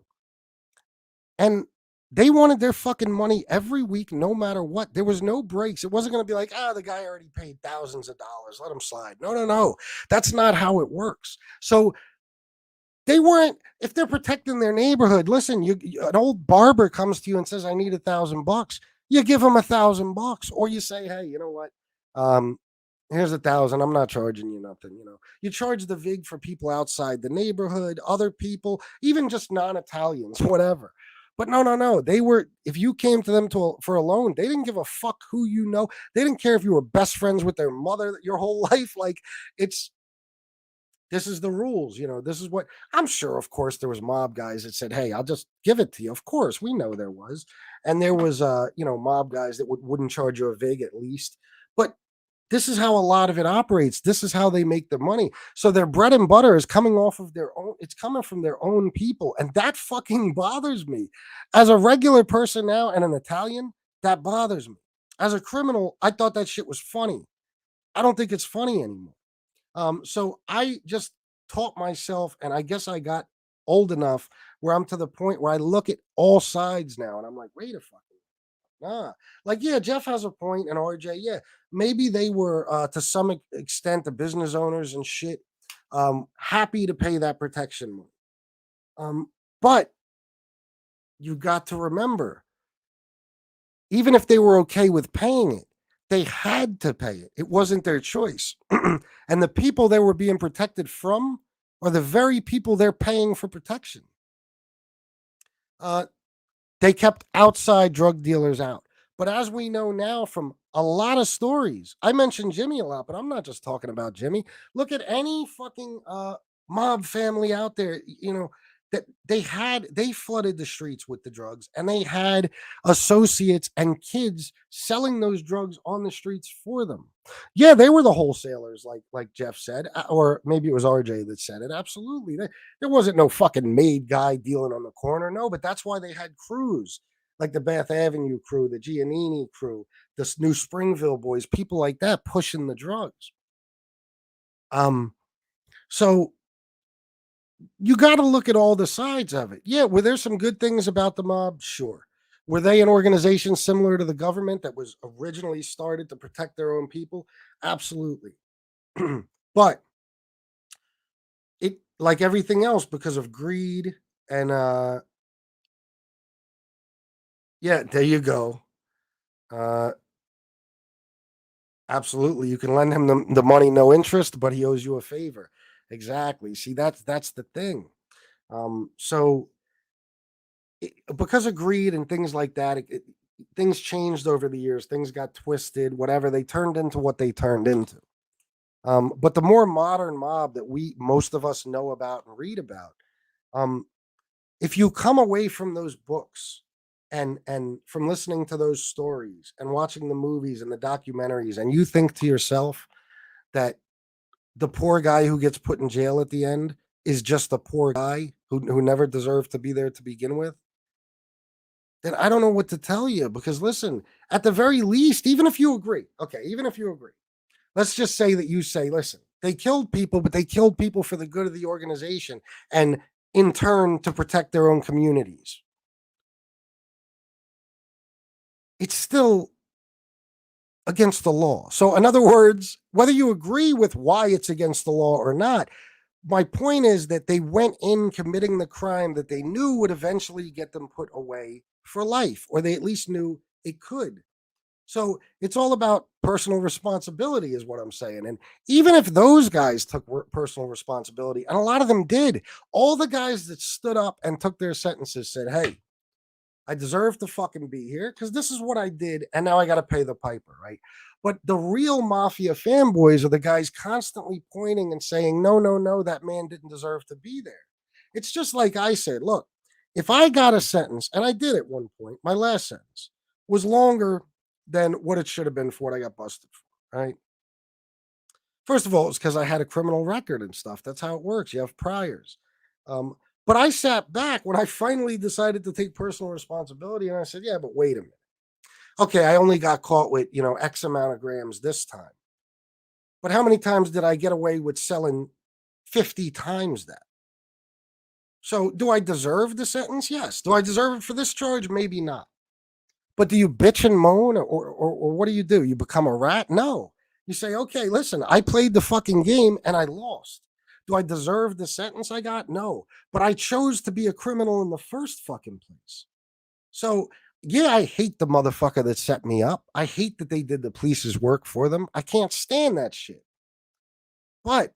And they wanted their fucking money every week, no matter what. There was no breaks. It wasn't going to be like, the guy already paid thousands of dollars. Let him slide. No. That's not how it works. So they weren't, if they're protecting their neighborhood, listen, an old barber comes to you and says, I need $1,000. You give him $1,000, or you say, hey, you know what? Here's 1,000. I'm not charging you nothing. You charge the VIG for people outside the neighborhood, other people, even just non-Italians, whatever. But no. They were, if you came to them for a loan, they didn't give a fuck who you know. They didn't care if you were best friends with their mother your whole life. Like, this is the rules. This is what I'm sure. Of course, there was mob guys that said, hey, I'll just give it to you. Of course, we know there was. And there was, mob guys that wouldn't charge you a VIG at least. But this is how a lot of it operates. This is how they make the money. So their bread and butter is coming off of their own. It's coming from their own people. And that fucking bothers me. As a regular person now and an Italian, that bothers me. As a criminal, I thought that shit was funny. I don't think it's funny anymore. So I just taught myself, and I guess I got old enough where I'm to the point where I look at all sides now, and I'm like, wait a fucking like, yeah, Jeff has a point, and RJ, yeah, maybe they were to some extent the business owners and shit happy to pay that protection money. But you got to remember, even if they were okay with paying it, they had to pay it. It wasn't their choice. And the people they were being protected from are the very people they're paying for protection. They kept outside drug dealers out. But as we know now from a lot of stories. I mentioned Jimmy a lot, but I'm not just talking about Jimmy. Look at any fucking mob family out there, that they flooded the streets with the drugs, and they had associates and kids selling those drugs on the streets for them. Yeah, they were the wholesalers, like Jeff said, or maybe it was RJ that said it. Absolutely, there wasn't no fucking made guy dealing on the corner. No, but that's why they had crews like the Bath Avenue crew, the Giannini crew, the New Springville boys, people like that pushing the drugs. So you got to look at all the sides of it. Yeah, were there some good things about the mob? Sure. Were they an organization similar to the government that was originally started to protect their own people? Absolutely. But it, like everything else, because of greed and yeah, there you go. Absolutely, you can lend him the money, no interest, but he owes you a favor. Exactly. See, that's the thing. So because of greed and things like that, things changed over the years. Things got twisted. Whatever, they turned into what they turned into. But the more modern mob that most of us know about and read about, if you come away from those books and from listening to those stories and watching the movies and the documentaries, and you think to yourself that the poor guy who gets put in jail at the end is just a poor guy who never deserved to be there to begin with, then I don't know what to tell you. Because listen, at the very least, even if you agree, let's just say that you say, listen, they killed people, but they killed people for the good of the organization and in turn to protect their own communities. It's still against the law. So in other words, whether you agree with why it's against the law or not, my point is that they went in committing the crime that they knew would eventually get them put away for life, or they at least knew it could. So it's all about personal responsibility is what I'm saying. And even if those guys took personal responsibility, and a lot of them did, all the guys that stood up and took their sentences said, hey, I deserve to fucking be here because this is what I did, and now I got to pay the piper, right? But the real mafia fanboys are the guys constantly pointing and saying, no, no, no, that man didn't deserve to be there. It's just like I said, look, if I got a sentence, and I did at one point, my last sentence was longer than what it should have been for what I got busted for, right? First of all, it's because I had a criminal record and stuff. That's how it works. You have priors. But I sat back when I finally decided to take personal responsibility, and I said, yeah, but wait a minute. Okay, I only got caught with, X amount of grams this time. But how many times did I get away with selling 50 times that? So do I deserve the sentence? Yes. Do I deserve it for this charge? Maybe not. But do you bitch and moan, or what do? You become a rat? No. You say, okay, listen, I played the fucking game and I lost. Do I deserve the sentence I got? No. But I chose to be a criminal in the first fucking place. So, yeah, I hate the motherfucker that set me up. I hate that they did the police's work for them. I can't stand that shit. But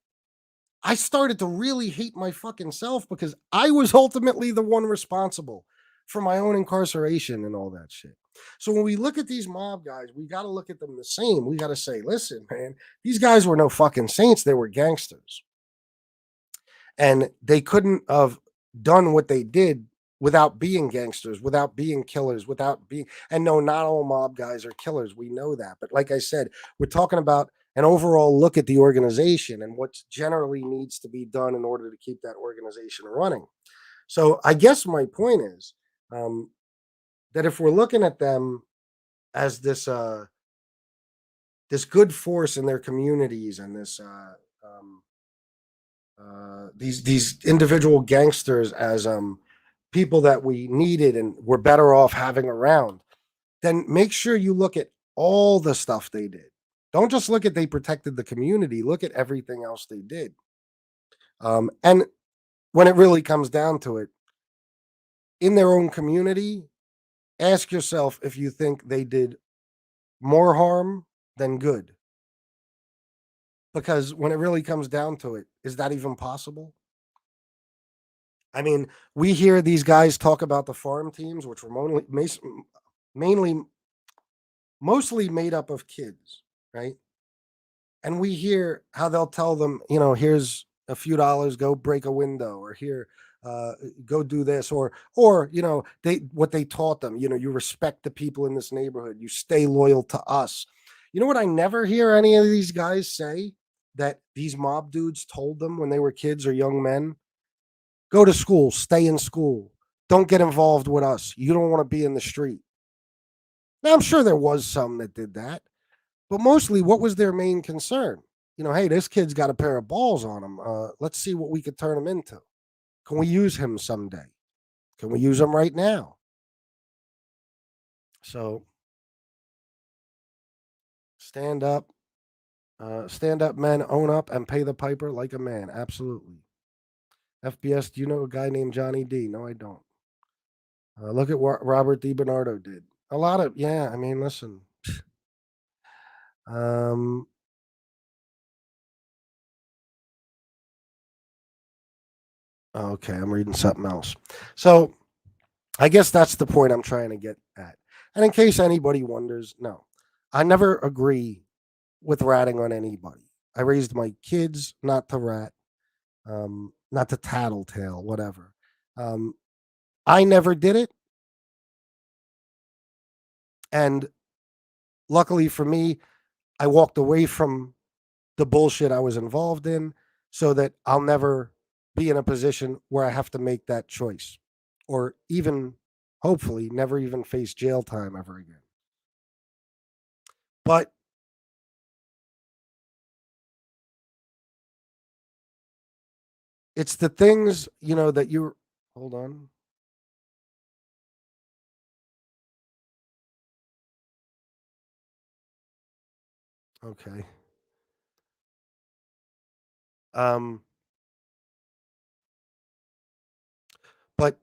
I started to really hate my fucking self because I was ultimately the one responsible for my own incarceration and all that shit. So when we look at these mob guys, we got to look at them the same. We got to say, listen, man, these guys were no fucking saints. They were gangsters. And they couldn't have done what they did without being gangsters, without being killers, and no, not all mob guys are killers. We know that. But like I said, we're talking about an overall look at the organization and what generally needs to be done in order to keep that organization running. So I guess my point is that if we're looking at them as this good force in their communities and this these individual gangsters as people that we needed and were better off having around, then make sure you look at all the stuff they did. Don't just look at they protected the community. Look at everything else they did. And when it really comes down to it, in their own community, ask yourself if you think they did more harm than good. Because when it really comes down to it, is that even possible? I mean, we hear these guys talk about the farm teams, which were mainly mostly made up of kids, right? And we hear how they'll tell them, here's a few dollars, go break a window, or here, go do this, or they what they taught them, you respect the people in this neighborhood, you stay loyal to us. You know what I never hear any of these guys say that these mob dudes told them when they were kids or young men? Go to school, stay in school, don't get involved with us. You don't want to be in the street. Now, I'm sure there was some that did that, but mostly, what was their main concern? Hey, this kid's got a pair of balls on him. Let's see what we could turn him into. Can we use him someday? Can we use him right now? So stand up, men, own up, and pay the piper like a man. Absolutely. FBS, do you know a guy named Johnny D? No, I don't. Look at what Robert DiBernardo did. A lot of, yeah, I mean, listen. Um, okay, I'm reading something else. So I guess that's the point I'm trying to get at. And in case anybody wonders, no, I never agree with ratting on anybody. I raised my kids not to rat, not to tattletale, whatever. Um, I never did it. And luckily for me, I walked away from the bullshit I was involved in so that I'll never be in a position where I have to make that choice or even, hopefully, never even face jail time ever again. But it's the things, that you hold on. Okay. Um, but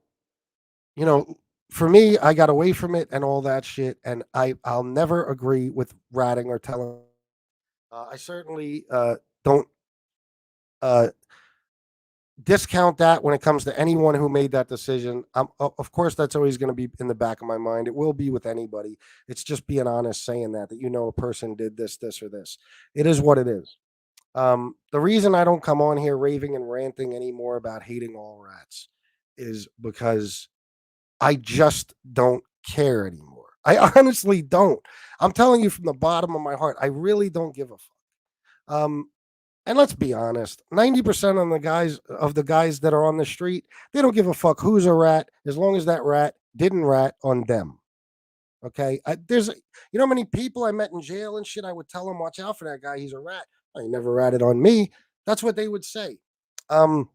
you know, for me, I got away from it and all that shit, and I'll never agree with ratting or telling. I certainly don't uh, discount that when it comes to anyone who made that decision. Of course, that's always going to be in the back of my mind. It will be with anybody. It's just being honest, saying that a person did this, this, or this. It is what it is. The reason I don't come on here raving and ranting anymore about hating all rats is because I just don't care anymore. I honestly don't. I'm telling you from the bottom of my heart, I really don't give a fuck. And let's be honest, 90% of the guys that are on the street, they don't give a fuck who's a rat as long as that rat didn't rat on them. Okay, how many people I met in jail and shit. I would tell them, watch out for that guy. He's a rat. I never ratted on me. That's what they would say. Um,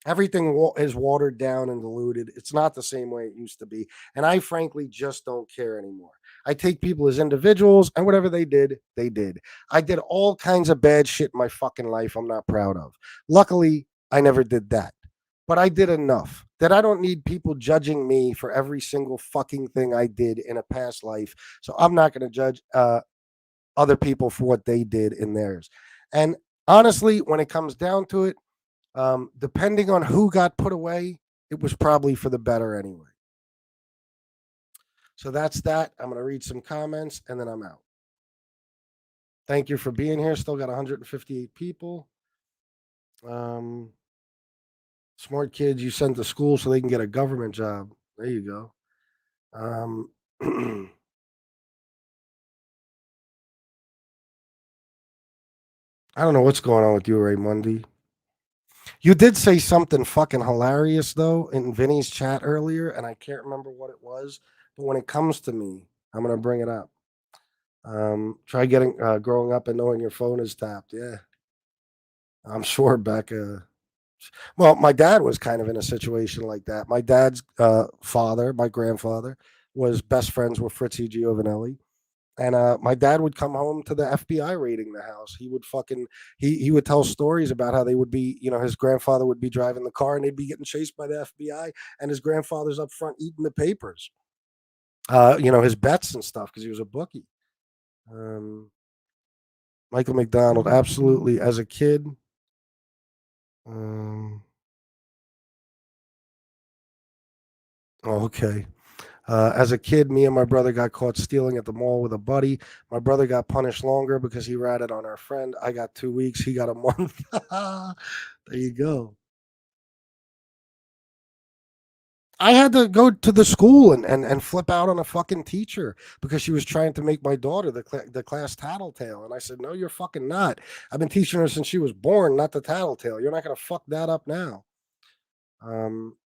Everything is watered down and diluted. It's not the same way it used to be. And I frankly just don't care anymore. I take people as individuals, and whatever they did, they did. I did all kinds of bad shit in my fucking life I'm not proud of. Luckily, I never did that. But I did enough that I don't need people judging me for every single fucking thing I did in a past life. So I'm not going to judge other people for what they did in theirs. And honestly, when it comes down to it, depending on who got put away, it was probably for the better anyway. So that's that. I'm going to read some comments and then I'm out. Thank you for being here. Still got 158 people. Smart kids you send to school so they can get a government job. There you go. I don't know what's going on with you, Raymundi. You did say something fucking hilarious though in Vinny's chat earlier, and I can't remember what it was. But when it comes to me, I'm gonna bring it up. Try getting growing up and knowing your phone is tapped. Yeah, I'm sure Becca. Well, my dad was kind of in a situation like that. My dad's father, my grandfather, was best friends with Fritzie Giovanelli. And my dad would come home to the FBI raiding the house. He would he would tell stories about how they would be, his grandfather would be driving the car and they'd be getting chased by the FBI, and his grandfather's up front eating the papers, his bets and stuff because he was a bookie. Michael McDonald, absolutely. As a kid, okay. As a kid, me and my brother got caught stealing at the mall with a buddy. My brother got punished longer because he ratted on our friend. I got 2 weeks. He got a month. There you go. I had to go to the school and flip out on a fucking teacher because she was trying to make my daughter the class tattletale. And I said, no, you're fucking not. I've been teaching her since she was born, not the tattletale. You're not going to fuck that up now. Um,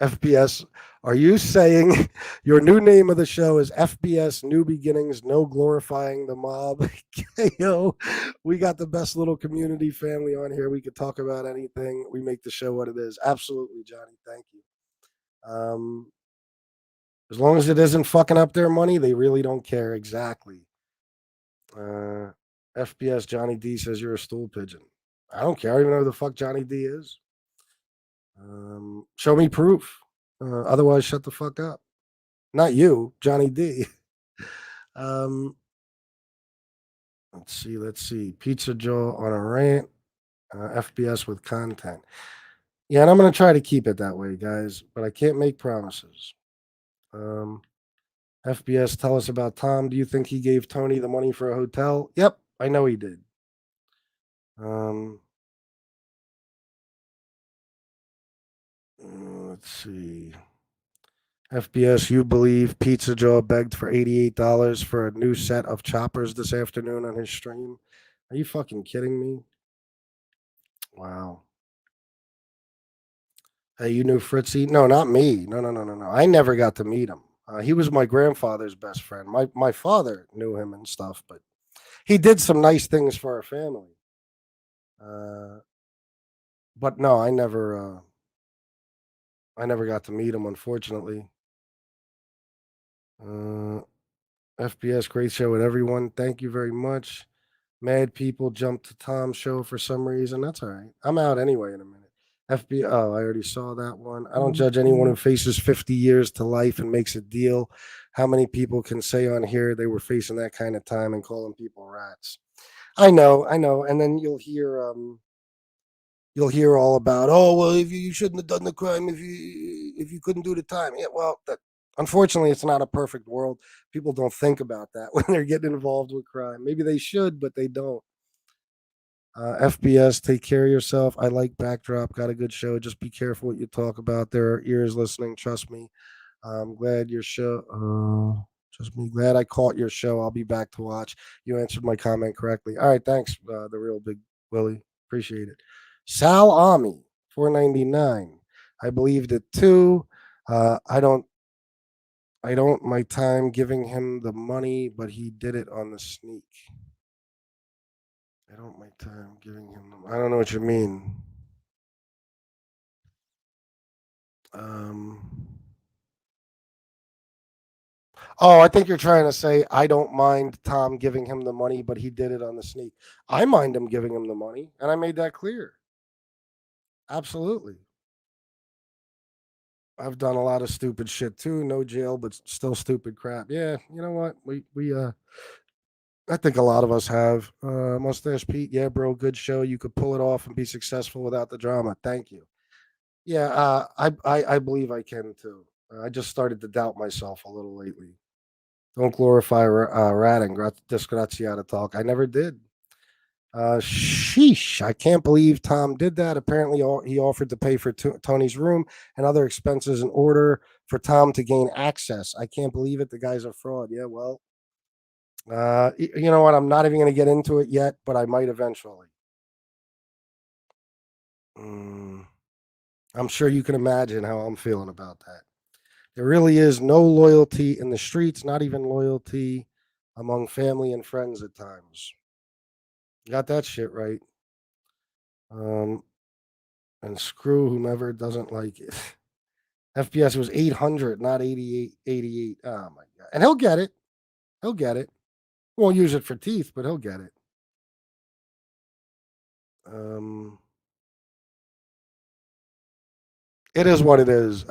FBS, are you saying your new name of the show is FBS New Beginnings, no glorifying the mob? Yo, we got the best little community family on here. We could talk about anything. We make the show what it is. Absolutely, Johnny. Thank you. Um, as long as it isn't fucking up their money, they really don't care. Exactly. Uh, FBS Johnny D says you're a stool pigeon. I don't care. I don't even know who the fuck Johnny D is. Show me proof. Otherwise, shut the fuck up. Not you, Johnny D. um, let's see. Let's see. Pizza Joe on a rant. FBS with content. Yeah, and I'm gonna try to keep it that way, guys. But I can't make promises. Um, FBS, tell us about Tom. Do you think he gave Tony the money for a hotel? Yep, I know he did. Um, let's see. FBS, you believe Pizza Joe begged for $88 for a new set of choppers this afternoon on his stream? Are you fucking kidding me? Wow. Hey, you knew Fritzy? No, not me. No. I never got to meet him. He was my grandfather's best friend. My father knew him and stuff, but he did some nice things for our family. Uh, but no, I never got to meet him, unfortunately. Uh, FBS, great show with everyone. Thank you very much. Mad people jumped to Tom's show for some reason. That's all right. I'm out anyway in a minute. FBI. Oh, I already saw that one. I don't judge anyone who faces 50 years to life and makes a deal. How many people can say on here they were facing that kind of time and calling people rats? I know. And then you'll hear all about, oh well, if you shouldn't have done the crime if you couldn't do the time. Yeah, well, unfortunately, it's not a perfect world. People don't think about that when they're getting involved with crime. Maybe they should, but they don't. FBS, take care of yourself. I like Backdrop. Got a good show. Just be careful what you talk about. There are ears listening. Trust me. I'm glad your show. Trust me. Glad I caught your show. I'll be back to watch. You answered my comment correctly. All right. Thanks, the real big Willie. Appreciate it. Sal Ami, 499. I believed it too. I don't. I don't my time giving him the money, but he did it on the sneak. I don't my time giving him. I don't know what you mean. Um. Oh, I think you're trying to say I don't mind Tom giving him the money, but he did it on the sneak. I mind him giving him the money, and I made that clear. Absolutely. I've done a lot of stupid shit too. No jail, but still stupid crap. Yeah, you know what? We I think a lot of us have. Mustache Pete, yeah, bro, good show. You could pull it off and be successful without the drama. Thank you. Yeah, I believe I can too. I just started to doubt myself a little lately. Don't glorify ratting. Disgraziata talk. I never did. Sheesh. I can't believe Tom did that. Apparently, he offered to pay for Tony's room and other expenses in order for Tom to gain access. I can't believe it. The guy's a fraud. Yeah, well, you know what? I'm not even going to get into it yet, but I might eventually. Mm, I'm sure you can imagine how I'm feeling about that. There really is no loyalty in the streets, not even loyalty among family and friends at times. Got that shit right. Um, and screw whomever doesn't like it. FPS was 800, not 88. 88. Oh my god! And he'll get it. He'll get it. Won't use it for teeth, but he'll get it. Um, it is what it is.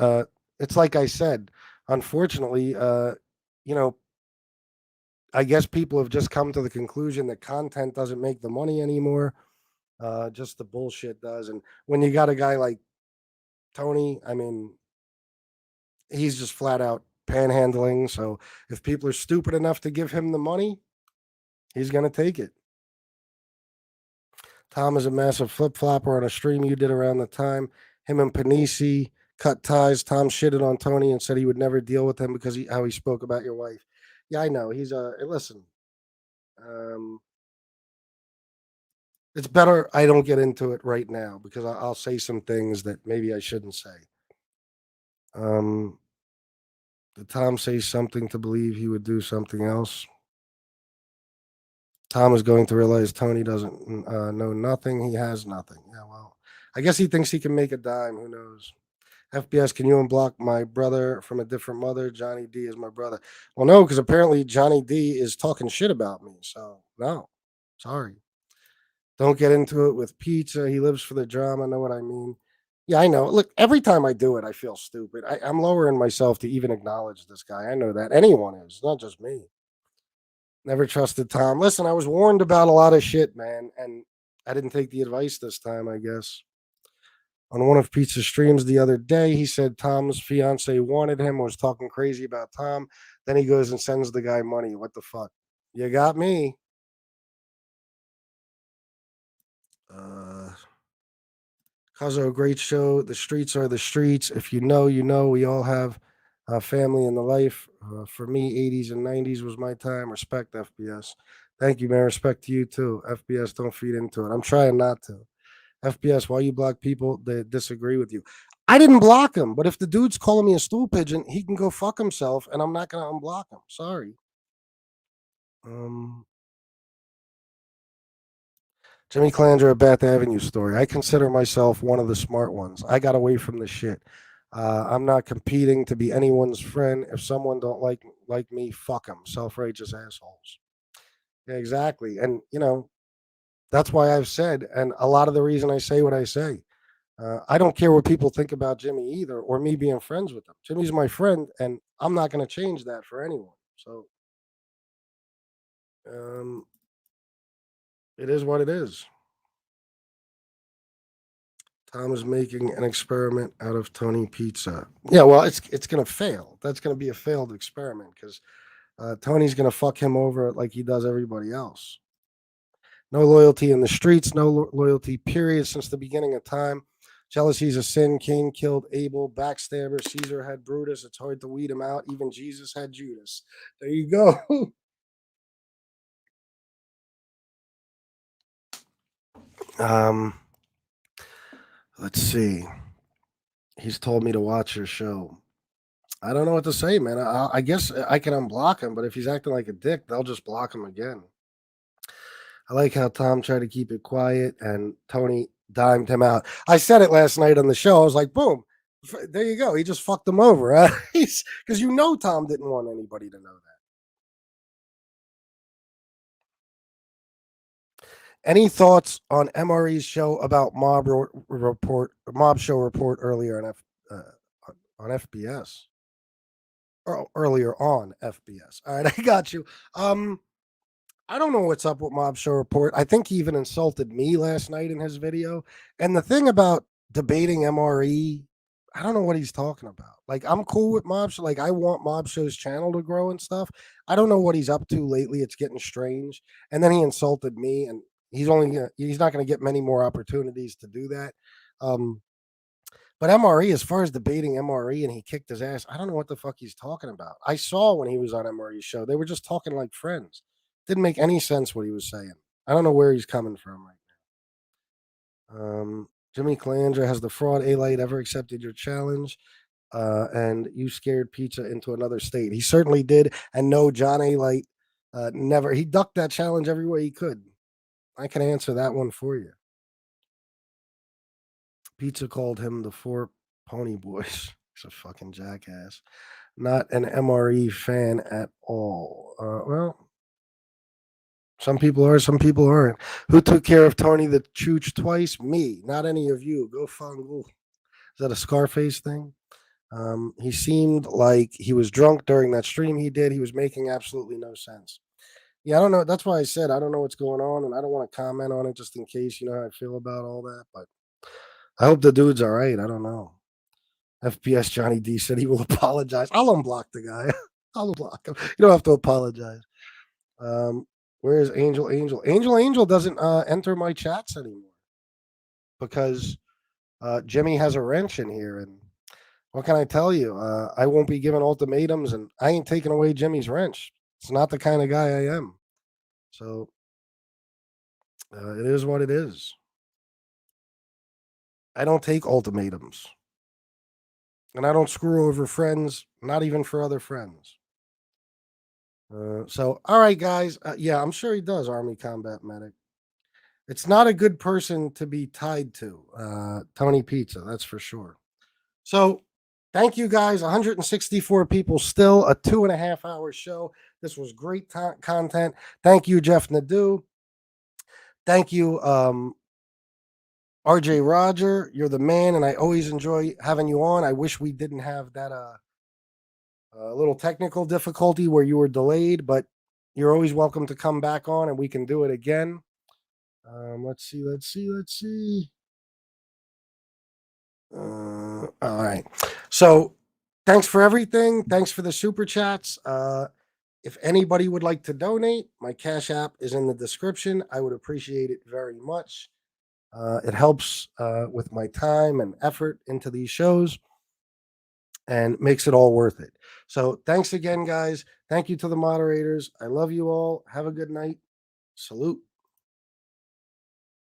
It's like I said. Unfortunately, you know, I guess people have just come to the conclusion that content doesn't make the money anymore. Just the bullshit does. And when you got a guy like Tony, I mean, He's just flat out panhandling. So if people are stupid enough to give him the money, he's going to take it. Tom is a massive flip flopper on a stream you did around the time. Him and Panisi cut ties. Tom shitted on Tony and said he would never deal with him because how he spoke about your wife. Yeah, I know. He's listen. It's better I don't get into it right now because I'll say some things that maybe I shouldn't say. Did Tom say something to believe he would do something else? Tom is going to realize Tony doesn't know nothing. He has nothing. Yeah, well, I guess he thinks he can make a dime. Who knows? FBS, can you unblock my brother from a different mother? Johnny D is my brother. Well, no, because apparently Johnny D is talking shit about me. So, no, sorry. Don't get into it with pizza. He lives for the drama. Know what I mean? Yeah, I know. Look, every time I do it, I feel stupid. I'm lowering myself to even acknowledge this guy. I know that. Anyone is, not just me. Never trusted Tom. Listen, I was warned about a lot of shit, man, and I didn't take the advice this time, I guess. On one of Pizza's streams the other day, he said Tom's fiance wanted him, was talking crazy about Tom. Then he goes and sends the guy money. What the fuck? You got me. Cuzzo, great show. The streets are the streets. If you know, you know. We all have a family in the life. For me, 80s and 90s was my time. Respect, FBS. Thank you, man. Respect to you, too. FBS, don't feed into it. I'm trying not to. FBS, why you block people that disagree with you? I didn't block him, but if the dude's calling me a stool pigeon, he can go fuck himself, and I'm not going to unblock him. Sorry. Jimmy Klanger, a Bath Avenue story. I consider myself one of the smart ones. I got away from the shit. I'm not competing to be anyone's friend. If someone don't like me, fuck them. Self-righteous assholes. Yeah, exactly. And that's why I've said, and a lot of the reason I say what I say. I don't care what people think about Jimmy either, or me being friends with him. Jimmy's my friend, and I'm not going to change that for anyone. So, it is what it is. Tom is making an experiment out of Tony Pizza. Yeah, well, it's going to fail. That's going to be a failed experiment because Tony's going to fuck him over like he does everybody else. No loyalty in the streets, no loyalty, period, since the beginning of time. Jealousy is a sin. Cain killed Abel, backstabber. Caesar had Brutus. It's hard to weed him out. Even Jesus had Judas. There you go. Let's see. He's told me to watch your show. I don't know what to say, man. I guess I can unblock him, but if he's acting like a dick, they'll just block him again. I like how Tom tried to keep it quiet and Tony dimed him out. I said it last night on the show. I was like, boom, there you go. He just fucked him over. Because Tom didn't want anybody to know that. Any thoughts on MRE's show about Mob Show report earlier on FBS? Or earlier on FBS. All right, I got you. I don't know what's up with Mob Show Report. I think he even insulted me last night in his video. And the thing about debating MRE, I don't know what he's talking about. Like, I'm cool with Mob Show. Like, I want Mob Show's channel to grow and stuff. I don't know what he's up to lately. It's getting strange. And then he insulted me, and he's not going to get many more opportunities to do that. But MRE, as far as debating MRE and he kicked his ass, I don't know what the fuck he's talking about. I saw when he was on MRE's show, they were just talking like friends. Didn't make any sense what he was saying. I don't know where he's coming from right now. Jimmy Klanger, has the fraud A-Light ever accepted your challenge? And you scared Pizza into another state. He certainly did. And no, John A-Light never. He ducked that challenge every way he could. I can answer that one for you. Pizza called him the Four Pony Boys. He's a fucking jackass. Not an MRE fan at all. Well, some people are, some people aren't. Who took care of Tony the Chooch twice? Me, not any of you. Go fungal. Is that a Scarface thing? He seemed like he was drunk during that stream he did. He was making absolutely no sense. Yeah, I don't know. That's why I said I don't know what's going on, and I don't want to comment on it just in case you know how I feel about all that. But I hope the dude's all right. I don't know. FPS Johnny D said he will apologize. I'll unblock the guy. I'll block him. You don't have to apologize. Where is Angel? Angel doesn't enter my chats anymore because Jimmy has a wrench in here, and what can I tell you? I won't be giving ultimatums, and I ain't taking away Jimmy's wrench. It's not the kind of guy I am. So it is what it is. I don't take ultimatums. And I don't screw over friends, not even for other friends. So, all right, guys. Yeah, I'm sure he does, Army Combat Medic. It's not a good person to be tied to, Tony Pizza, that's for sure. So, thank you guys. 164 people still, a 2.5 hour show. This was great content. Thank you, Jeff Nadu. Thank you, RJ Roger. You're the man, and I always enjoy having you on. I wish we didn't have that little technical difficulty where you were delayed, but you're always welcome to come back on, and we can do it again. Let's see. All right. So thanks for everything. Thanks for the super chats. If anybody would like to donate, my Cash App is in the description. I would appreciate it very much. It helps with my time and effort into these shows and makes it all worth it. So thanks again, guys. Thank you to the moderators. I love you all. Have a good night. Salute.